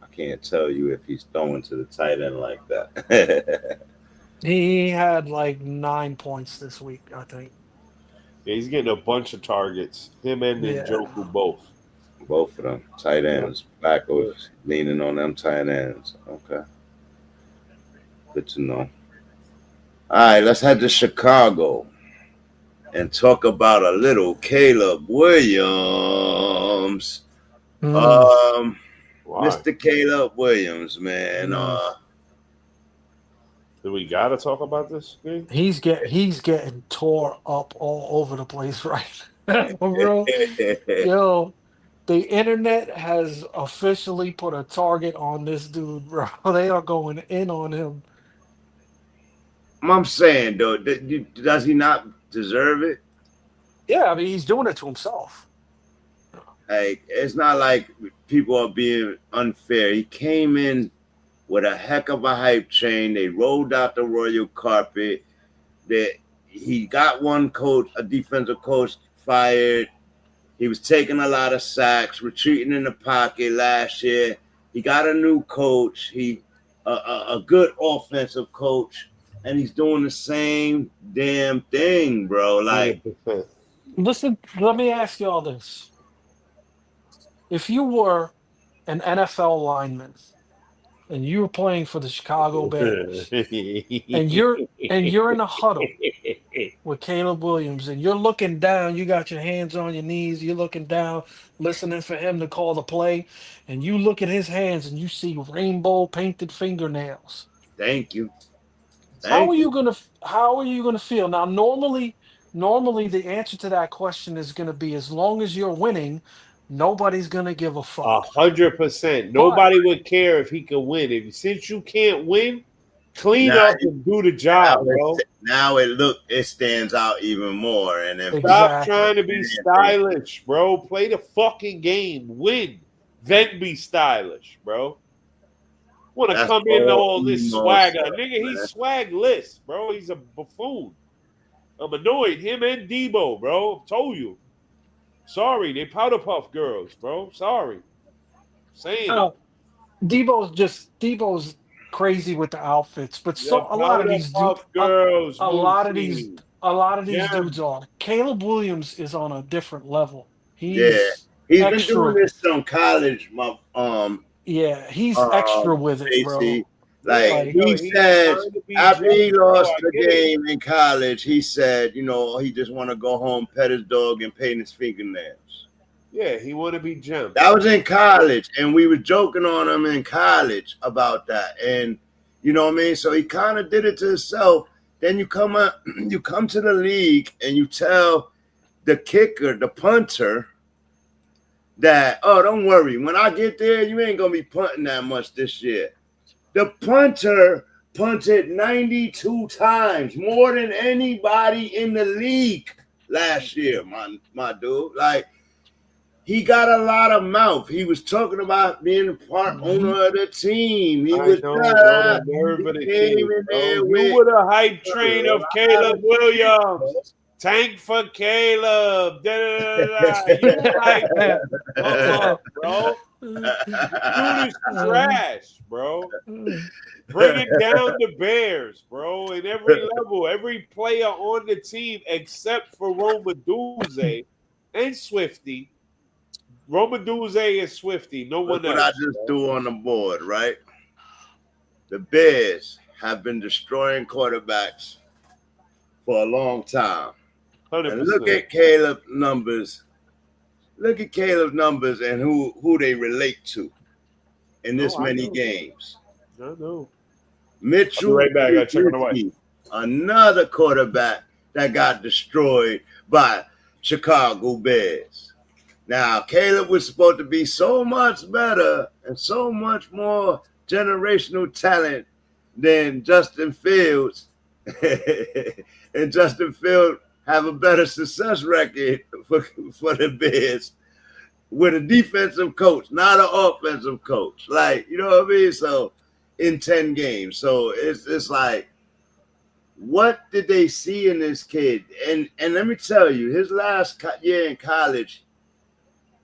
F: I can't tell you if he's throwing to the tight end like that.
J: He had like 9 points this week, I think.
I: Yeah, he's getting a bunch of targets. Him and Njoku both.
F: Both of them tight ends. Flacco's leaning on them tight ends. Okay. Good to know. All right, let's head to Chicago and talk about a little Caleb Williams. Mr. Caleb Williams, man.
I: Do we gotta talk about this game?
J: He's getting tore up all over the place right now, bro. Yo, the internet has officially put a target on this dude, bro. They are going in on him.
F: I'm saying, though, does he not deserve it?
J: Yeah, I mean, he's doing it to himself.
F: Like, it's not like people are being unfair. He came in with a heck of a hype train. They rolled out the royal carpet. He got one coach, a defensive coach, fired. He was taking a lot of sacks, retreating in the pocket last year. He got a new coach. A good offensive coach, and he's doing the same damn thing, bro. Like,
J: listen, let me ask y'all this. If you were an NFL lineman and you were playing for the Chicago Bears and you're in a huddle with Caleb Williams and you're looking down, you got your hands on your knees, you're looking down, listening for him to call the play, and you look at his hands and you see rainbow painted fingernails.
F: Thank you.
J: How are you gonna feel? Now, normally the answer to that question is gonna be, as long as you're winning, nobody's gonna give a fuck.
I: 100%. Nobody would care if he could win. Since you can't win, clean up and do the job, bro.
F: Now it stands out even more. And
I: stop trying to be stylish, bro. Play the fucking game. Win. then be stylish, bro. Want to
F: That's
I: come in
F: all
I: all this
F: emo
I: swagger.
F: stuff,
I: Nigga,
F: man.
I: he's swagless, bro. He's a buffoon. I'm annoyed. Him and Debo, bro. Told you. Sorry, they powder puff girls, bro. Sorry. Saying it.
J: Debo's crazy with the outfits, but
I: Yeah,
J: a lot of
I: powder
J: these
I: puff girls,
J: a lot of these
I: Gem.
J: dudes are. Casey Williams is on a different level.
F: Yeah,
J: He's
F: he's been
J: extra.
F: doing this from college.
J: He's extra with it, bro.
F: Casey. Like
I: Yeah,
F: he
I: he's
F: said,
I: trying to be
F: after he
I: Jim, bro,
F: lost
I: I
F: the
I: get it.
F: game in college, he said, you know, he just want to go home, pet his dog, and paint his fingernails.
I: Yeah, he want to be Jim.
F: That was in college, and we were joking on him in college about that. And you know what I mean? So he kind of did it to himself. Then you come to the league, and you tell the kicker, the punter, that, oh, don't worry, when I get there, you ain't gonna be punting that much this year. The punter punted 92 times, more than anybody in the league last year, my dude. Like, he got a lot of mouth. He was talking about being a part owner of the team. He was
I: the nerve of the kid, bro. You were the hype train of Caleb Williams. Tank for Caleb. You like that. Come on, bro. Dude is trash, bro. Bringing down the Bears, bro, in every level, every player on the team except for Romaduze and Swifty. Romaduze and Swifty, no one else.
F: What I just threw on the board, right? The Bears have been destroying quarterbacks for a long time.
I: 100%.
F: And look at Caleb's numbers. Look at Caleb's numbers and who they relate to in this many games.
I: I know.
F: Mitchell,
I: I'll be right back. I gotta check on the wife.
F: another quarterback that got destroyed by Chicago Bears. Now, Caleb was supposed to be so much better and so much more generational talent than Justin Fields. And Justin Fields have a better success record for the Bears with a defensive coach, not an offensive coach. Like, you know what I mean? So in 10 games. So it's like, what did they see in this kid? And let me tell you, his last year in college,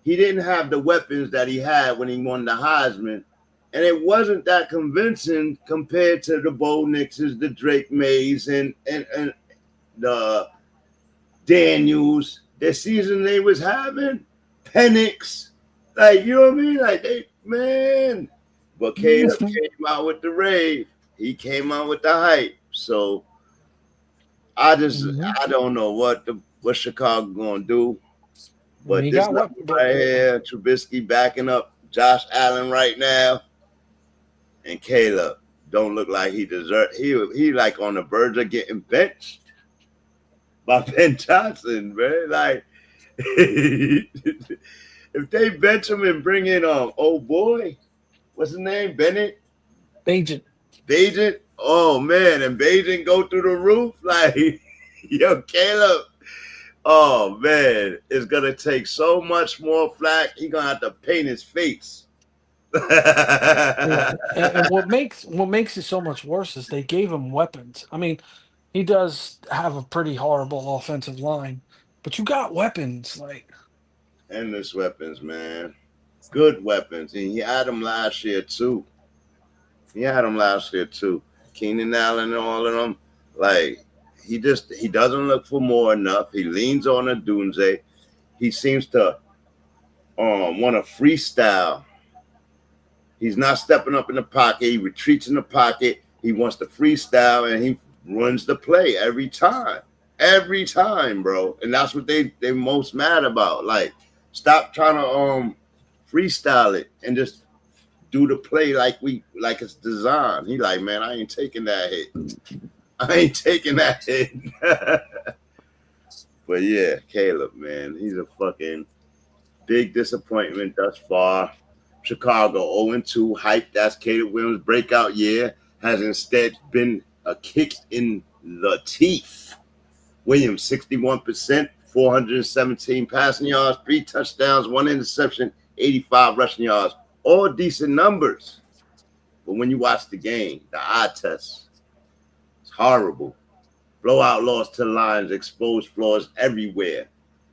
F: he didn't have the weapons that he had when he won the Heisman. And it wasn't that convincing compared to the Bo Nixes, the Drake Mays, and the Daniels, the season they was having, Penix, like, you know what I mean? Like, man. But Caleb came out with the rave. He came out with the hype. So I don't know what Chicago gonna do. But this right here, Trubisky backing up Josh Allen right now, and Caleb don't look like he deserves. He like on the verge of getting benched by Ben Johnson, man. Like, if they bench him and bring in old boy, what's his name? Bennett? Bagent. Oh man, and Bagent go through the roof. Like, yo, Caleb. Oh man, it's gonna take so much more flack. He's gonna have to paint his face.
J: and what makes it so much worse is they gave him weapons. I mean, he does have a pretty horrible offensive line, but you got weapons, like
F: endless weapons, man. Good weapons. And he had them last year too. Keenan Allen and all of them. Like, he doesn't look for more enough. He leans on a Dunze. He seems to want to freestyle. He's not stepping up in the pocket. He retreats in the pocket. He wants to freestyle, and he runs the play every time. Every time, bro. And that's what they most mad about. Like, stop trying to freestyle it and just do the play like it's designed. He like, man, I ain't taking that hit. But yeah, Caleb, man, he's a fucking big disappointment thus far. Chicago 0-2, hype. That's Caleb Williams' breakout year. Has instead been a kick in the teeth. Williams 61%, 417 passing yards, 3 touchdowns, 1 interception. 85 rushing yards, all decent numbers. But when you watch the game, the eye test, it's horrible. Blowout loss to the Lions, exposed flaws everywhere.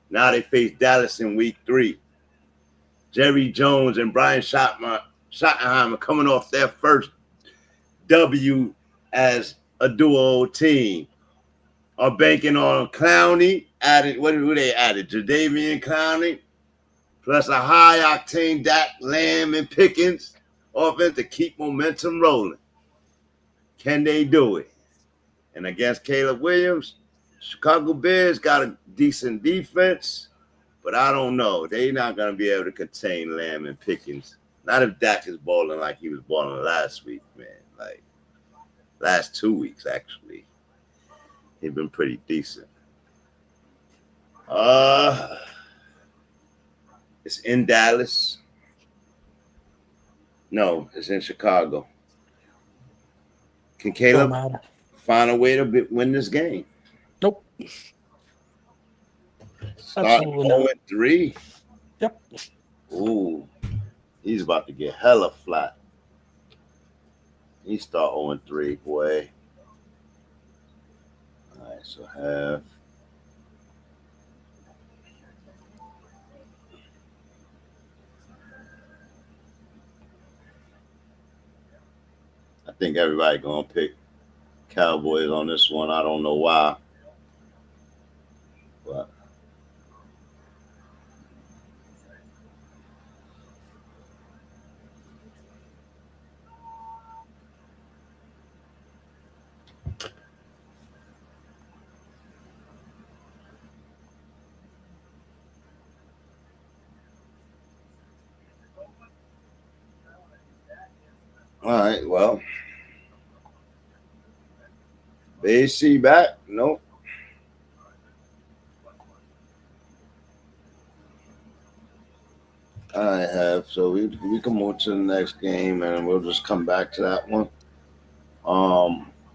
F: Now they face Dallas in week 3. Jerry Jones and Brian Schottenheimer coming off their first W as a duo team. Are banking on Clowney, who they added? Jadeveon Clowney, plus a high-octane Dak, Lamb, and Pickens offense to keep momentum rolling. Can they do it? And against Caleb Williams, Chicago Bears got a decent defense, but I don't know. They're not going to be able to contain Lamb and Pickens. Not if Dak is balling like he was balling last week, man. Like, last 2 weeks, actually. He's been pretty decent. It's in Dallas. No, it's in Chicago. Can Caleb find a way to win this game?
J: Nope.
F: Starting 0-3.
J: Yep.
F: Ooh, he's about to get hella flat. He start 0-3, boy. All right, so have. I think everybody gonna pick Cowboys on this one. I don't know why, but all right. Well, AC back? Nope. I have. So we can move to the next game, and we'll just come back to that one.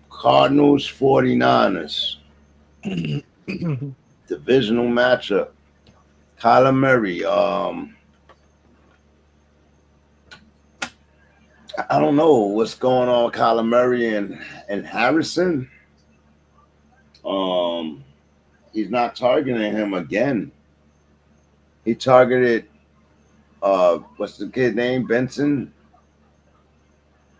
F: Cardinals 49ers. Divisional matchup. Kyler Murray. I don't know what's going on with Kyler Murray and Harrison. He's not targeting him again. He targeted what's the kid name? Benson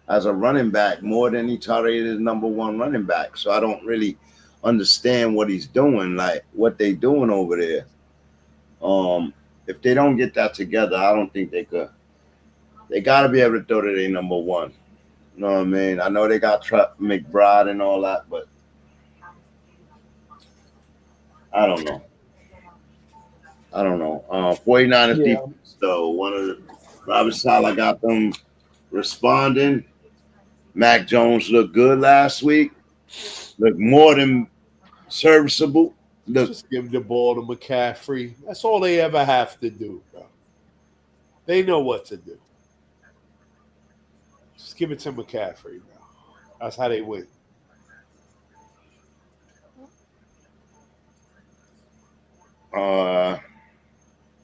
F: as a running back more than he targeted his number one running back. So I don't really understand what he's doing, like what they doing over there. If they don't get that together, I don't think they could. They got to be able to throw to their number one. You know what I mean? I know they got McBride and all that, but I don't know. 49ers defense, though. One of the Robert Saleh got them responding. Mac Jones looked good last week. Looked more than serviceable.
I: Just give the ball to McCaffrey. That's all they ever have to do, bro. They know what to do. Just give it to McCaffrey, bro. That's how they win.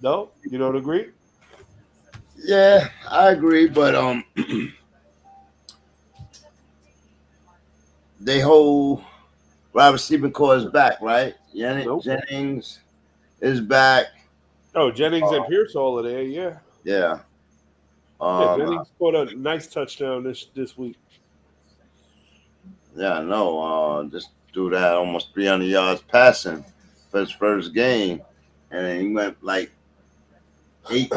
I: No, you don't agree?
F: Yeah, I agree, but they hold Robert Stephen Core is back, right? Jennings is back.
I: Oh, Jennings and Pierce all are there, yeah.
F: Yeah.
I: Jennings scored a nice touchdown this week.
F: Yeah, I know. This dude had almost 300 yards passing for his first game, and then he went like 8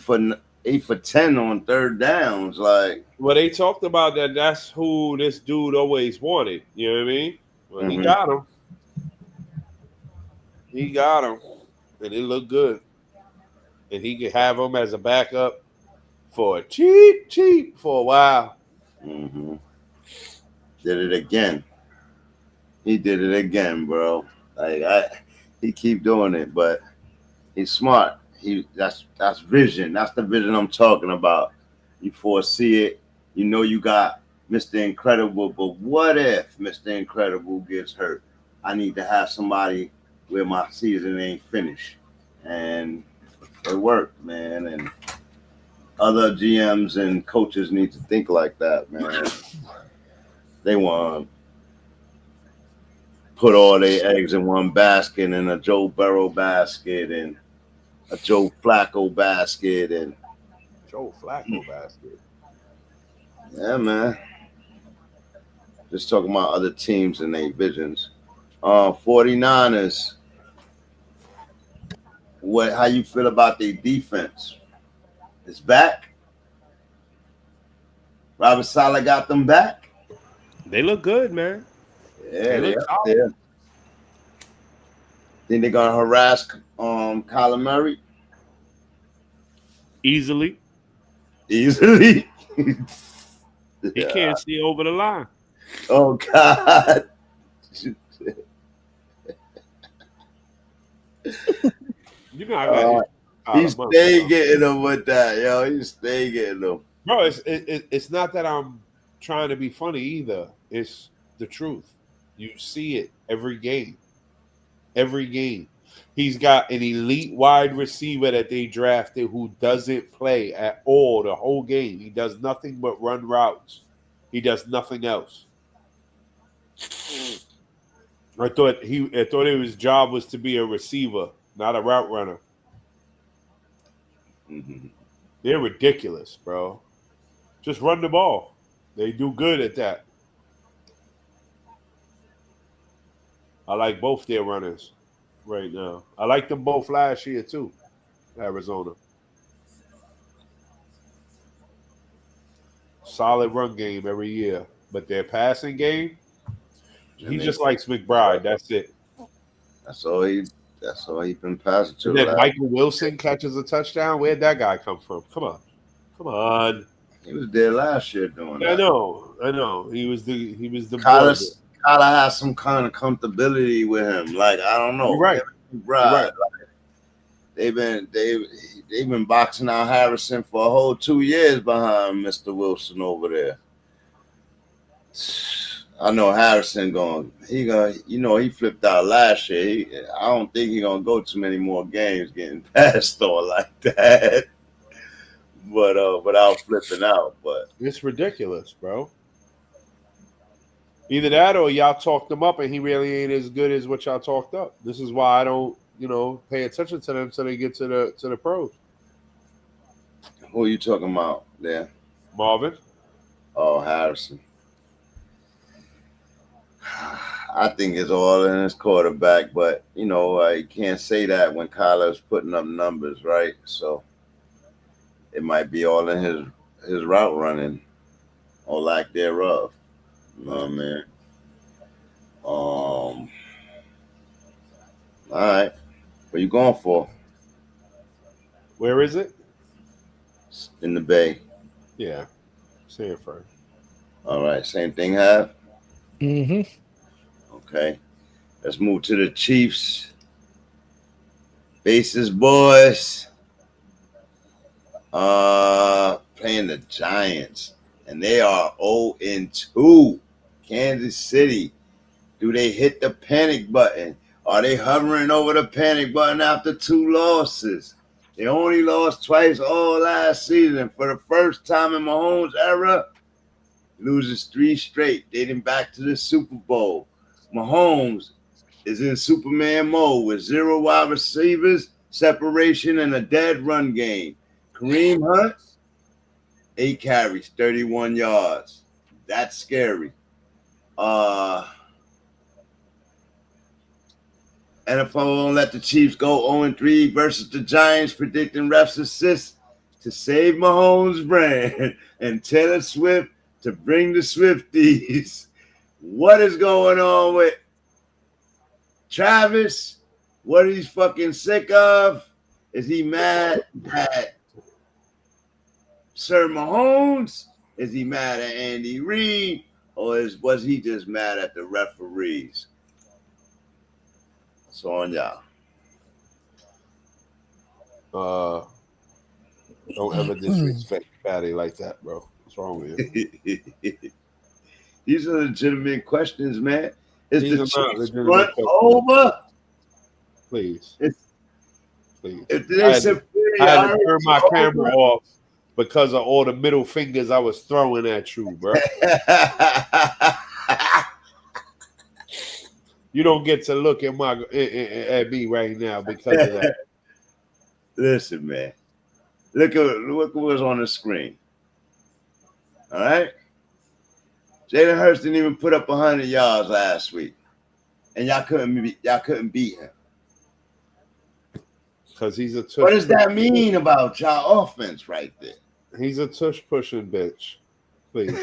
F: for 10 on third downs. Like,
I: well, they talked about that. That's who this dude always wanted. You know what I mean? Well, he got him. He got him, and it looked good. And he could have him as a backup for cheap for a while.
F: Mm-hmm. Did it again. He did it again, bro. He keep doing it, but he's smart. That's vision. That's the vision I'm talking about. You foresee it. You know you got Mr. Incredible, but what if Mr. Incredible gets hurt? I need to have somebody where my season ain't finished. And It worked, man. And other GMs and coaches need to think like that, man. They want to put all their eggs in one basket, and a Joe Burrow basket and a Joe Flacco basket. And
I: Joe Flacco basket.
F: Yeah, man. Just talking about other teams and their visions. 49ers. How you feel about their defense? It's back. Robert Saleh got them back.
I: They look good, man.
F: Yeah, they up there. Think they're gonna harass Kyler Murray?
I: Easily.
F: Easily.
I: He can't see over the line.
F: Oh God.
I: You know, I got
F: he stay getting them with that, yo. He stay getting them.
I: Bro, it's not that I'm trying to be funny either. It's the truth. You see it every game. Every game. He's got an elite wide receiver that they drafted who doesn't play at all the whole game. He does nothing but run routes. He does nothing else. I thought his job was to be a receiver, not a route runner.
F: Mm-hmm.
I: They're ridiculous, bro. Just run the ball. They do good at that. I like both their runners right now. I liked them both last year too, Arizona. Solid run game every year, but their passing game, he just likes McBride. That's it.
F: That's all he been passing to.
I: And then Michael Wilson catches a touchdown. Where'd that guy come from? Come on.
F: He was there last year doing that.
I: I know. He was the
F: Kyler has some kind of comfortability with him. Like, I don't know.
I: You're right.
F: Like, they've been boxing out Harrison for a whole 2 years behind Mr. Wilson over there. I know Harrison he flipped out last year. I don't think he's gonna go too many more games getting passed on like that. But without flipping out. But
I: it's ridiculous, bro. Either that or y'all talked him up and he really ain't as good as what y'all talked up. This is why I don't, pay attention to them until they get to the pros.
F: Who are you talking about there?
I: Marvin.
F: Oh, Harrison. I think it's all in his quarterback, but I can't say that when Kyler's putting up numbers, right? So it might be all in his route running or lack thereof. You know what I mean? All right. What you going for?
I: Where is it?
F: In the Bay.
I: Yeah. Say it first.
F: All right. Same thing, Have?
J: Mm-hmm.
F: Okay. Let's move to the Chiefs. Bases boys. Playing the Giants. And they are 0-2. Kansas City. Do they hit the panic button? Are they hovering over the panic button after 2 losses? They only lost twice all last season. For the first time in Mahomes' era, loses 3 straight, dating back to the Super Bowl. Mahomes is in Superman mode with 0 wide receivers, separation, and a dead run game. Kareem Hunt, 8 carries, 31 yards. That's scary. NFL won't let the Chiefs go 0-3 versus the Giants, predicting refs assist to save Mahomes' brand and Taylor Swift to bring the Swifties. What is going on with Travis? What is he fucking sick of? Is he mad at Sir Mahomes? Is he mad at Andy Reid? Or was he just mad at the referees? So on y'all.
I: Don't ever disrespect Patty like that, bro. What's wrong with you?
F: These are legitimate questions, man. Is
I: These
F: the
I: are
F: Chiefs front over?
I: Please.
F: If they said
I: I had to turn my camera off because of all the middle fingers I was throwing at you, bro. You don't get to look at me right now because of that.
F: Listen, man. Look what was on the screen. All right? Jalen Hurts didn't even put up 100 yards last week. And y'all couldn't beat him.
I: Because he's a tush.
F: What does that mean about y'all offense right there?
I: He's a tush pushing bitch. Please.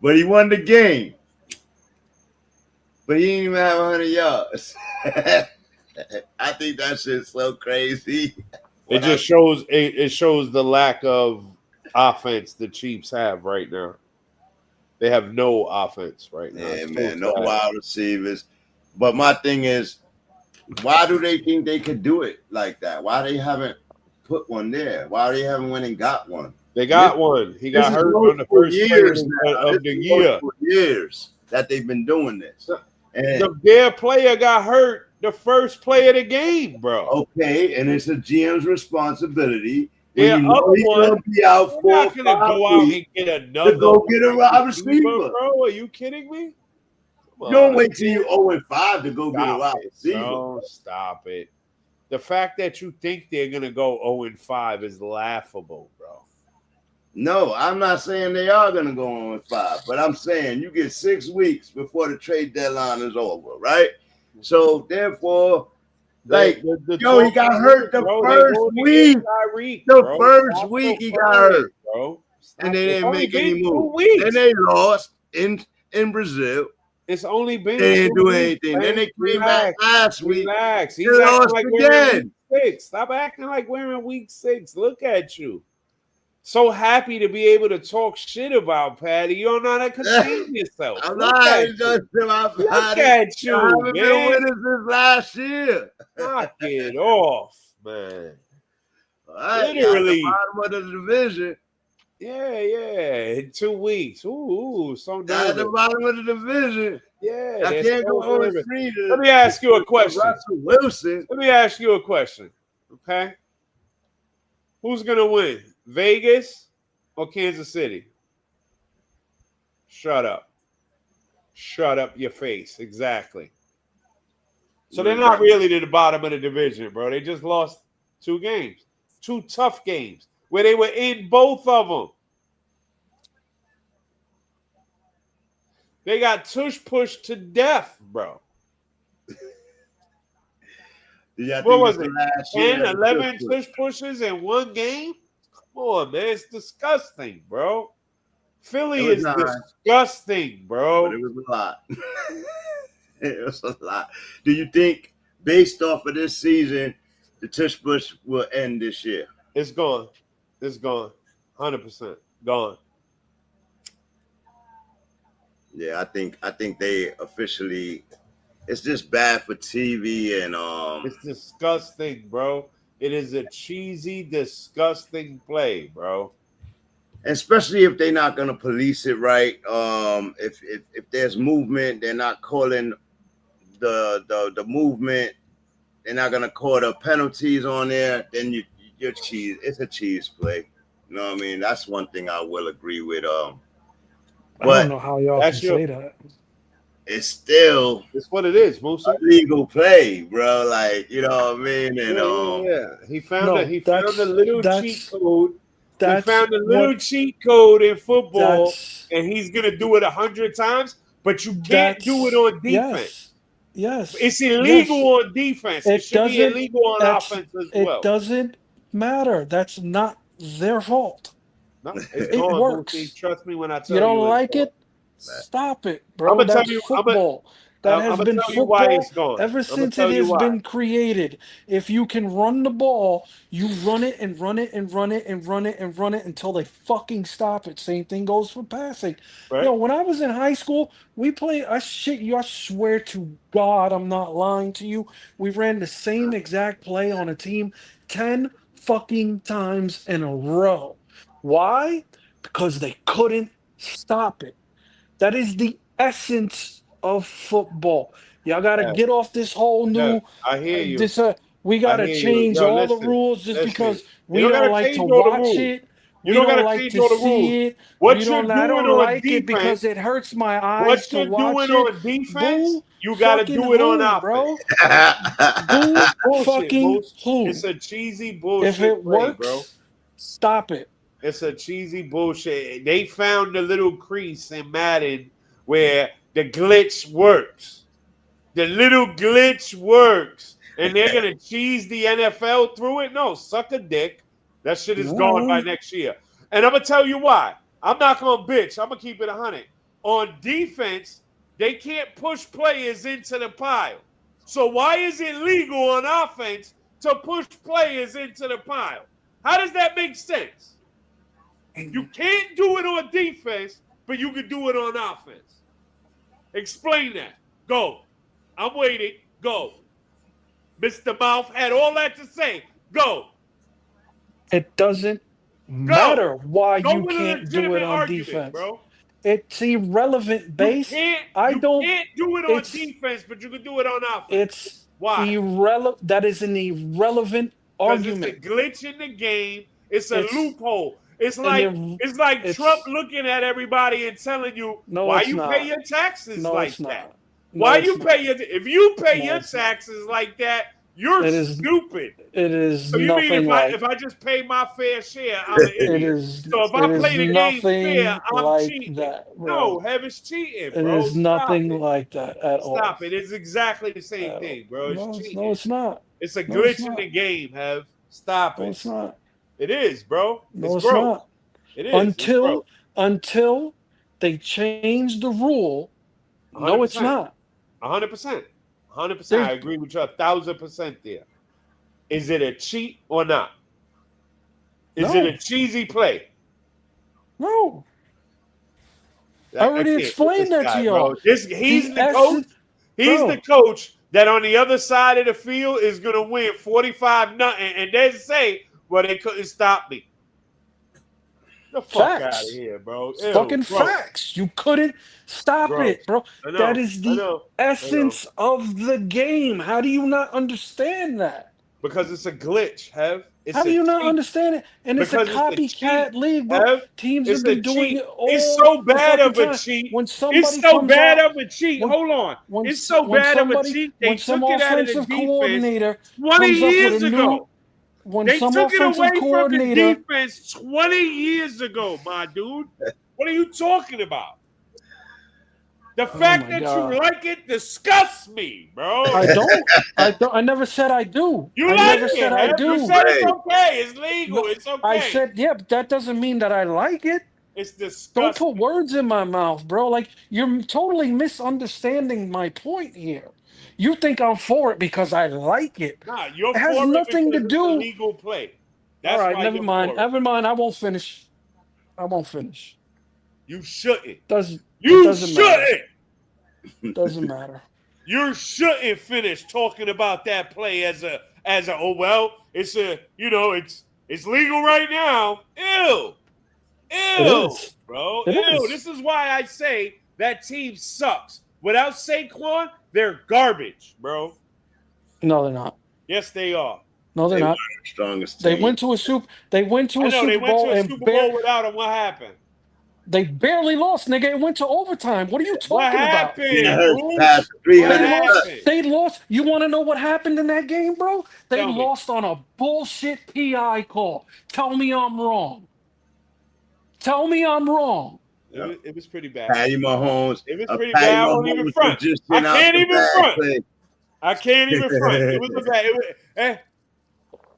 F: But he won the game. But he didn't even have 100 yards. I think that shit's so crazy.
I: It just shows the lack of offense the Chiefs have right now. They have no offense right now.
F: Yeah, man, no wide receivers. But my thing is, why do they think they could do it like that? Why they haven't put one there? Why they haven't went and got one?
I: They got one. He got hurt on the first years of the year.
F: Years that they've been doing this. And
I: their player got hurt the first play of the game, bro.
F: Okay, and it's a GM's responsibility.
I: Yeah, other one.
F: Be out
I: You're not gonna go out and get another
F: to go get a wide receiver,
I: bro. Are you kidding me?
F: You don't wait till you 0-5 to go get a wide receiver.
I: No, stop it. The fact that you think they're gonna go 0-5 is laughable, bro.
F: No, I'm not saying they are gonna go 0-5, but I'm saying you get 6 weeks before the trade deadline is over, right? So therefore, like, he got hurt the first week. The first week he got hurt,
I: bro.
F: And they didn't make any moves. Then they lost in Brazil.
I: It's only been.
F: They didn't do anything. Then they came back last week.
I: Relax. He's
F: lost
I: like
F: again.
I: Week 6. Stop acting like we're in week 6. Look at you. So happy to be able to talk shit about Patty. You don't know how to contain yourself.
F: I'm not
I: Look at you,
F: I haven't been
I: man.
F: winners since last year.
I: Knock it off, man.
F: Right,
I: Literally.
F: Bottom of the division.
I: Yeah. In 2 weeks. Ooh, so nervous.
F: At the bottom of the division.
I: Yeah.
F: I can't go 0-3.
I: Let me ask you a question.
F: Russell Wilson.
I: Let me ask you a question. Okay. Who's gonna win? Vegas or Kansas City? Shut up. Shut up your face. Exactly. So they're not really to the bottom of the division, bro. They just lost 2 games. 2 tough games where they were in both of them. They got tush pushed to death, bro. What was it? 10, 11 tush pushes in 1 game? Come on, man. It's disgusting, bro. Philly is disgusting, bro.
F: But it was a lot. It was a lot. Do you think, based off of this season, the tush push will end this year?
I: It's gone. It's gone. 100% gone.
F: Yeah, I think they officially. It's just bad for TV and
I: It's disgusting, bro. It is a cheesy, disgusting play, bro.
F: Especially if they're not gonna police it right. If there's movement, they're not calling the movement. They're not gonna call the penalties on there. Then you're cheese. It's a cheese play. You know what I mean? That's one thing I will agree with.
J: I don't know how y'all can say that.
F: It's still
I: it's what it is, Musa.
F: Legal play, bro. Like, you know what I mean? And
I: He found a little cheat code. He found a little cheat code in football, and he's gonna do it 100 times, but you can't do it on defense.
J: Yes.
I: It's illegal on defense. It should be illegal on offense as well.
J: It doesn't matter. That's not their fault.
I: No,
J: it works.
I: Musa. Trust me when I tell you.
J: You don't like it? Stop it, bro.
I: I'm gonna
J: That's
I: tell you,
J: football. That has been football
I: why it's gone.
J: ever since it has been created. If you can run the ball, you run it and run it and run it and run it and run it until they fucking stop it. Same thing goes for passing.
I: Right.
J: You know, when I was in high school, we played. I swear to God, I'm not lying to you. We ran the same exact play on a team 10 fucking times in a row. Why? Because they couldn't stop it. That is the essence of football. Y'all got to get off this whole new.
I: I hear you.
J: This We got to
I: hear you.
J: change
I: Yo,
J: all the
I: listen,
J: rules just because
I: You
J: we
I: don't
J: don't
I: gotta
J: like to
I: change all the
J: watch
I: rules.
J: it.
I: You
J: We
I: don't
J: don't
I: gotta
J: like
I: change
J: to
I: all the rules.
J: see it.
I: What
J: We
I: you're
J: don't. I
I: doing
J: don't
I: on
J: like it because
I: defense,
J: it hurts my
I: what
J: eyes to
I: you're
J: watch
I: doing
J: it.
I: on defense,
J: Boo,
I: you gotta
J: fucking
I: do it on
J: who,
I: offense.
J: bro?
I: It's
J: Boo,
I: bullshit,
J: fucking
I: Moose.
J: who?
I: It's a cheesy
J: If
I: bullshit
J: it
I: play, bro.
J: works, stop it.
I: It's a cheesy bullshit. They found the little crease in Madden where the glitch works. The little glitch works. And they're going to cheese the NFL through it? No, suck a dick. That shit is gone by next year. And I'm going to tell you why. I'm not going to bitch. I'm going to keep it 100. On defense, they can't push players into the pile. So why is it legal on offense to push players into the pile? How does that make sense? You can't do it on defense, but you can do it on offense. Explain that. Go. I'm waiting. Go. Mr. Mouth had all that to say. Go.
J: It doesn't matter why
I: Go
J: you
I: with a
J: can't do it
I: legitimate
J: on
I: argument,
J: defense.
I: bro.
J: It's irrelevant base.
I: You can't do it on defense, but you can do it on offense.
J: It's
I: why?
J: Irrelevant. That is an irrelevant argument.
I: It's a glitch in the game. It's a loophole. It's like Trump looking at everybody and telling you why you pay your taxes like that. Why you pay your if you pay your taxes like that, you're stupid.
J: It is
I: so you
J: nothing
I: mean
J: like
I: if I just pay my fair share, I'm an idiot. So if I play the game fair, I'm
J: like
I: cheating.
J: that,
I: No, Heaven's cheating, bro.
J: It is nothing like that at all.
I: Stop it. It's exactly the same thing, bro. It's cheating.
J: No, it's not.
I: It's a glitch in the game, Hev. Stop it.
J: No, it's not.
I: It is, bro.
J: No, it's
I: broke.
J: not.
I: It is.
J: Until they change the rule.
I: 100%.
J: No, it's not.
I: 100%. 100%. I agree with you 1,000% there. Is it a cheat or not? Is it a cheesy play?
J: No. I already explained that to y'all.
I: He's the coach. He's the coach that on the other side of the field is going to win 45-0, and they say, well, they couldn't stop me. The fuck out of here, bro.
J: Facts. You couldn't stop it, bro. That is the essence of the game. How do you not understand that?
I: Because it's a glitch, Hev.
J: How do you not understand it? And it's a copycat league, bro. Teams have been doing it all
I: It's so bad of a cheat. It's so bad of a cheat. Hold on. It's so bad of a cheat. They took it out of the defense 20 years ago. They took it away from the defense 20 years ago, my dude. What are you talking about? The fact that you like it disgusts me, bro.
J: I don't. I never said I do.
I: You
J: never said I do.
I: You said it's okay. It's legal. It's okay.
J: I said, yeah, but that doesn't mean that I like it.
I: It's disgusting.
J: Don't put words in my mouth, bro. Like, you're totally misunderstanding my point here. You think I'm for it because I like it.
I: Nah, you're
J: it has
I: for
J: nothing
I: it
J: to do.
I: It's a legal play. That's
J: all right,
I: why
J: never mind. Never mind. I won't finish.
I: You shouldn't.
J: You shouldn't. Doesn't matter.
I: You shouldn't finish talking about that play as a it's legal right now. Ew, bro. Ew. This is why I say that team sucks. Without Saquon, they're garbage, bro.
J: No, they're not.
I: Yes, they are.
J: No, they're not.
F: The strongest
J: team.
F: They
J: went to a Super Bowl
I: without him. What happened?
J: They barely lost, nigga. It went to overtime. What are you talking about? They lost. You want to know what happened in that game, bro? They lost on a bullshit PI call. Tell me I'm wrong.
I: It was pretty bad.
F: Patty Mahomes.
I: It was pretty bad. I won't even front. I can't even front. It was a bad.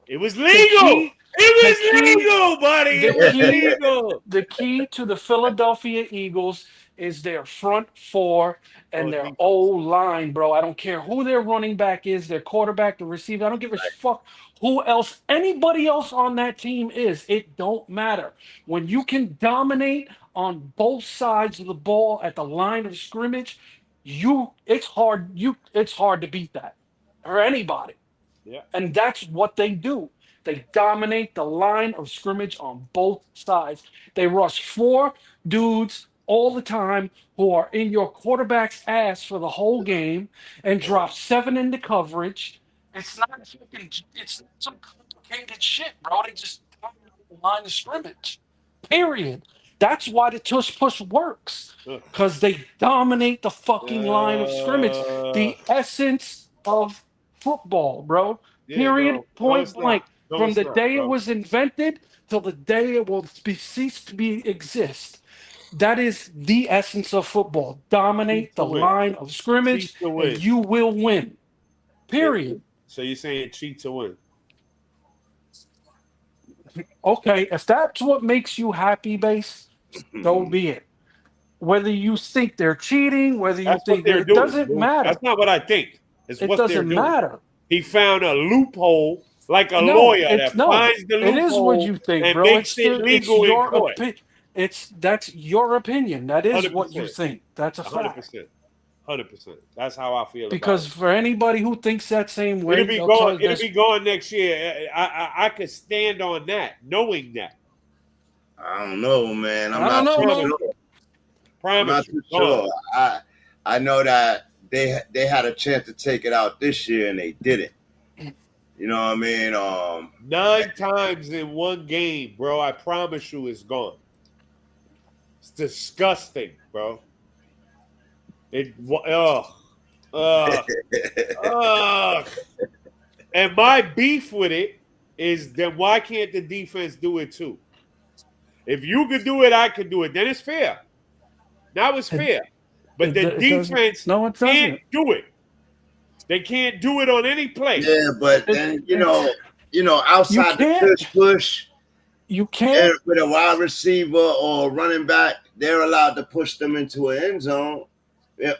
I: It was legal. It was legal, buddy. It was legal.
J: The key to the Philadelphia Eagles is their front four and their O-line, bro. I don't care who their running back is, their quarterback, the receiver. I don't give a fuck who else, anybody else on that team is. It don't matter. When you can dominate on both sides of the ball at the line of scrimmage, it's hard to beat that or anybody.
I: Yeah.
J: And that's what they do. They dominate the line of scrimmage on both sides. They rush 4 dudes all the time who are in your quarterback's ass for the whole game and drop 7 into coverage It's not fucking. It's not some complicated shit, bro. They just dominate the line of scrimmage. Period. That's why the tush push works, because they dominate the fucking line of scrimmage. The essence of football, bro.
I: Yeah,
J: Period.
I: no,
J: Point
I: it's not.
J: blank.
I: No,
J: From
I: it's
J: the
I: not,
J: day it
I: bro.
J: was invented till the day it will cease to be exist. That is the essence of football. Dominate the line of scrimmage,
I: Cheat to win.
J: and you will win. Period.
I: So you're saying cheat to win?
J: Okay, if that's what makes you happy, base, so be it. Whether you think they're cheating, whether you
I: That's what
J: think
I: they're
J: it
I: doing.
J: doesn't
I: Bro.
J: matter.
I: That's not what I think. It's
J: It
I: what they're
J: doesn't
I: doing.
J: matter.
I: He found a loophole, like a
J: No,
I: lawyer
J: it's
I: that
J: no.
I: finds the
J: It is what
I: loophole
J: you think,
I: and
J: bro.
I: makes
J: It's
I: it
J: it's
I: legal in
J: your
I: court.
J: opinion. That's your opinion. That is what you
I: 100%.
J: think. That's a fact.
I: 100%. 100%. That's how I feel
J: Because
I: about it.
J: for anybody who thinks that same way,
I: It'll be
J: they'll tell
I: gone.
J: you
I: It'll
J: there's-
I: be gone next year. I could stand on that, knowing that.
F: I don't know, man. I'm
J: I don't
F: not
J: know,
F: too
J: man.
F: sure. I'm
I: Promise
F: not
I: you.
F: too sure. I know that they had a chance to take it out this year and they didn't. You know what I mean?
I: 9 times in one game, bro. I promise you, it's gone. It's disgusting, bro. And my beef with it is then why can't the defense do it too? If you could do it, I could do it. Then it's fair. Now it's fair. But the defense can't do it. They can't do it on any play.
F: Yeah, but then you know, outside the push,
J: you can't
F: with a wide receiver or running back, they're allowed to push them into an end zone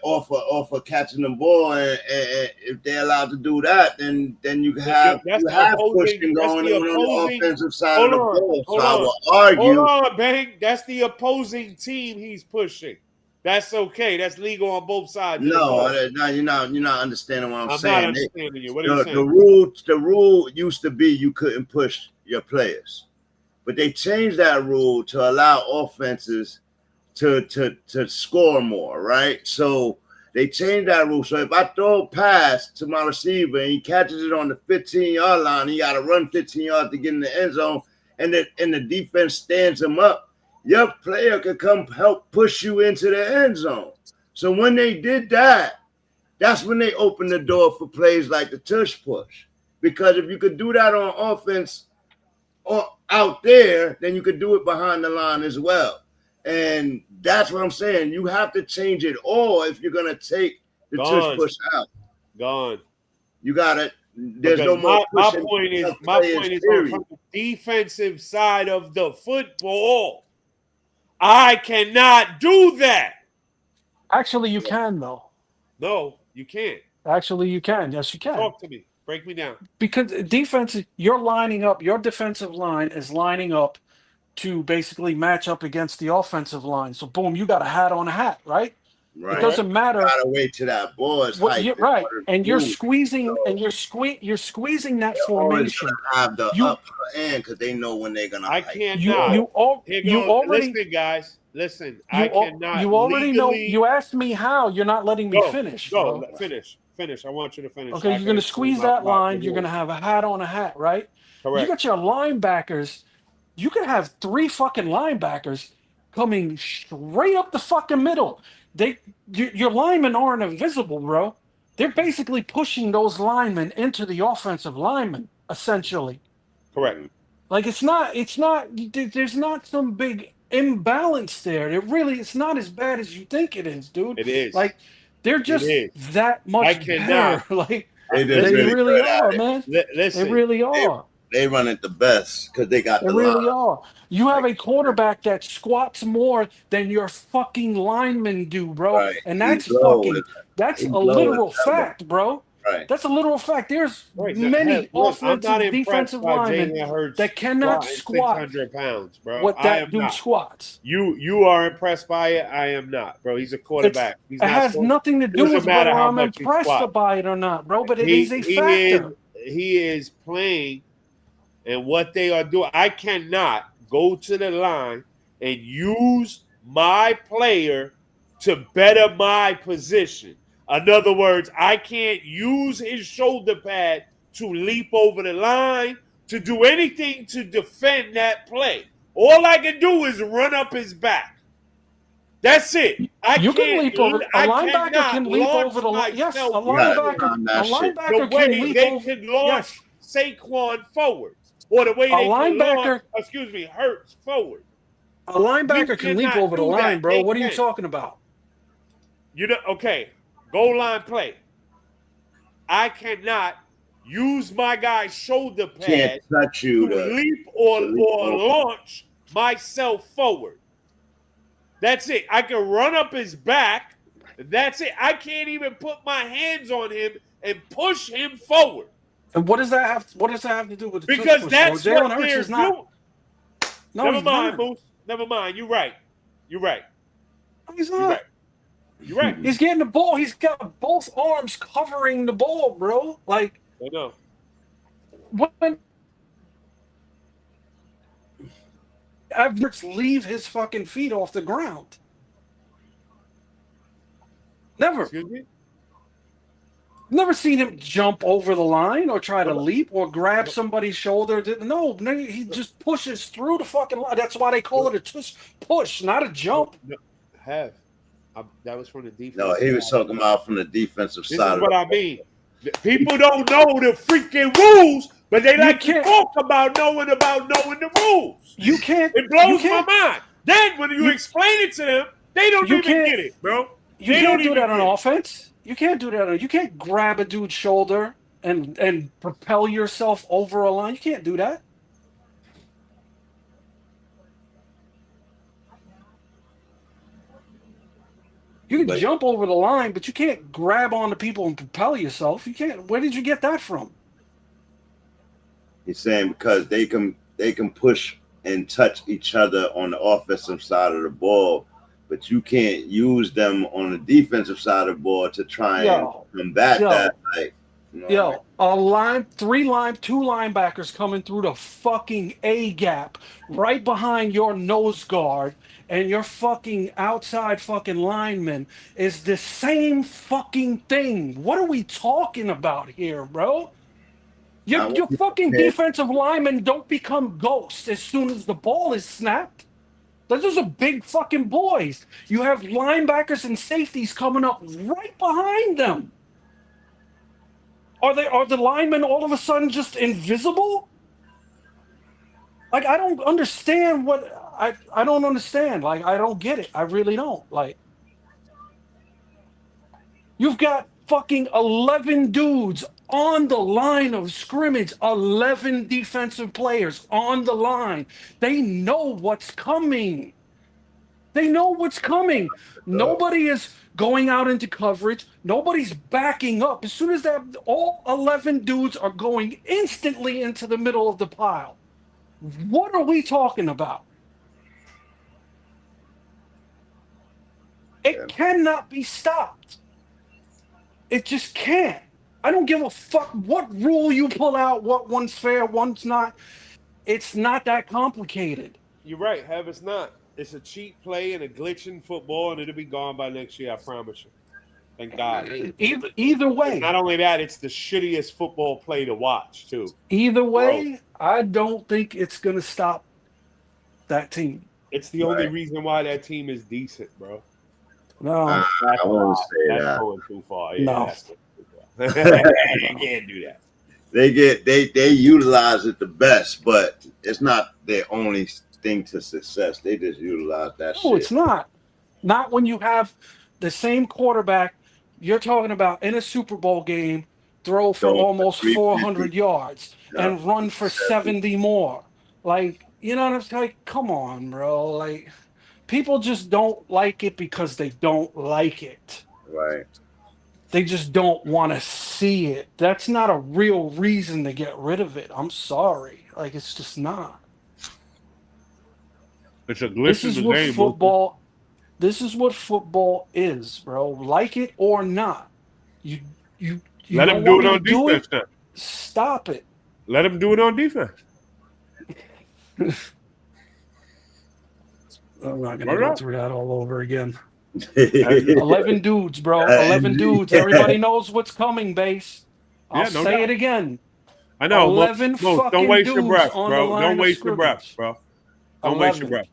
F: off of catching the ball, and if they're allowed to do that, then you have pushing going on the offensive side of the ball. So I will argue.
I: Hold on, Bang. That's the opposing team he's pushing. That's okay. That's legal on both sides.
F: No, you're not understanding what I'm saying.
I: I'm not understanding you. What are you saying?
F: The rule used to be you couldn't push your players, but they changed that rule to allow offenses to score more, right? So they changed that rule. So if I throw a pass to my receiver and he catches it on the 15-yard line, he got to run 15 yards to get in the end zone, and the defense stands him up, your player could come help push you into the end zone. So when they did that, that's when they opened the door for plays like the tush push. Because if you could do that on offense or out there, then you could do it behind the line as well. And that's what I'm saying. You have to change it all if you're going to take the tush push out.
I: Gone.
F: You got it. There's no more
I: my
F: pushing.
I: point is on the defensive side of the football. I cannot do that.
J: Actually, you can, though.
I: No, you can't.
J: Actually, you can. Yes, you can.
I: Talk to me. Break me down.
J: Because defense, you're lining up, your defensive line is lining up to basically match up against the offensive line. So, boom, you got a hat on a hat, right?
F: Right.
J: It doesn't matter.
F: You gotta wait till that ball is hyped.
J: Right, and you're squeezing, and you're squeezing that formation.
F: Have the upper end because they know when they're gonna.
I: I cannot.
J: You already
I: listen, guys. Listen, I cannot.
J: You already know.
I: legally-
J: You asked me how. You're not letting me finish.
I: Go,
J: bro.
I: finish. I want you to finish.
J: Okay, you're going to squeeze that line. You're going to have a hat on a hat, right?
I: Correct.
J: You got your linebackers. You could have 3 fucking linebackers coming straight up the fucking middle. Your linemen aren't invisible, bro. They're basically pushing those linemen into the offensive linemen, essentially.
I: Correct.
J: Like there's not some big imbalance there. It's not as bad as you think it is, dude.
I: It is.
J: Like they're just that much better. Like they really are, man.
I: Listen,
J: they really are.
F: They run it the best because they got
J: They really are. You have a quarterback that squats more than your fucking linemen do, bro.
F: Right.
J: And that's
F: He's low.
J: that's
F: He's
J: a
F: low
J: literal
F: as hell.
J: fact, bro.
F: Right.
J: That's a literal fact. There's many offensive, defensive linemen that cannot squat
I: 600 pounds, bro.
J: what that dude squats.
I: You are impressed by it. I am not, bro. He's a quarterback.
J: It has nothing to do with whether I'm impressed by it or not, bro. But it is a factor.
I: He is playing, and what they are doing. I cannot go to the line and use my player to better my position. In other words, I can't use his shoulder pad to leap over the line, to do anything to defend that play. All I can do is run up his back. That's it.
J: You can leap over. A linebacker can leap over the line. Yes, a linebacker
I: the way
J: can leap
I: they
J: over.
I: can launch Saquon forward, or the way they can launch, Hurts forward.
J: A linebacker can leap over the line, bro. What are you talking about?
I: Okay, goal line play. I cannot use my guy's shoulder pad to leap or launch myself forward. That's it. I can run up his back. That's it. I can't even put my hands on him and push him forward.
J: And what does that have? What does that have to do with the
I: because that's
J: Jalen
I: what
J: Hurts
I: they're
J: is not.
I: doing.
J: No,
I: never mind, Moose. Never mind. You're right. You're right.
J: He's not.
I: You're right.
J: He's getting the ball. He's got both arms covering the ball, bro. Like
I: I know.
J: When Everett's leave his fucking feet off the ground. Never.
I: Excuse me?
J: Never seen him jump over the line or try to leap or grab somebody's shoulder. No, he just pushes through the fucking line. That's why they call it a push, not a jump.
I: That was from the defense.
F: No, he was talking about from the defensive side.
I: This is what I mean. People don't know the freaking rules, but they like to talk about knowing the rules.
J: You can't.
I: It blows my mind. Then when you explain it to them, they don't even get it, bro.
J: You can't do that on offense. You can't do that. You can't grab a dude's shoulder and propel yourself over a line. You can't do that. You can jump over the line, but you can't grab onto people and propel yourself. You can't. Where did you get that from?
F: He's saying because they can push and touch each other on the offensive side of the ball, but you can't use them on the defensive side of the ball to try and combat that. Like,
J: two linebackers coming through the fucking A gap right behind your nose guard and your fucking outside fucking lineman is the same fucking thing. What are we talking about here, bro? Your fucking defensive linemen don't become ghosts as soon as the ball is snapped. Those are big fucking boys. You have linebackers and safeties coming up right behind them. Are the linemen all of a sudden just invisible? Like, I don't understand I don't understand. Like, I don't get it. I really don't. Like, you've got fucking 11 dudes on the line of scrimmage, 11 defensive players on the line. They know what's coming. Nobody is going out into coverage. Nobody's backing up. As soon as all 11 dudes are going instantly into the middle of the pile. What are we talking about? It cannot be stopped. It just can't. I don't give a fuck what rule you pull out, what one's fair, one's not. It's not that complicated.
I: You're right, Have. It's not. It's a cheap play and a glitch in football, and it'll be gone by next year, I promise you. Thank God.
J: Either way.
I: And not only that, it's the shittiest football play to watch, too.
J: Either way, I don't think it's going to stop that team.
I: It's the only reason why that team is decent, bro.
J: No.
F: I won't say
I: that's
F: that.
I: going too far. Yeah,
J: no.
I: That's going too far. You can't do that.
F: They utilize it the best, but it's not their only thing to success. They just utilize that shit.
J: No, it's not. Not when you have the same quarterback you're talking about in a Super Bowl game, throw for almost 400 yards and run for 70 more. Like, you know what I'm saying? Like, come on, bro. Like, people just don't like it because they don't like it.
F: Right.
J: They just don't want to see it. That's not a real reason to get rid of it. I'm sorry. Like, it's just not.
I: It's a glitch in the game.
J: This is what football is, bro. Like it or not. You
I: let him do it on defense. Then.
J: Stop it.
I: Let him do it on defense.
J: I'm not going to go through that all over again. 11 dudes, bro. 11 dudes. Everybody knows what's coming, base. I'll say it again.
I: I know.
J: 11
I: Don't
J: fucking
I: waste your
J: dudes
I: breath,
J: on the
I: bro.
J: line
I: Don't
J: of
I: waste your breath,
J: scrimmage.
I: bro. Don't waste your
J: 11.
I: breath.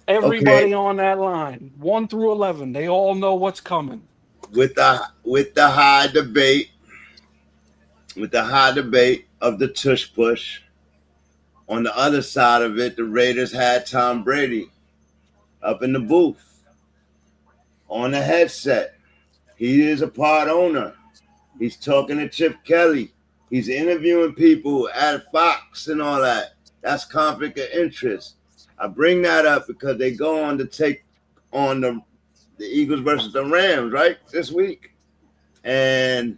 J: Everybody on that line, 1 through 11, they all know what's coming.
F: With the high debate of the tush push. On the other side of it, the Raiders had Tom Brady up in the booth on the headset. He is a part owner. He's talking to Chip Kelly. He's interviewing people at Fox and all that. That's conflict of interest. I bring that up because they go on to take on the Eagles versus the Rams, right, this week. And,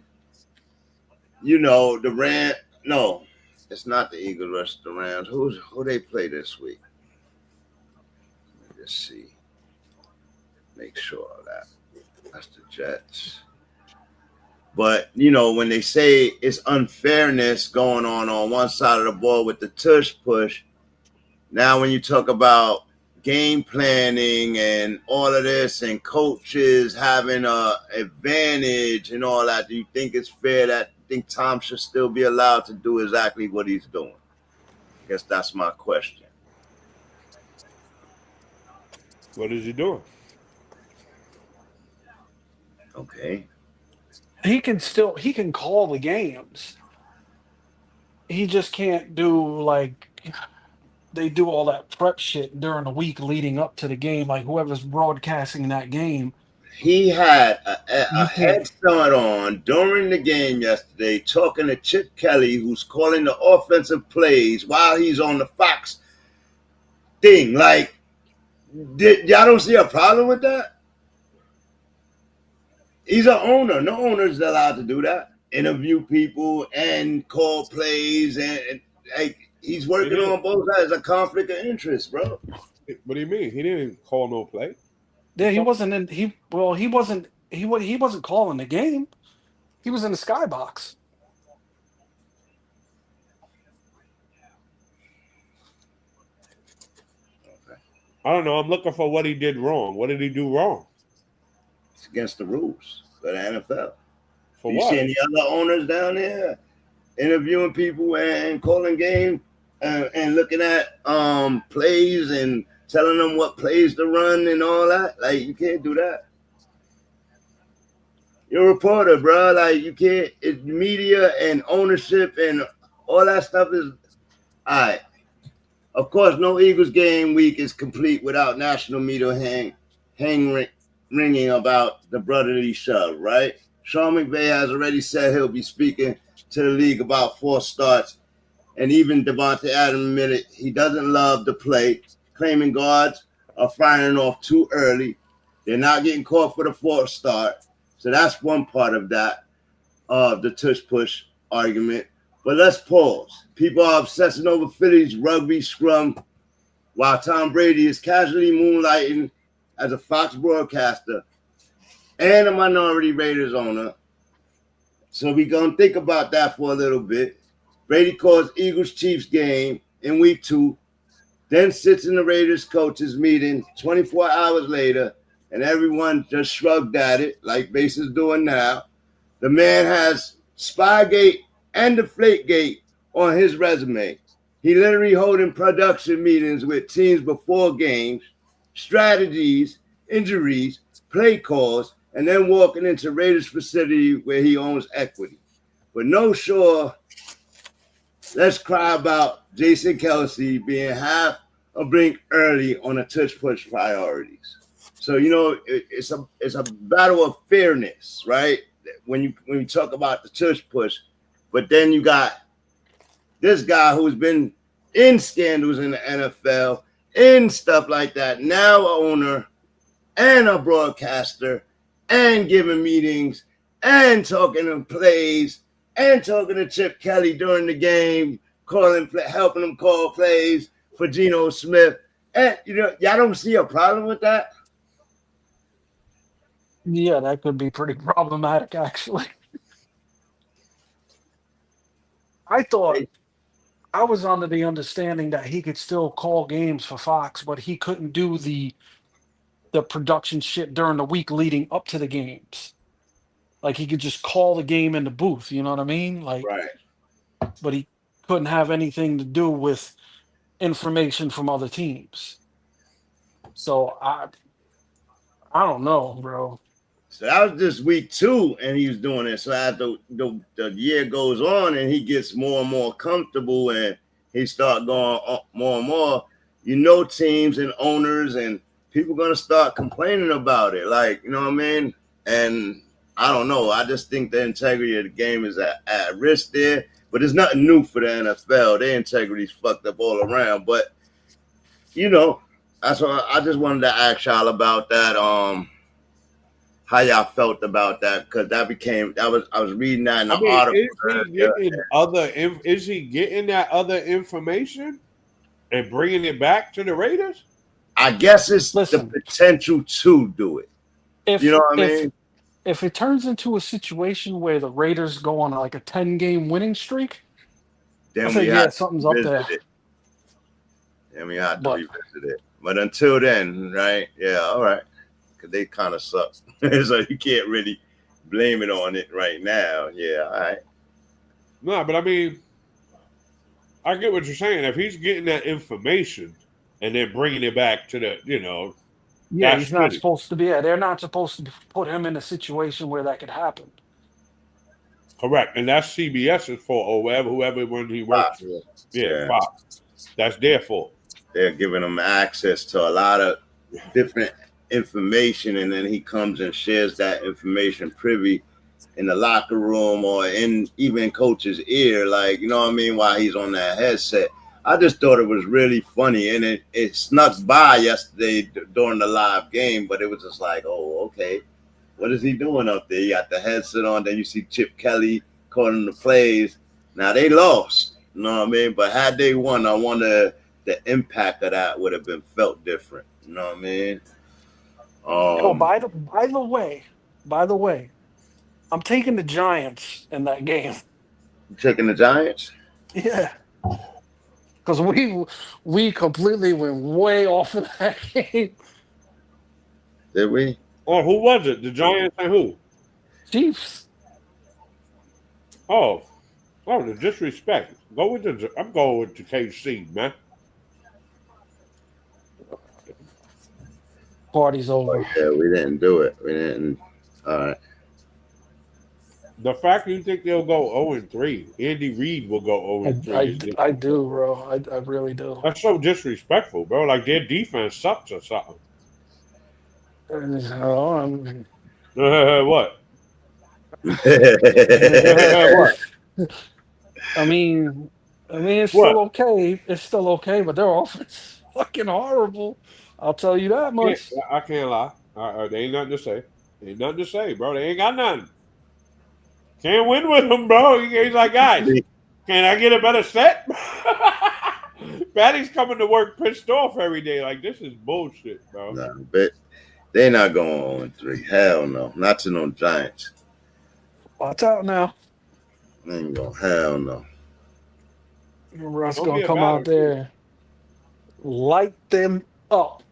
F: no, it's not the Eagles versus the Rams. Who they play this week? Let me just see. Make sure of that. That's the Jets. But, when they say it's unfairness going on one side of the ball with the tush push, now when you talk about game planning and all of this and coaches having a advantage and all that, do you think it's fair that you think Tom should still be allowed to do exactly what he's doing? I guess that's my question.
I: What is he doing?
F: Okay.
J: He can call the games. He just can't do they do all that prep shit during the week leading up to the game, like whoever's broadcasting that game.
F: He had a head start on during the game yesterday talking to Chip Kelly, who's calling the offensive plays while he's on the Fox thing. Like, y'all don't see a problem with that? He's an owner. No owner's allowed to do that. Interview people and call plays and he's working on both sides. A conflict of interest, bro.
I: What do you mean? He didn't call no play.
J: Yeah, he wasn't calling the game. He was in the skybox.
I: I don't know. I'm looking for what he did wrong. What did he do wrong?
F: It's against the rules for the NFL.
I: For
F: you
I: what?
F: See any other owners down there interviewing people and calling games and looking at plays and telling them what plays to run and all that? Like, you can't do that. You're a reporter, bro. Like, you can't. It's media and ownership and all that stuff is all right. Of course, no Eagles game week is complete without national media ringing about the brotherly shove, right? Sean McVay has already said he'll be speaking to the league about 4 starts, and even Davante Adams admitted he doesn't love the play, claiming guards are firing off too early. They're not getting caught for the 4th start. So that's one part of that, the tush-push argument. But let's pause. People are obsessing over Philly's rugby scrum while Tom Brady is casually moonlighting as a Fox broadcaster and a minority Raiders owner. So we're going to think about that for a little bit. Brady calls Eagles-Chiefs game in week 2, then sits in the Raiders coaches meeting 24 hours later, and everyone just shrugged at it like Bass is doing now. The man has Spygate and Deflategate on his resume. He literally holding production meetings with teams before games, strategies, injuries, play calls, and then walking into Raiders facility where he owns equity. But no sure, let's cry about Jason Kelsey being half a blink early on a tush-push priorities. So, it's a battle of fairness, right? When you talk about the tush-push. But then you got this guy who's been in scandals in the NFL, in stuff like that, now an owner and a broadcaster and giving meetings and talking to plays and talking to Chip Kelly during the game, helping him call plays for Geno Smith. And, y'all don't see a problem with that?
J: Yeah, that could be pretty problematic, actually. I was under the understanding that he could still call games for Fox, but he couldn't do the production shit during the week leading up to the games. Like he could just call the game in the booth. You know what I mean? Like,
F: Right.
J: but he couldn't have anything to do with information from other teams. So I don't know, bro.
F: So that was just week 2, and he was doing it. So as the year goes on, and he gets more and more comfortable, and he start going more and more, teams and owners and people gonna start complaining about it. Like, you know what I mean? And I don't know. I just think the integrity of the game is at risk there. But it's nothing new for the NFL. Their integrity's fucked up all around. But that's why I just wanted to ask y'all about that. How y'all felt about that? Because I was reading that in the article.
I: Is he getting that other information and bringing it back to the Raiders?
F: I guess it's the potential to do it. You know what I mean?
J: If it turns into a situation where the Raiders go on like a 10-game winning streak,
F: then
J: I think something's up there.
F: Then we have to revisit it. But until then, right? Yeah, all right. Because they kind of suck. So you can't really blame it on it right now. Yeah, all right.
I: No, but I mean, I get what you're saying. If he's getting that information and then bringing it back to the,
J: yeah, he's not supposed to be. Yeah, they're not supposed to put him in a situation where that could happen.
I: Correct, and that's CBS's fault or whoever when he works for. Yeah, Fox. That's their fault.
F: They're giving him access to a lot of different information, and then he comes and shares that information privy in the locker room or even coach's ear, like, you know what I mean, while he's on that headset. I just thought it was really funny, and it snuck by yesterday during the live game, but it was just like, oh, okay, what is he doing up there? You got the headset on, then you see Chip Kelly calling the plays. Now they lost, you know what I mean, but had they won, I wonder the impact of that would have been felt different, you know what I mean?
J: By the way, I'm taking the Giants in that game.
F: You taking the Giants?
J: Yeah, because we completely went way off of that game.
F: Did we?
I: Oh, who was it? The Giants and who?
J: Chiefs.
I: Oh, the disrespect. I'm going with the KC, man.
J: Party's over.
F: Yeah, we didn't do it. We didn't. All right.
I: The fact you think they'll go 0-3, Andy Reid will go 0-3.
J: I do, bro. I really do.
I: That's so disrespectful, bro. Like their defense sucks or something. What?
J: What? I mean, it's still okay. It's still okay, but their offense is fucking horrible. I'll tell you that much.
I: I can't lie. They ain't nothing to say. Ain't nothing to say, bro. They ain't got nothing. Can't win with them, bro. He's like, guys, can I get a better set? Patty's coming to work pissed off every day. Like, this is bullshit, bro.
F: Nah, but they're not going 0-3. Hell no. Not to no Giants.
J: Watch out now.
F: They ain't going. Hell no.
J: Russ going to come out there, light them up.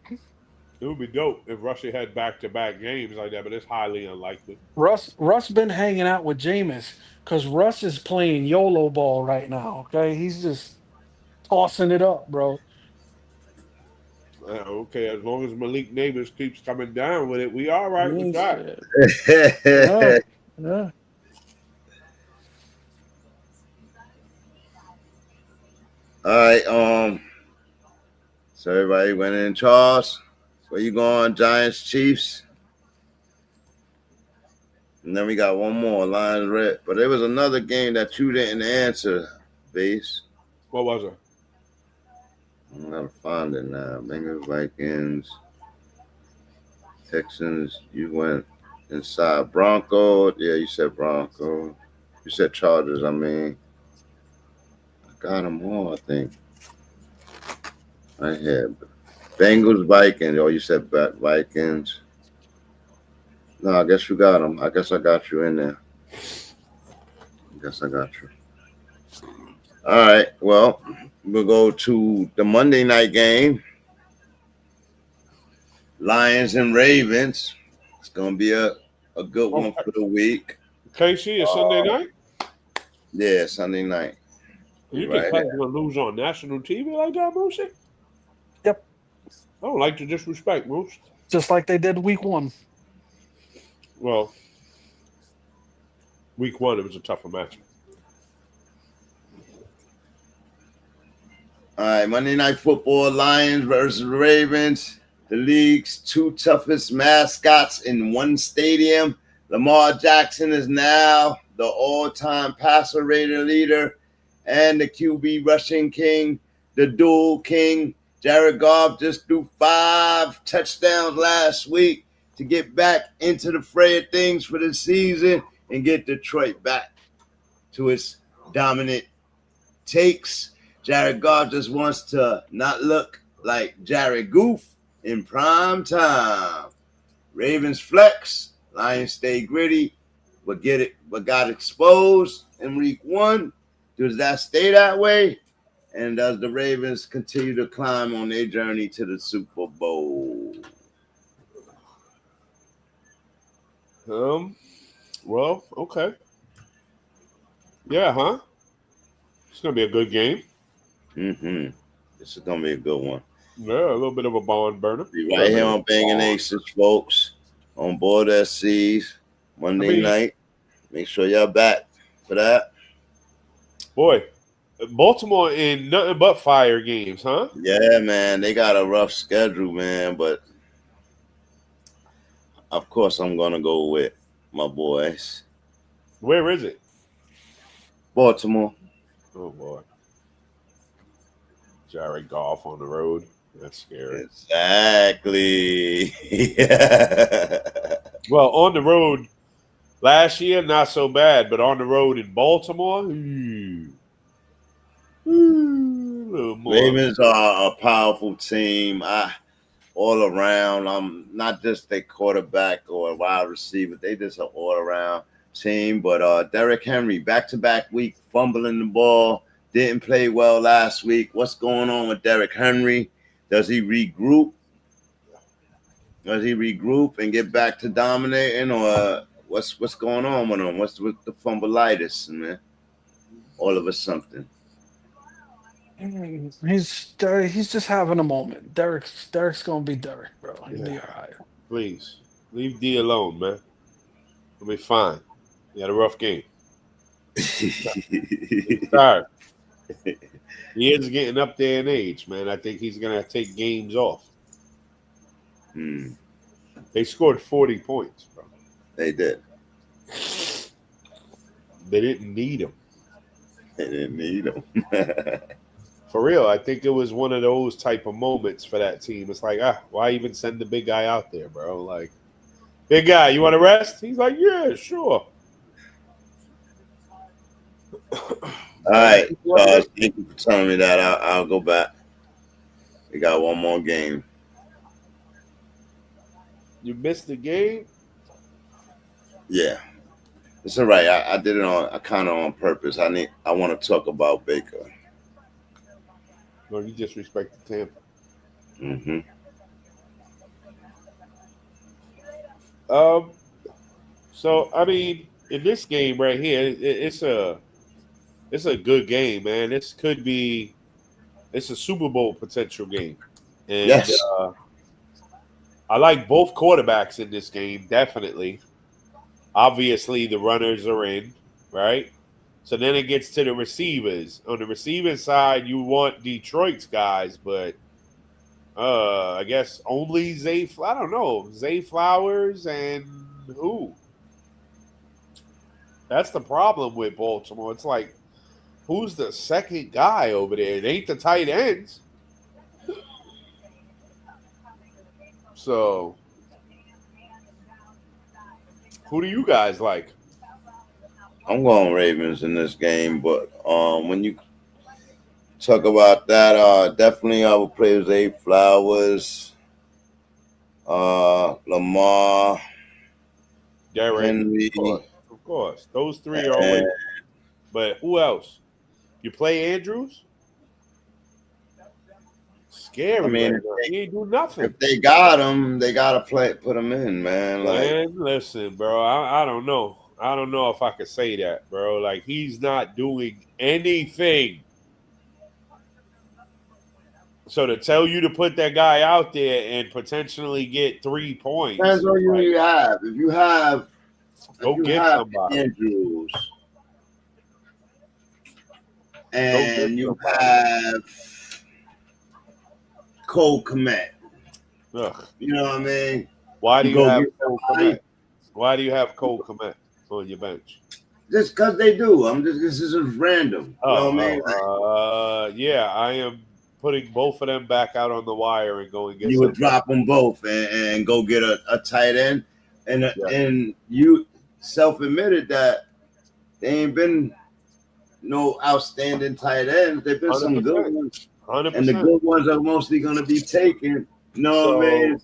I: It would be dope if Russia had back-to-back games like that, but it's highly unlikely.
J: Russ been hanging out with Jameis because Russ is playing YOLO ball right now, okay? He's just tossing it up, bro.
I: Okay, as long as Malik Neighbors keeps coming down with it, we all right with that.
J: Yeah.
F: All right, so everybody went in. Charles, where you going? Giants, Chiefs? And then we got one more, Lions, Red. But there was another game that you didn't answer, Base.
I: What was it?
F: I'm going to find it now. Bengals, Vikings, Texans. You went inside. Broncos. Yeah, you said Broncos. You said Chargers, I mean. Got them all, I think. I had Bengals, Vikings. Oh, you said Vikings. No, I guess you got them. I guess I got you in there. I guess I got you. All right. Well, we'll go to the Monday night game. Lions and Ravens. It's going to be a good one for the week.
I: KC is Sunday night?
F: Yeah, Sunday night.
I: You think Pat's going to lose on national TV like that, Moose?
J: Yep.
I: I don't like to disrespect, Moose.
J: Just like they did week 1.
I: Well, week 1, it was a tougher match.
F: All right, Monday Night Football, Lions versus Ravens. The league's 2 toughest mascots in one stadium. Lamar Jackson is now the all-time passer rating leader and the QB rushing king, the dual king. Jared Goff just threw 5 touchdowns last week to get back into the fray of things for the season and get Detroit back to its dominant takes. Jared Goff just wants to not look like Jared Goof in prime time. Ravens flex. Lions stay gritty, but got exposed in week 1. Does that stay that way? And does the Ravens continue to climb on their journey to the Super Bowl?
I: Well, okay. Yeah, huh? It's going to be a good game.
F: Mm-hmm. This is going to be a good one.
I: Yeah, a little bit of a barn burner.
F: Be right here on Banging Aces, folks. On board SCs Monday night. Make sure y'all back for that.
I: Boy, Baltimore in nothing but fire games, huh?
F: Yeah, man. They got a rough schedule, man. But, of course, I'm going to go with my boys.
I: Where is it?
F: Baltimore.
I: Oh, boy. Jared Goff on the road. That's scary.
F: Exactly. Yeah.
I: Well, on the road last year, not so bad, but on the road in Baltimore,
F: Ravens are a powerful team. All around. Not just a quarterback or a wide receiver. They just an all-around team. But Derrick Henry, back-to-back week, fumbling the ball. Didn't play well last week. What's going on with Derrick Henry? Does he regroup? Does he regroup and get back to dominating, or what's going on with him? What's with the fumbleitis, man? All of a something.
J: He's just having a moment. Derek's gonna be Derek, bro. He'll be all right.
I: Please leave D alone, man. He'll be fine. He had a rough game. He's tired. He is getting up there in age, man. I think he's going to take games off. They scored 40 points, bro.
F: They did.
I: They didn't need him.
F: They didn't need him.
I: For real, I think it was one of those type of moments for that team. It's like, why even send the big guy out there, bro? Like, big guy, you want to rest? He's like, yeah, sure.
F: All right, thank you for telling me that. I'll go back. We got one more game.
I: You missed the game?
F: Yeah, it's all right. I did it kind of on purpose. I want to talk about Baker.
I: No, you disrespect the Tampa.
F: Mm-hmm.
I: So I mean, in this game right here, it's a good game, man. It's a Super Bowl potential game. And
F: yes.
I: I like both quarterbacks in this game, definitely. Obviously, the runners are in, right? So then it gets to the receivers. On the receiving side, you want Detroit's guys, but I guess only Zay Flowers and who? That's the problem with Baltimore. It's like, who's the second guy over there? It ain't the tight ends. So, who do you guys like?
F: I'm going Ravens in this game, but when you talk about that, definitely I would play Zay Flowers, Lamar, Henry.
I: Of course. Those three are with. But who else? You play Andrews? Scary.
F: I mean,
I: he ain't do nothing.
F: If they got him, they gotta put him in, man.
I: Man, listen, bro. I don't know. I don't know if I could say that, bro. Like, he's not doing anything. So to tell you to put that guy out there and potentially get 3 points.
F: Depends on who you have. If you have
I: somebody.
F: Andrews and you have Cole Kmet. You know what I mean?
I: Why do you have Cole Kmet? Why do you have Cole Kmet on your bench?
F: Just because they do. This is random. You know what I mean?
I: Yeah, I am putting both of them back out on the wire and going get.
F: You would drop them both and go get a tight end, and you self-admitted that they ain't been no outstanding tight ends. They've been 100%. Some good ones,
I: 100%.
F: And the good ones are mostly going to be taken. You know what I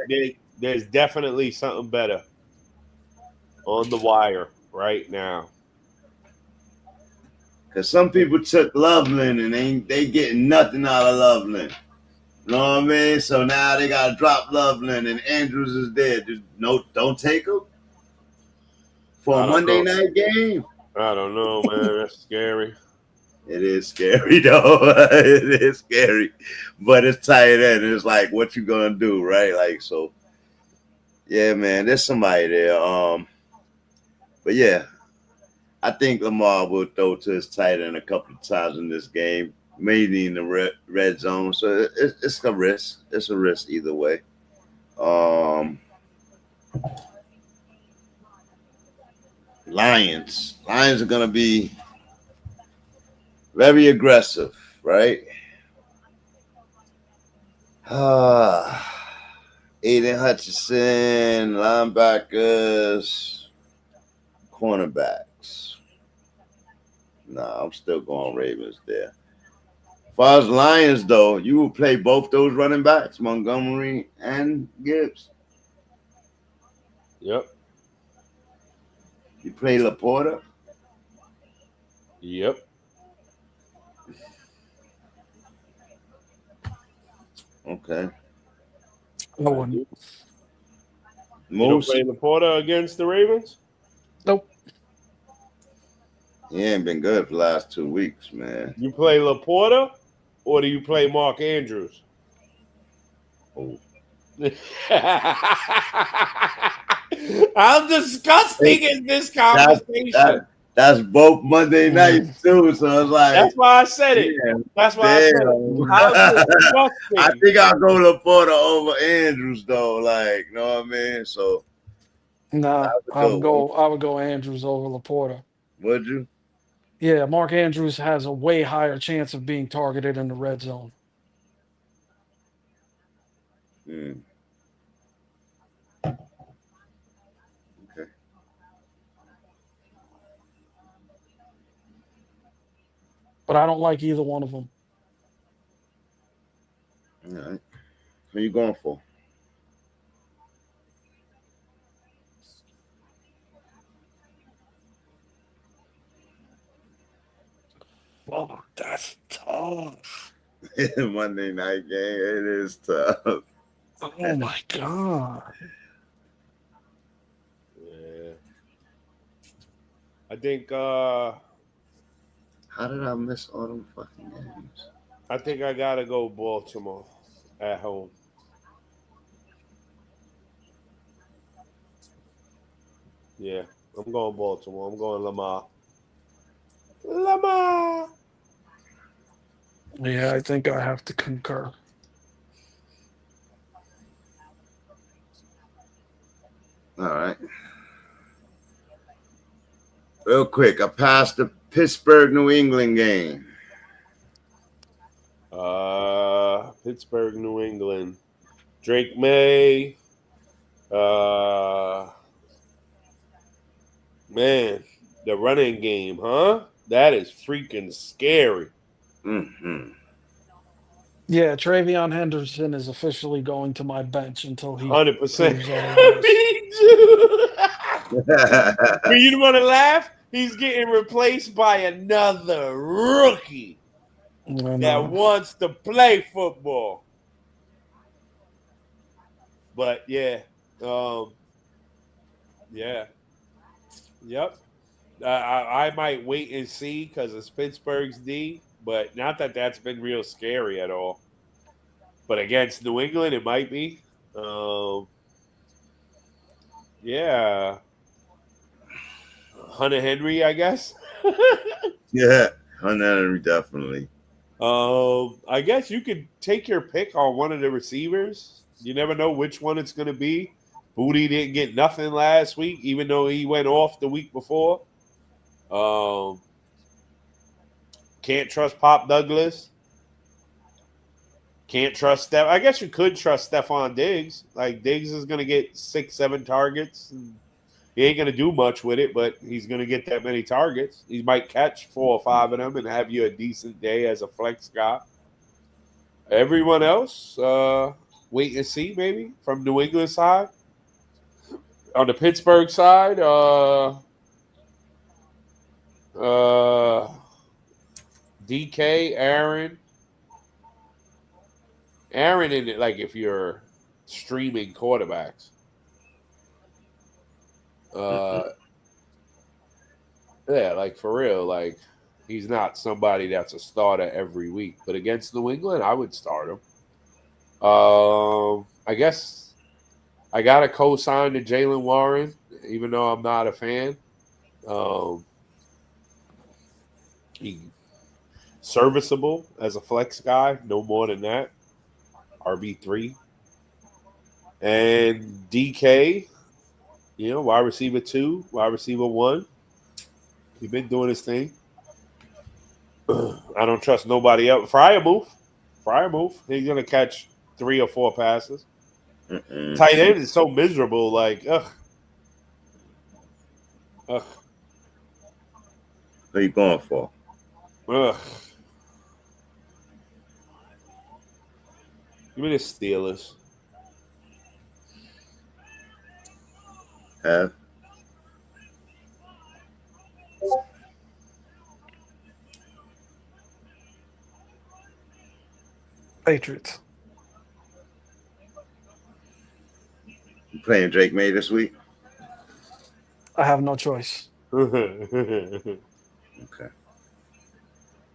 F: mean?
I: There's definitely something better on the wire right now.
F: Because some people took Loveland and they getting nothing out of Loveland. You know what I mean? So now they got to drop Loveland and Andrews is there. Don't take him for a Monday night game.
I: I don't know, man. That's scary.
F: It is scary, though. It is scary. But it's tight end. It's like, what you going to do, right? Like, so, yeah, man, there's somebody there. But, yeah, I think Lamar will throw to his tight end a couple of times in this game, mainly in the red zone. So it's a risk. It's a risk either way. Lions are going to be very aggressive, right? Aiden Hutchinson, linebackers, cornerbacks. Nah, I'm still going Ravens there. As far as Lions, though, you will play both those running backs, Montgomery and Gibbs.
I: Yep.
F: You play Laporta?
I: Yep.
F: Okay.
J: No one.
I: You don't play Laporta against the Ravens?
J: Nope.
F: He ain't been good for the last 2 weeks, man.
I: You play Laporta or do you play Mark Andrews?
F: Oh.
I: How disgusting is this conversation?
F: That's both Monday nights too, so it's like
I: that's why I said it. Yeah, that's why I said it. How disgusting.
F: I think I'll go Laporta over Andrews though, like, you know what I mean? So
J: nah, I would go Andrews over Laporta.
F: Would you?
J: Yeah, Mark Andrews has a way higher chance of being targeted in the red zone.
F: Okay.
J: But I don't like either one of them.
F: All right. Who are you going for?
J: Oh, that's tough.
F: Monday night game, it is tough.
J: Oh my God.
I: Yeah. I think
F: how did I miss all them fucking games?
I: I think I gotta go Baltimore at home. Yeah, I'm going Baltimore. I'm going Lamar. Lamar.
J: Yeah, I think I have to concur.
F: All right. Real quick, I passed the Pittsburgh New England game.
I: Pittsburgh, New England. Drake May. Man, the running game, huh? That is freaking scary.
F: Mm-hmm.
J: Yeah, Travion Henderson is officially going to my bench until he
I: 100%.
J: Me
I: too. But you want to laugh? He's getting replaced by another rookie that wants to play football. But yeah, yeah. Yep. I might wait and see because it's Pittsburgh's D, but not that that's been real scary at all. But against New England, it might be. Yeah. Hunter Henry, I guess.
F: Yeah, Hunter Henry definitely.
I: I guess you could take your pick on one of the receivers. You never know which one it's going to be. Booty didn't get nothing last week, even though he went off the week before. Can't trust Pop Douglas. Can't trust Steph. I guess you could trust Stephon Diggs. Like, Diggs is going to get 6-7 targets. He ain't going to do much with it, but he's going to get that many targets. He might catch 4 or 5 of them and have you a decent day as a flex guy. Everyone else, wait and see maybe from New England side. On the Pittsburgh side, DK, Aaron in it, like if you're streaming quarterbacks. Yeah, like for real, like he's not somebody that's a starter every week. But against New England, I would start him. I guess I got to co-sign to Jaylen Warren, even though I'm not a fan. He serviceable as a flex guy, no more than that. RB3. And DK, wide receiver 2, wide receiver 1. He's been doing his thing. I don't trust nobody else. Fryer move. He's going to catch 3 or 4 passes. Tight end is so miserable. Like, ugh.
F: What are you going for?
I: Ugh. Give me the Steelers.
F: Have?
J: Patriots.
F: You playing Drake May this week?
J: I have no choice.
F: Okay.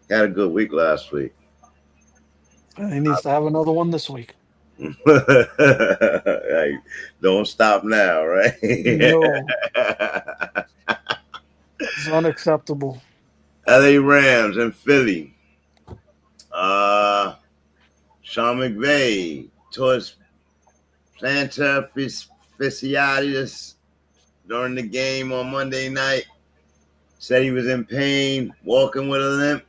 F: Had a good week last week.
J: He needs to have another one this week.
F: Like, don't stop now, right?
J: No. It's unacceptable.
F: LA Rams and Philly. Sean McVay towards plantar fasciitis during the game on Monday night. Said he was in pain, walking with a limp,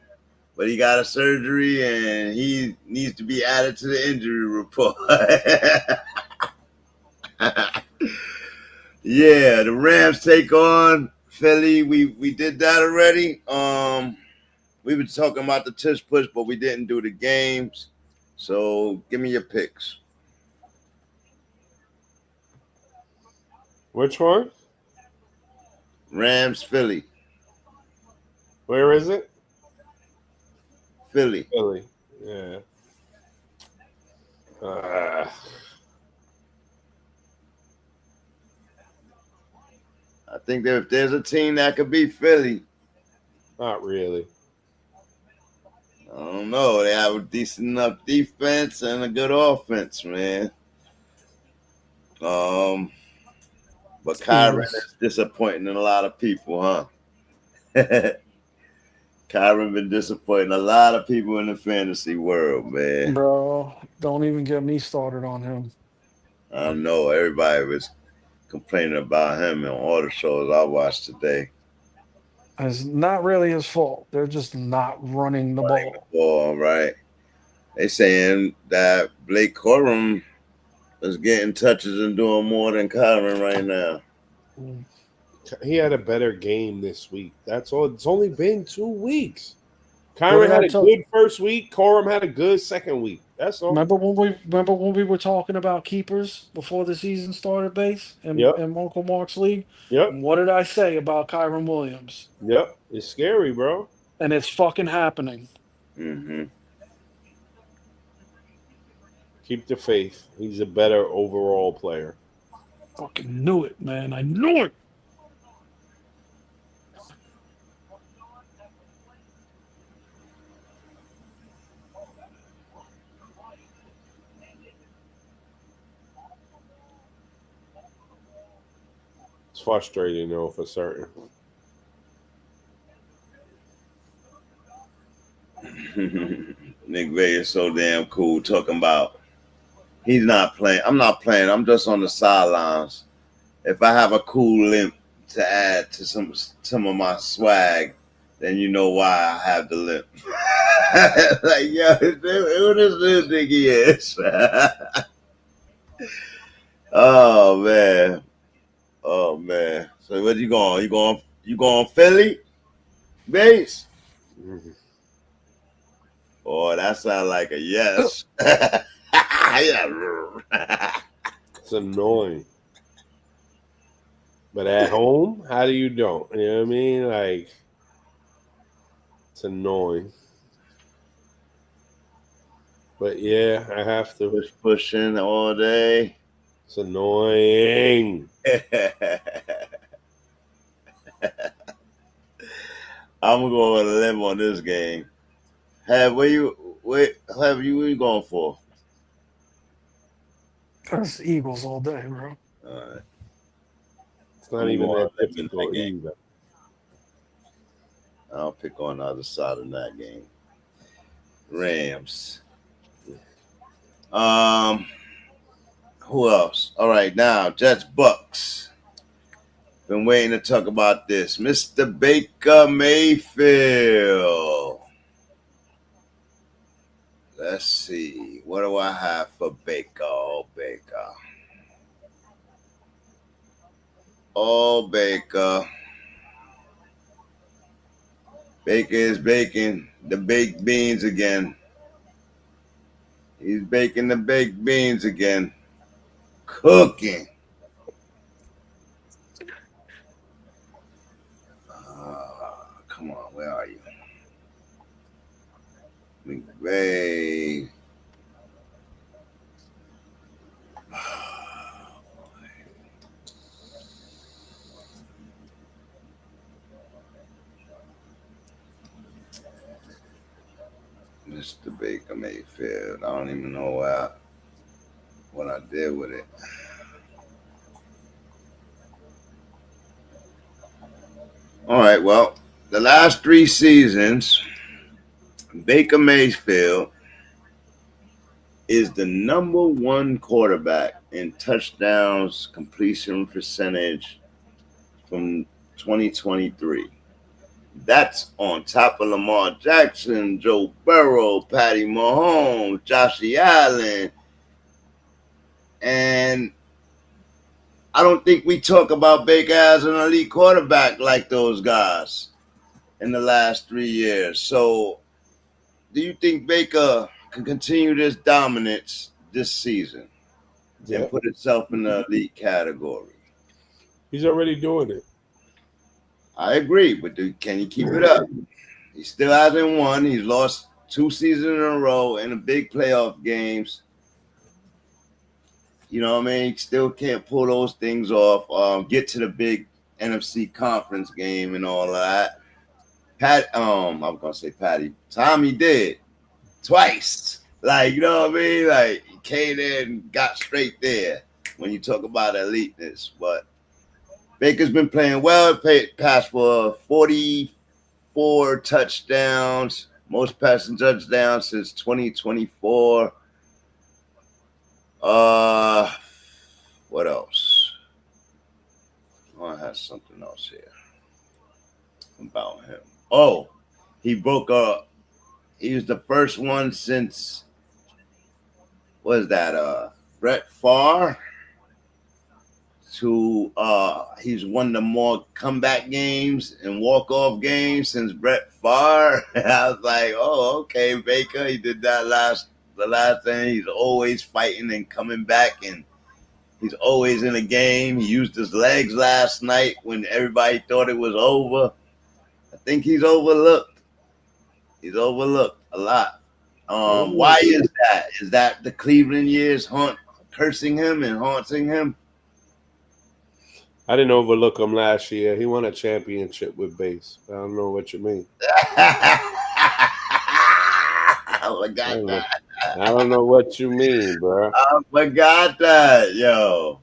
F: but he got a surgery and he needs to be added to the injury report. Yeah, the Rams take on Philly. We did that already. We were talking about the tush push, but we didn't do the games. So give me your picks.
I: Which one?
F: Rams, Philly.
I: Where is it?
F: Philly.
I: Yeah.
F: I think that if there's a team that could beat Philly.
I: Not really.
F: I don't know. They have a decent enough defense and a good offense, man. But Kyron is disappointing a lot of people, huh? Kyron been disappointing a lot of people in the fantasy world, man.
J: Bro, don't even get me started on him.
F: I know everybody was complaining about him on all the shows I watched today.
J: It's not really his fault. They're just not running the ball.
F: All right. They saying that Blake Corum is getting touches and doing more than Kyron right now.
I: He had a better game this week. That's all. It's only been 2 weeks. Kyron had a good first week. Corum had a good second week. That's all.
J: Remember when we were talking about keepers before the season started, base in Uncle Mark's league?
I: Yep.
J: And what did I say about Kyron Williams?
I: Yep. It's scary, bro.
J: And it's fucking happening.
F: Mm-hmm.
I: Keep the faith. He's a better overall player.
J: Fucking knew it, man. I knew it.
I: frustrating though for certain.
F: McVay is so damn cool talking about he's not playing. I'm not playing. I'm just on the sidelines. If I have a cool limp to add to some of my swag, then you know why I have the limp. Like, yo, who this dude think he is? Oh man. So where you going? You going Philly? Base?
I: Mm-hmm.
F: Oh, that sounds like a yes.
I: It's annoying. But at home, how do you don't? You know what I mean? Like, it's annoying. But yeah, I have to.
F: Pushing all day.
I: It's annoying.
F: I'm gonna go on a limb on this game. What you going for?
J: That's Eagles all day, bro.
F: All right.
I: It's not even that difficult either.
F: I'll pick on the other side of that game. Rams. Who else? All right, now Jets Bucks. Been waiting to talk about this. Mr. Baker Mayfield. Let's see. What do I have for Baker? Oh, Baker. Baker is baking the baked beans again. He's baking the baked beans again. Cooking. Come on, where are you? McVay. Mr. Baker Mayfield. I don't even know what I did with it. All right, well, the last 3 seasons, Baker Mayfield is the number 1 quarterback in touchdowns completion percentage from 2023. That's on top of Lamar Jackson, Joe Burrow, Patty Mahomes, Josh Allen. And I don't think we talk about Baker as an elite quarterback like those guys in the last 3 years. So do you think Baker can continue this dominance this season and put itself in the elite category?
I: He's already doing it.
F: I agree, but can he keep it up? He still hasn't won. He's lost 2 seasons in a row in the big playoff games. You know what I mean? He still can't pull those things off. Get to the big NFC conference game and all that. I was gonna say Patty. Tommy did twice. Like, you know what I mean? Like, he came in and got straight there when you talk about eliteness. But Baker's been playing well. Passed for 44 touchdowns, most passing touchdowns since 2024. What else? Oh, I have something else here about him. Oh, he broke up. He was the first one since, what is that? Brett Favre to he's won the more comeback games and walk-off games since Brett Favre. I was like, oh, okay, Baker. He did that the last thing. He's always fighting and coming back, and he's always in a game. He used his legs last night when everybody thought it was over. I think he's overlooked. He's overlooked a lot. Why is that? Is that the Cleveland years cursing him and haunting him?
I: I didn't overlook him last year. He won a championship with base. I don't know what you mean.
F: I forgot that.
I: I don't know what you mean, bro.
F: I forgot that, yo.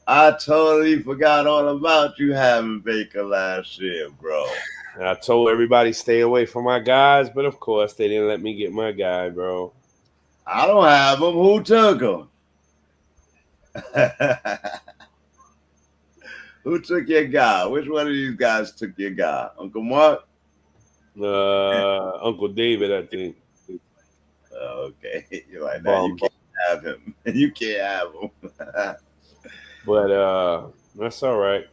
F: I totally forgot all about you having Baker last year, bro.
I: I told everybody stay away from my guys, but of course they didn't let me get my guy, bro.
F: I don't have him. Who took him? Who took your guy? Which one of these guys took your guy? Uncle Mark?
I: Uncle David, I think.
F: Okay. You're like, now you can't have him. You can't have him.
I: But that's all right.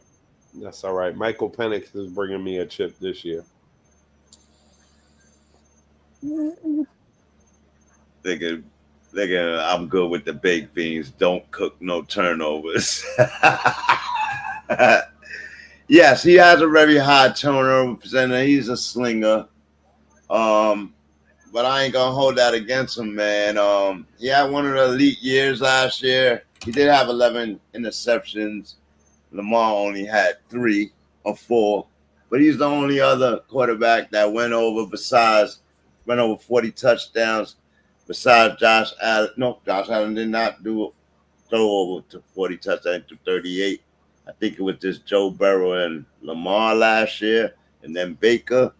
I: That's all right. Michael Penix is bringing me a chip this year.
F: Nigga, I'm good with the baked beans. Don't cook no turnovers. Yes, he has a very high turnover percentage. He's a slinger. But I ain't gonna hold that against him, man. He had one of the elite years last year. He did have 11 interceptions. Lamar only had 3 or 4, but he's the only other quarterback that went over 40 touchdowns besides Josh Allen. No, Josh Allen did not throw over to 40 touchdowns to 38. I think it was just Joe Burrow and Lamar last year, and then Baker.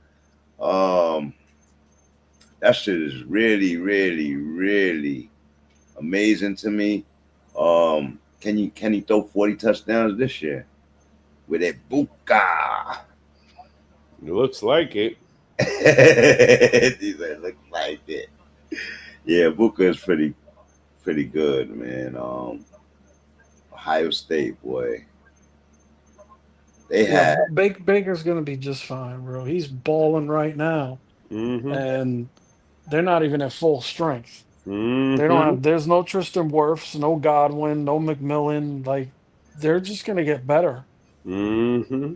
F: That shit is really, really, really amazing to me. Can he throw 40 touchdowns this year with a buka?
I: It looks like it.
F: He said, "Looks like it." Yeah, Buka is pretty good, man. Ohio State, boy.
J: Baker's gonna be just fine, bro. He's balling right now, and they're not even at full strength. They don't have. There's no Tristan Wirfs, no Godwin, no McMillan. Like, they're just gonna get better.
F: Wow.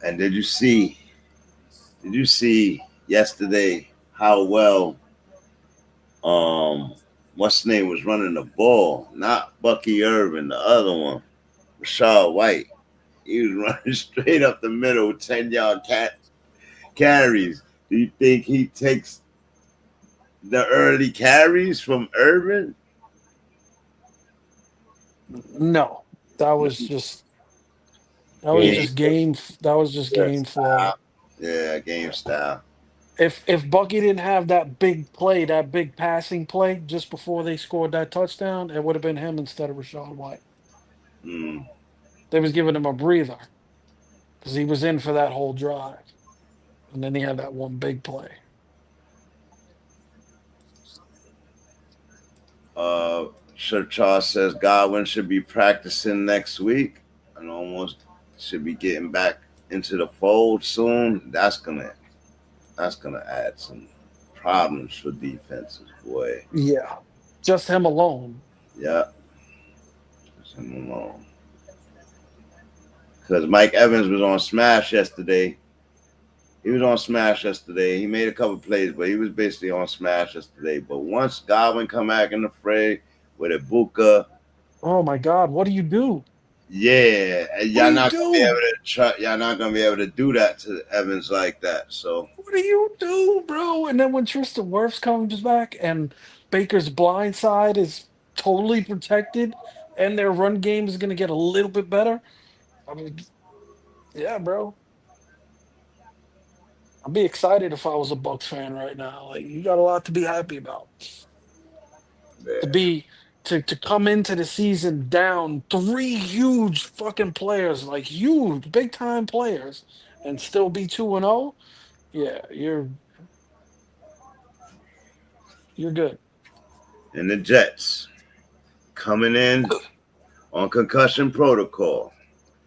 F: And did you see yesterday how well what's his name was running the ball? Not Bucky Irvin, the other one, Rashad White. He was running straight up the middle, 10-yard carries. Do you think he takes the early carries from Irvin?
J: No, that was just game. That was just game flow.
F: Yeah, game style.
J: If Bucky didn't have that big play, that big passing play just before they scored that touchdown, it would have been him instead of Rashad White. They was giving him a breather because he was in for that whole drive, and then he had that one big play.
F: Sir Charles says Godwin should be practicing next week and almost should be getting back into the fold soon. That's gonna add some problems for defenses, boy.
J: Yeah, just him alone.
F: Yeah, just him alone. Because Mike Evans was on Smash yesterday. He made a couple plays, but he was basically on Smash yesterday. But once Godwin come back in the fray with Ibuka,
J: oh my God, what do you do?
F: Yeah, and y'all not gonna be able to do that to Evans like that. So
J: what do you do, bro? And then when Tristan Wirfs comes back and Baker's blind side is totally protected and their run game is gonna get a little bit better. I mean, yeah, bro. I'd be excited if I was a Bucks fan right now. Like, you got a lot to be happy about.
F: yeah.
J: To come into the season down 3 huge fucking players, like huge, big time players, and still be 2-0, yeah, you're good.
F: And the Jets coming in on concussion protocol.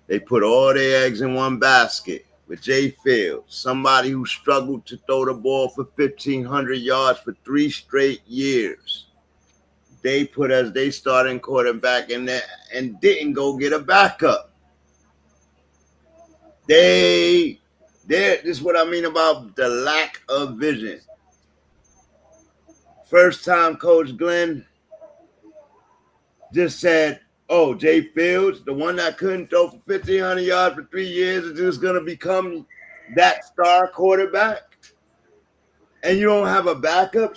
F: They put all their eggs in one basket with Jay Fields, somebody who struggled to throw the ball for 1,500 yards for 3 straight years. They put as they starting quarterback in there and didn't go get a backup. This is what I mean about the lack of vision. First time Coach Glenn just said, oh, Jay Fields, the one that couldn't throw for 1,500 yards for 3 years, is just going to become that star quarterback. And you don't have a backup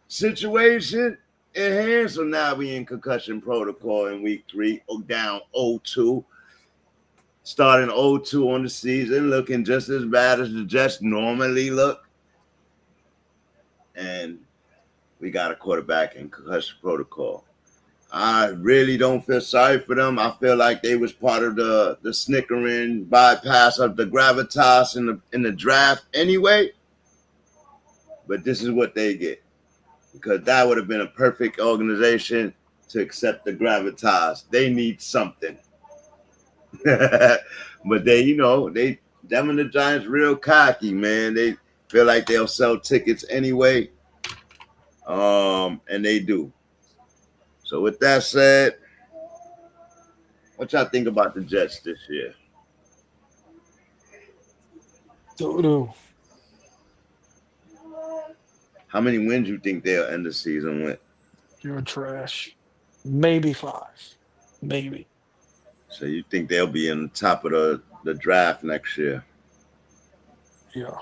F: situation. in hand. So now we in concussion protocol in week 3, down 0-2. Starting 0-2 on the season, looking just as bad as the Jets normally look. And we got a quarterback in concussion protocol. I really don't feel sorry for them. I feel like they was part of the snickering bypass of the gravitas in the draft anyway. But this is what they get. Because that would have been a perfect organization to accept the gravitas. They need something. But them and the Giants real cocky, man. They feel like they'll sell tickets anyway. And they do. So with that said, what y'all think about the Jets this year?
J: Doo-doo.
F: How many wins you think they'll end the season with?
J: You're trash. Maybe 5. Maybe.
F: So you think they'll be in the top of the draft next year?
J: Yeah.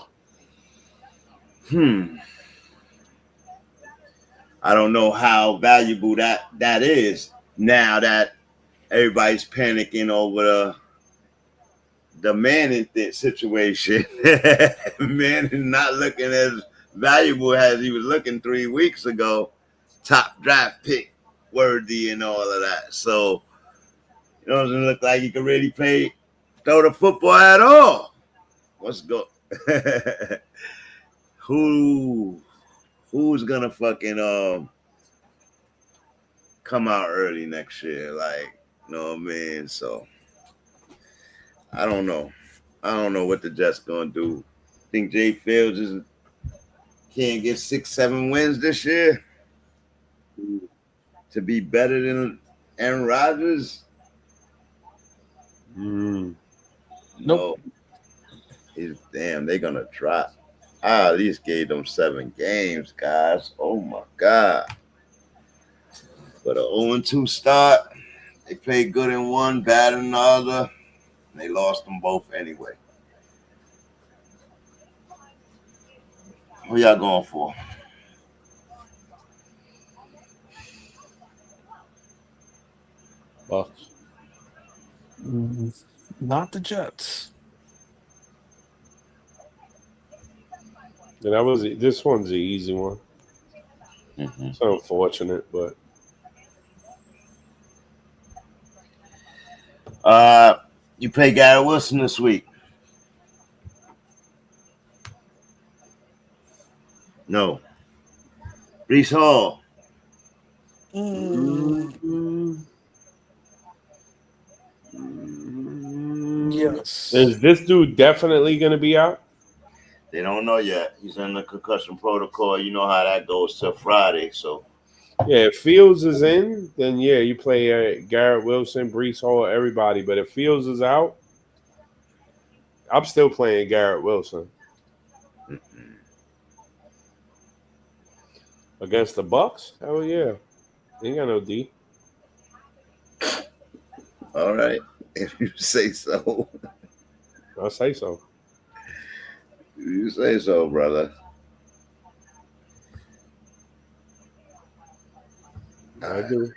F: I don't know how valuable that is now that everybody's panicking over the Manning situation. Manning not looking as valuable as he was looking 3 weeks ago. Top draft pick worthy and all of that. So it doesn't look like he can really throw the football at all. Let's go. Who's gonna fucking come out early next year? Like, you know what I mean? So I don't know. I don't know what the Jets gonna do. Think Jay Fields can't get 6-7 wins this year to be better than Aaron Rodgers?
J: Nope.
F: No. Damn, they're gonna drop. I at least gave them 7 games, guys. Oh my God. But an 0-2 start, they played good in one, bad in the other, and they lost them both anyway. Who y'all going for?
I: Bucks.
J: Not the Jets.
I: Yeah, this one's the easy one. It's unfortunate, but
F: you play Garrett Wilson this week? No. Breece Hall.
J: Yes.
I: is this dude definitely going to be out?
F: They don't know yet. He's in the concussion protocol. You know how that goes till Friday. So
I: Yeah, if Fields is in, then yeah, you play Garrett Wilson, Breece Hall, everybody. But if Fields is out, I'm still playing Garrett Wilson. Against the Bucks? Hell yeah. He ain't got no D.
F: all right, if you say so.
I: I'll say so.
F: You say so, brother.
I: I do.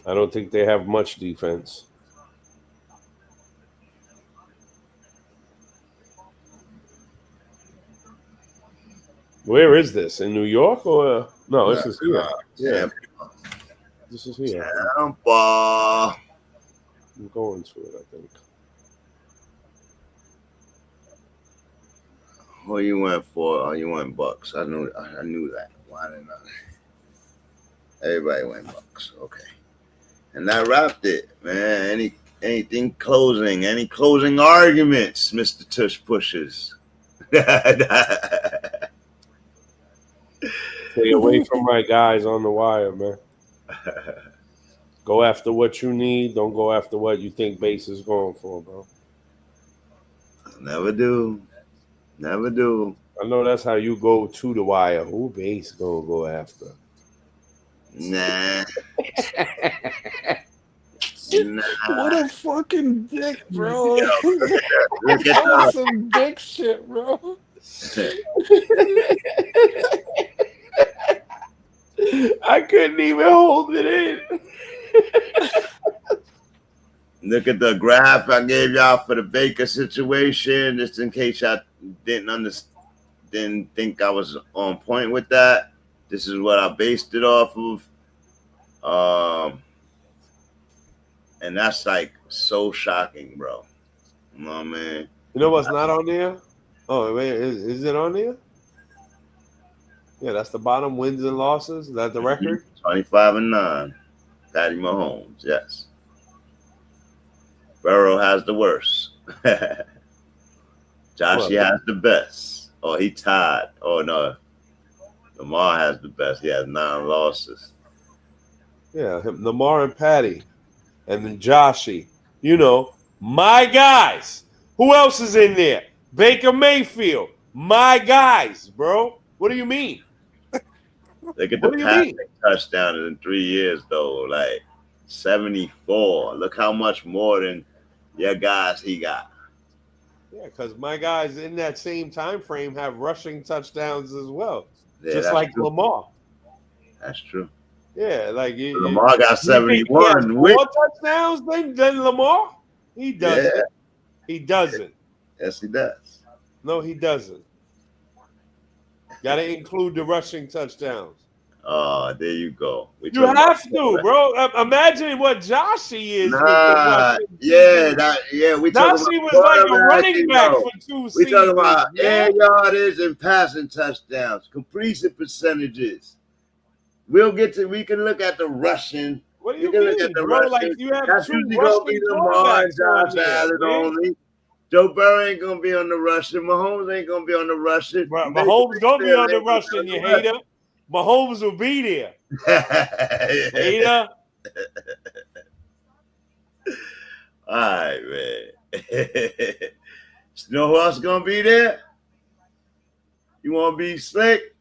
I: I don't think they have much defense. Where is this? In New York or no? This is here.
F: Yeah.
I: This is here.
F: Tampa.
I: I'm going to it, I think.
F: Who you went for? Oh, you went Bucks. I knew that. Why didn't I? Everybody went Bucks. Okay. And that wrapped it, man. Anything closing? Any closing arguments, Mr. Tush Pushes?
I: Stay away from my guys on the wire, man. Go after what you need. Don't go after what you think base is going for, bro.
F: Never do. Never do.
I: I know that's how you go to the wire. Who base gonna go after?
F: Nah.
J: What a fucking dick, bro.
F: Look
J: That was some dick shit, bro.
I: I couldn't even hold it in.
F: Look at the graph I gave y'all for the Baker situation, just in case y'all didn't think I was on point with that. This is what I based it off of. And that's like so shocking, bro. You know what I mean?
I: You know what's not on there? Oh, wait, is it on there? Yeah, that's the bottom wins and losses. Is that the record?
F: 25-9. Patty Mahomes, yes. Burrow has the worst. Joshie has the best. Oh, he tied. Oh, no. Lamar has the best. He has 9 losses.
I: Yeah, Lamar and Patty. And then Joshie. You know, my guys. Who else is in there? Baker Mayfield. My guys, bro. What do you mean?
F: Look at the passing touchdowns in 3 years, though. Like 74. Look how much more than your guys he got.
I: Yeah, because my guys in that same time frame have rushing touchdowns as well.
F: Yeah,
I: just like
F: true.
I: Lamar.
F: That's true.
I: Yeah, like
F: Lamar got 71.
I: More touchdowns than Lamar? He doesn't.
F: Yeah.
I: He doesn't.
F: Yes, he does.
I: No, he doesn't. Got to include the rushing touchdowns.
F: Oh, there you go.
I: You have to, bro. Imagine what Joshie is.
F: Nah,
I: Joshie
F: was
I: like a running back for 2 seasons.
F: We talking about air yardage and passing touchdowns, completion percentages. We can look at the rushing.
I: What do you mean, bro? Like you have
F: that's
I: 2
F: usually gonna be Lamar and Josh Allen only. Joe Burrow ain't gonna be on the rushing. Mahomes ain't gonna be on the rushing.
I: Mahomes gonna be on the rushing, you hater. Mahomes will be there. Hater.
F: All right, man. You know who else gonna be there? You wanna be slick?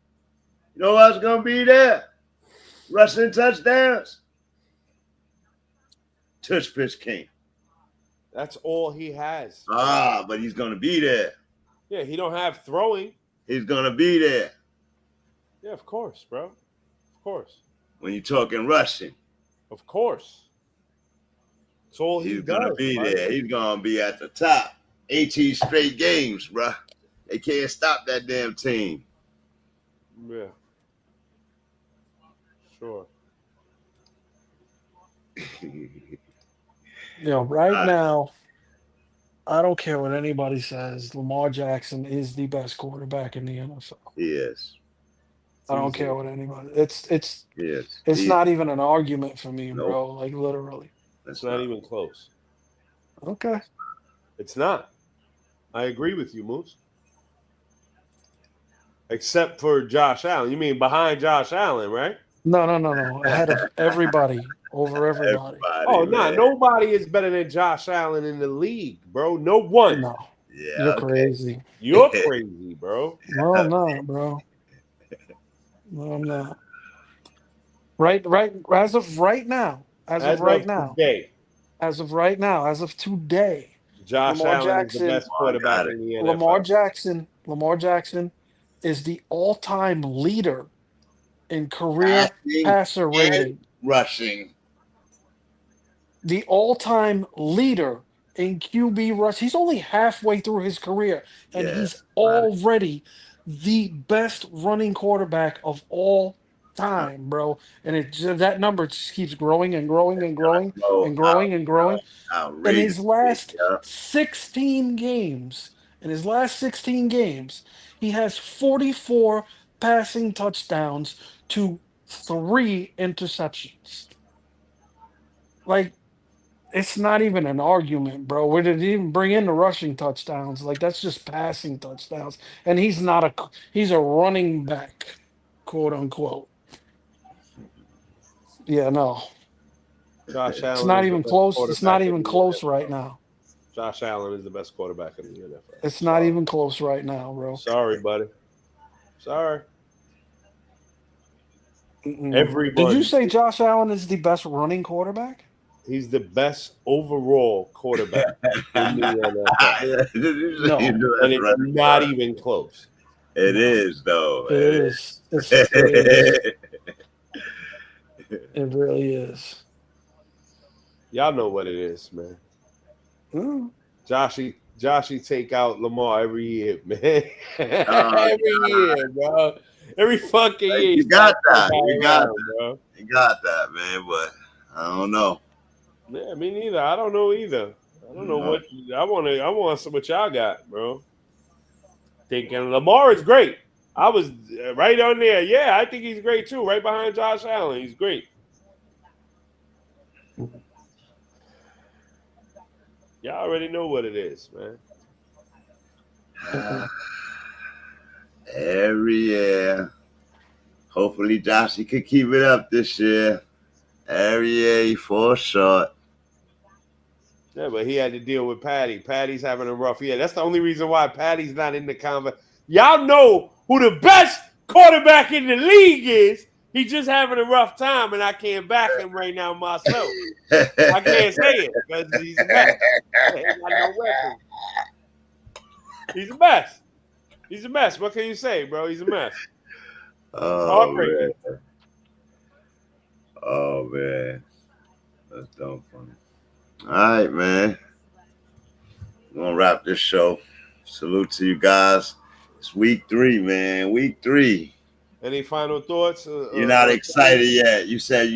F: You know who else gonna be there? Rushing touchdowns. Tush Pitch King.
I: That's all he has.
F: But he's gonna be there.
I: Yeah, he don't have throwing.
F: He's gonna be there.
I: Yeah, of course, bro. Of course.
F: When you're talking rushing.
I: Of course. That's all
F: he's gonna be there. He's gonna be at the top. 18 straight games, bro. They can't stop that damn team.
I: Yeah. Sure.
J: Right now, I don't care what anybody says. Lamar Jackson is the best quarterback in the NFL.
F: He is.
J: I don't care what anybody. It's
F: yes.
J: Not even an argument for me, bro. Like literally.
I: It's not even close.
J: Okay.
I: It's not. I agree with you, Moose. Except for Josh Allen. You mean behind Josh Allen, right?
J: No. Ahead of everybody. Over everybody.
I: Nobody is better than Josh Allen in the league, bro. No one.
J: No. Yeah. You're crazy.
I: You're crazy, bro.
J: No, I'm not, bro. No, I'm not. Right. As of right now. As of today.
I: Josh Allen is the best quarterback in the NFL.
J: Lamar Jackson is the all-time leader in career passer rating.
F: Rushing.
J: The all-time leader in QB rush. He's only halfway through his career, and he's already the best running quarterback of all time, bro. And that number just keeps growing and growing and growing and growing and growing. In his last 16 games, he has 44 passing touchdowns to 3 interceptions. Like, it's not even an argument, bro. We didn't even bring in the rushing touchdowns. Like, that's just passing touchdowns. And he's a running back, quote unquote. Yeah, no.
I: Josh Allen.
J: It's not even close. It's not even close right now.
I: Josh Allen is the best quarterback in the NFL.
J: It's not even close right now, bro.
I: Sorry, buddy. Sorry.
J: Did you say Josh Allen is the best running quarterback?
I: He's the best overall quarterback in the NFL.
J: No,
I: and it's not even close.
F: It is, though.
J: It is. It really is.
I: Y'all know what it is, man. Joshy take out Lamar every year, man. Every year, bro. Every fucking year.
F: You got that.
I: Bro.
F: You got that, man. But I don't know.
I: Yeah, me neither. I don't know either. I don't know what I want some what y'all got, bro. Thinking Lamar is great. I was right on there. Yeah, I think he's great too. Right behind Josh Allen. He's great. Y'all already know what it is, man.
F: Every year. Hopefully Joshy could keep it up this year. Every year he falls short.
I: Yeah, but he had to deal with Patty. Patty's having a rough year. That's the only reason why Patty's not in the conversation. Y'all know who the best quarterback in the league is. He's just having a rough time, and I can't back him right now myself. I can't say it because he's the best. He got no weapon. He's the best. He's a mess. What can you say, bro? He's a mess.
F: Man. Oh, man. That's dumb funny. All right, man. We're going to wrap this show. Salute to you guys. It's week 3, man. Week 3.
I: Any final thoughts?
F: You're not excited yet. You said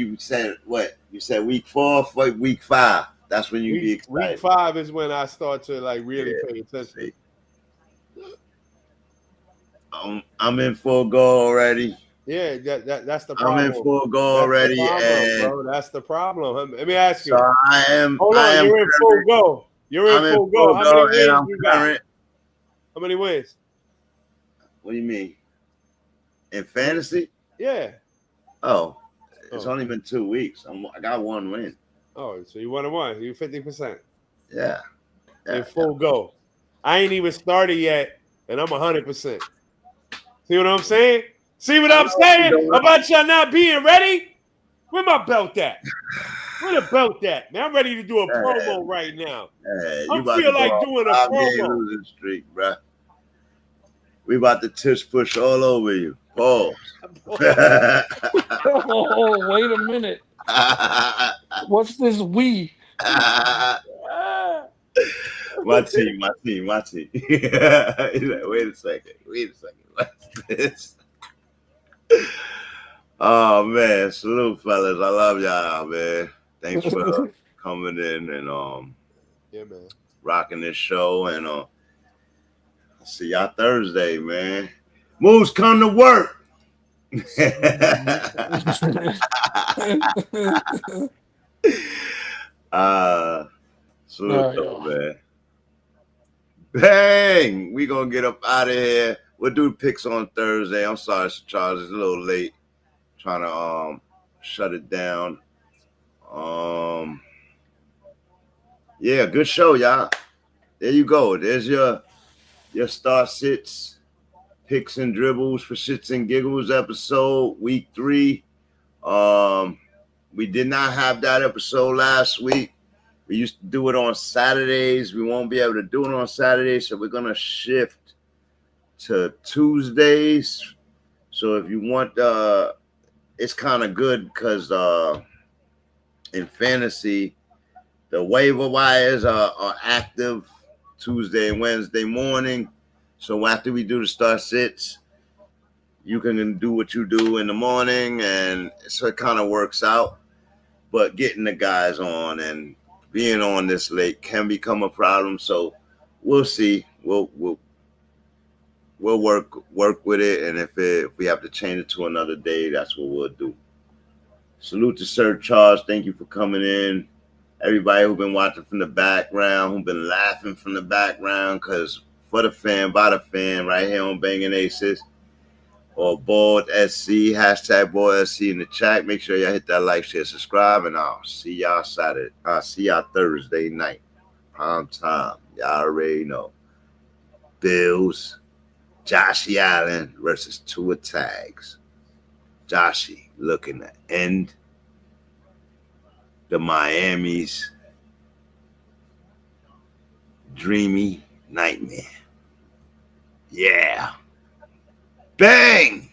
F: what? You said week 4, week 5. That's when you be excited.
I: Week 5 is when I start to really pay attention.
F: I'm in full go already.
I: Yeah, that's the problem.
F: I'm in full go already,
I: bro. That's the problem. Let me ask you.
F: So I am.
I: Hold on, you're in full go. You're in full go. How many wins you got? How many wins?
F: What do you mean? In fantasy?
I: Yeah.
F: Oh, it's only been 2 weeks. I got 1 win.
I: Oh, so you won 1. You're 50%.
F: Yeah.
I: In full go. I ain't even started yet, and I'm 100%. See what I'm saying? See what I'm saying about y'all not being ready? Where my belt at? Where the belt at? Man, I'm ready to do a promo right now. I feel like doing a promo.
F: Losing streak, bro. We about to tush push all over you. Pause.
J: Oh, wait a minute. What's this we?
F: My team. He's like, wait a second. What's this? Oh, man. Salute, fellas. I love y'all, man. Thanks for coming in and
I: yeah, man,
F: rocking this show. And see y'all Thursday, man. Moose, come to work. Salute, though, man. Bang! We gonna get up out of here. We'll do picks on Thursday. I'm sorry, Charles. It's a little late. Trying to shut it down. Yeah, good show, y'all. There you go. There's your Star Sits Picks and Dribbles for Shits and Giggles episode, week 3. We did not have that episode last week. We used to do it on Saturdays. We won't be able to do it on Saturdays, so we're going to shift to Tuesdays. So if you want, it's kind of good because in fantasy, the waiver wires are active Tuesday and Wednesday morning. So after we do the Star Sits, you can do what you do in the morning, and so it kind of works out. But getting the guys on and being on this late can become a problem. So we'll see. We'll work with it, and if we have to change it to another day, that's what we'll do. Salute to Sir Charles. Thank you for coming in. Everybody who's been watching from the background, who's been laughing from the background, because for the fan, by the fan, right here on Banging Aces or Bald SC, hashtag Bald SC in the chat. Make sure y'all hit that like, share, subscribe, and I'll see y'all Saturday. I'll see y'all Thursday night. Prime time. Y'all already know. Bills, Joshy Allen versus Tua Tags. Joshy looking to end the Miami's dreamy nightmare. Yeah. Bang!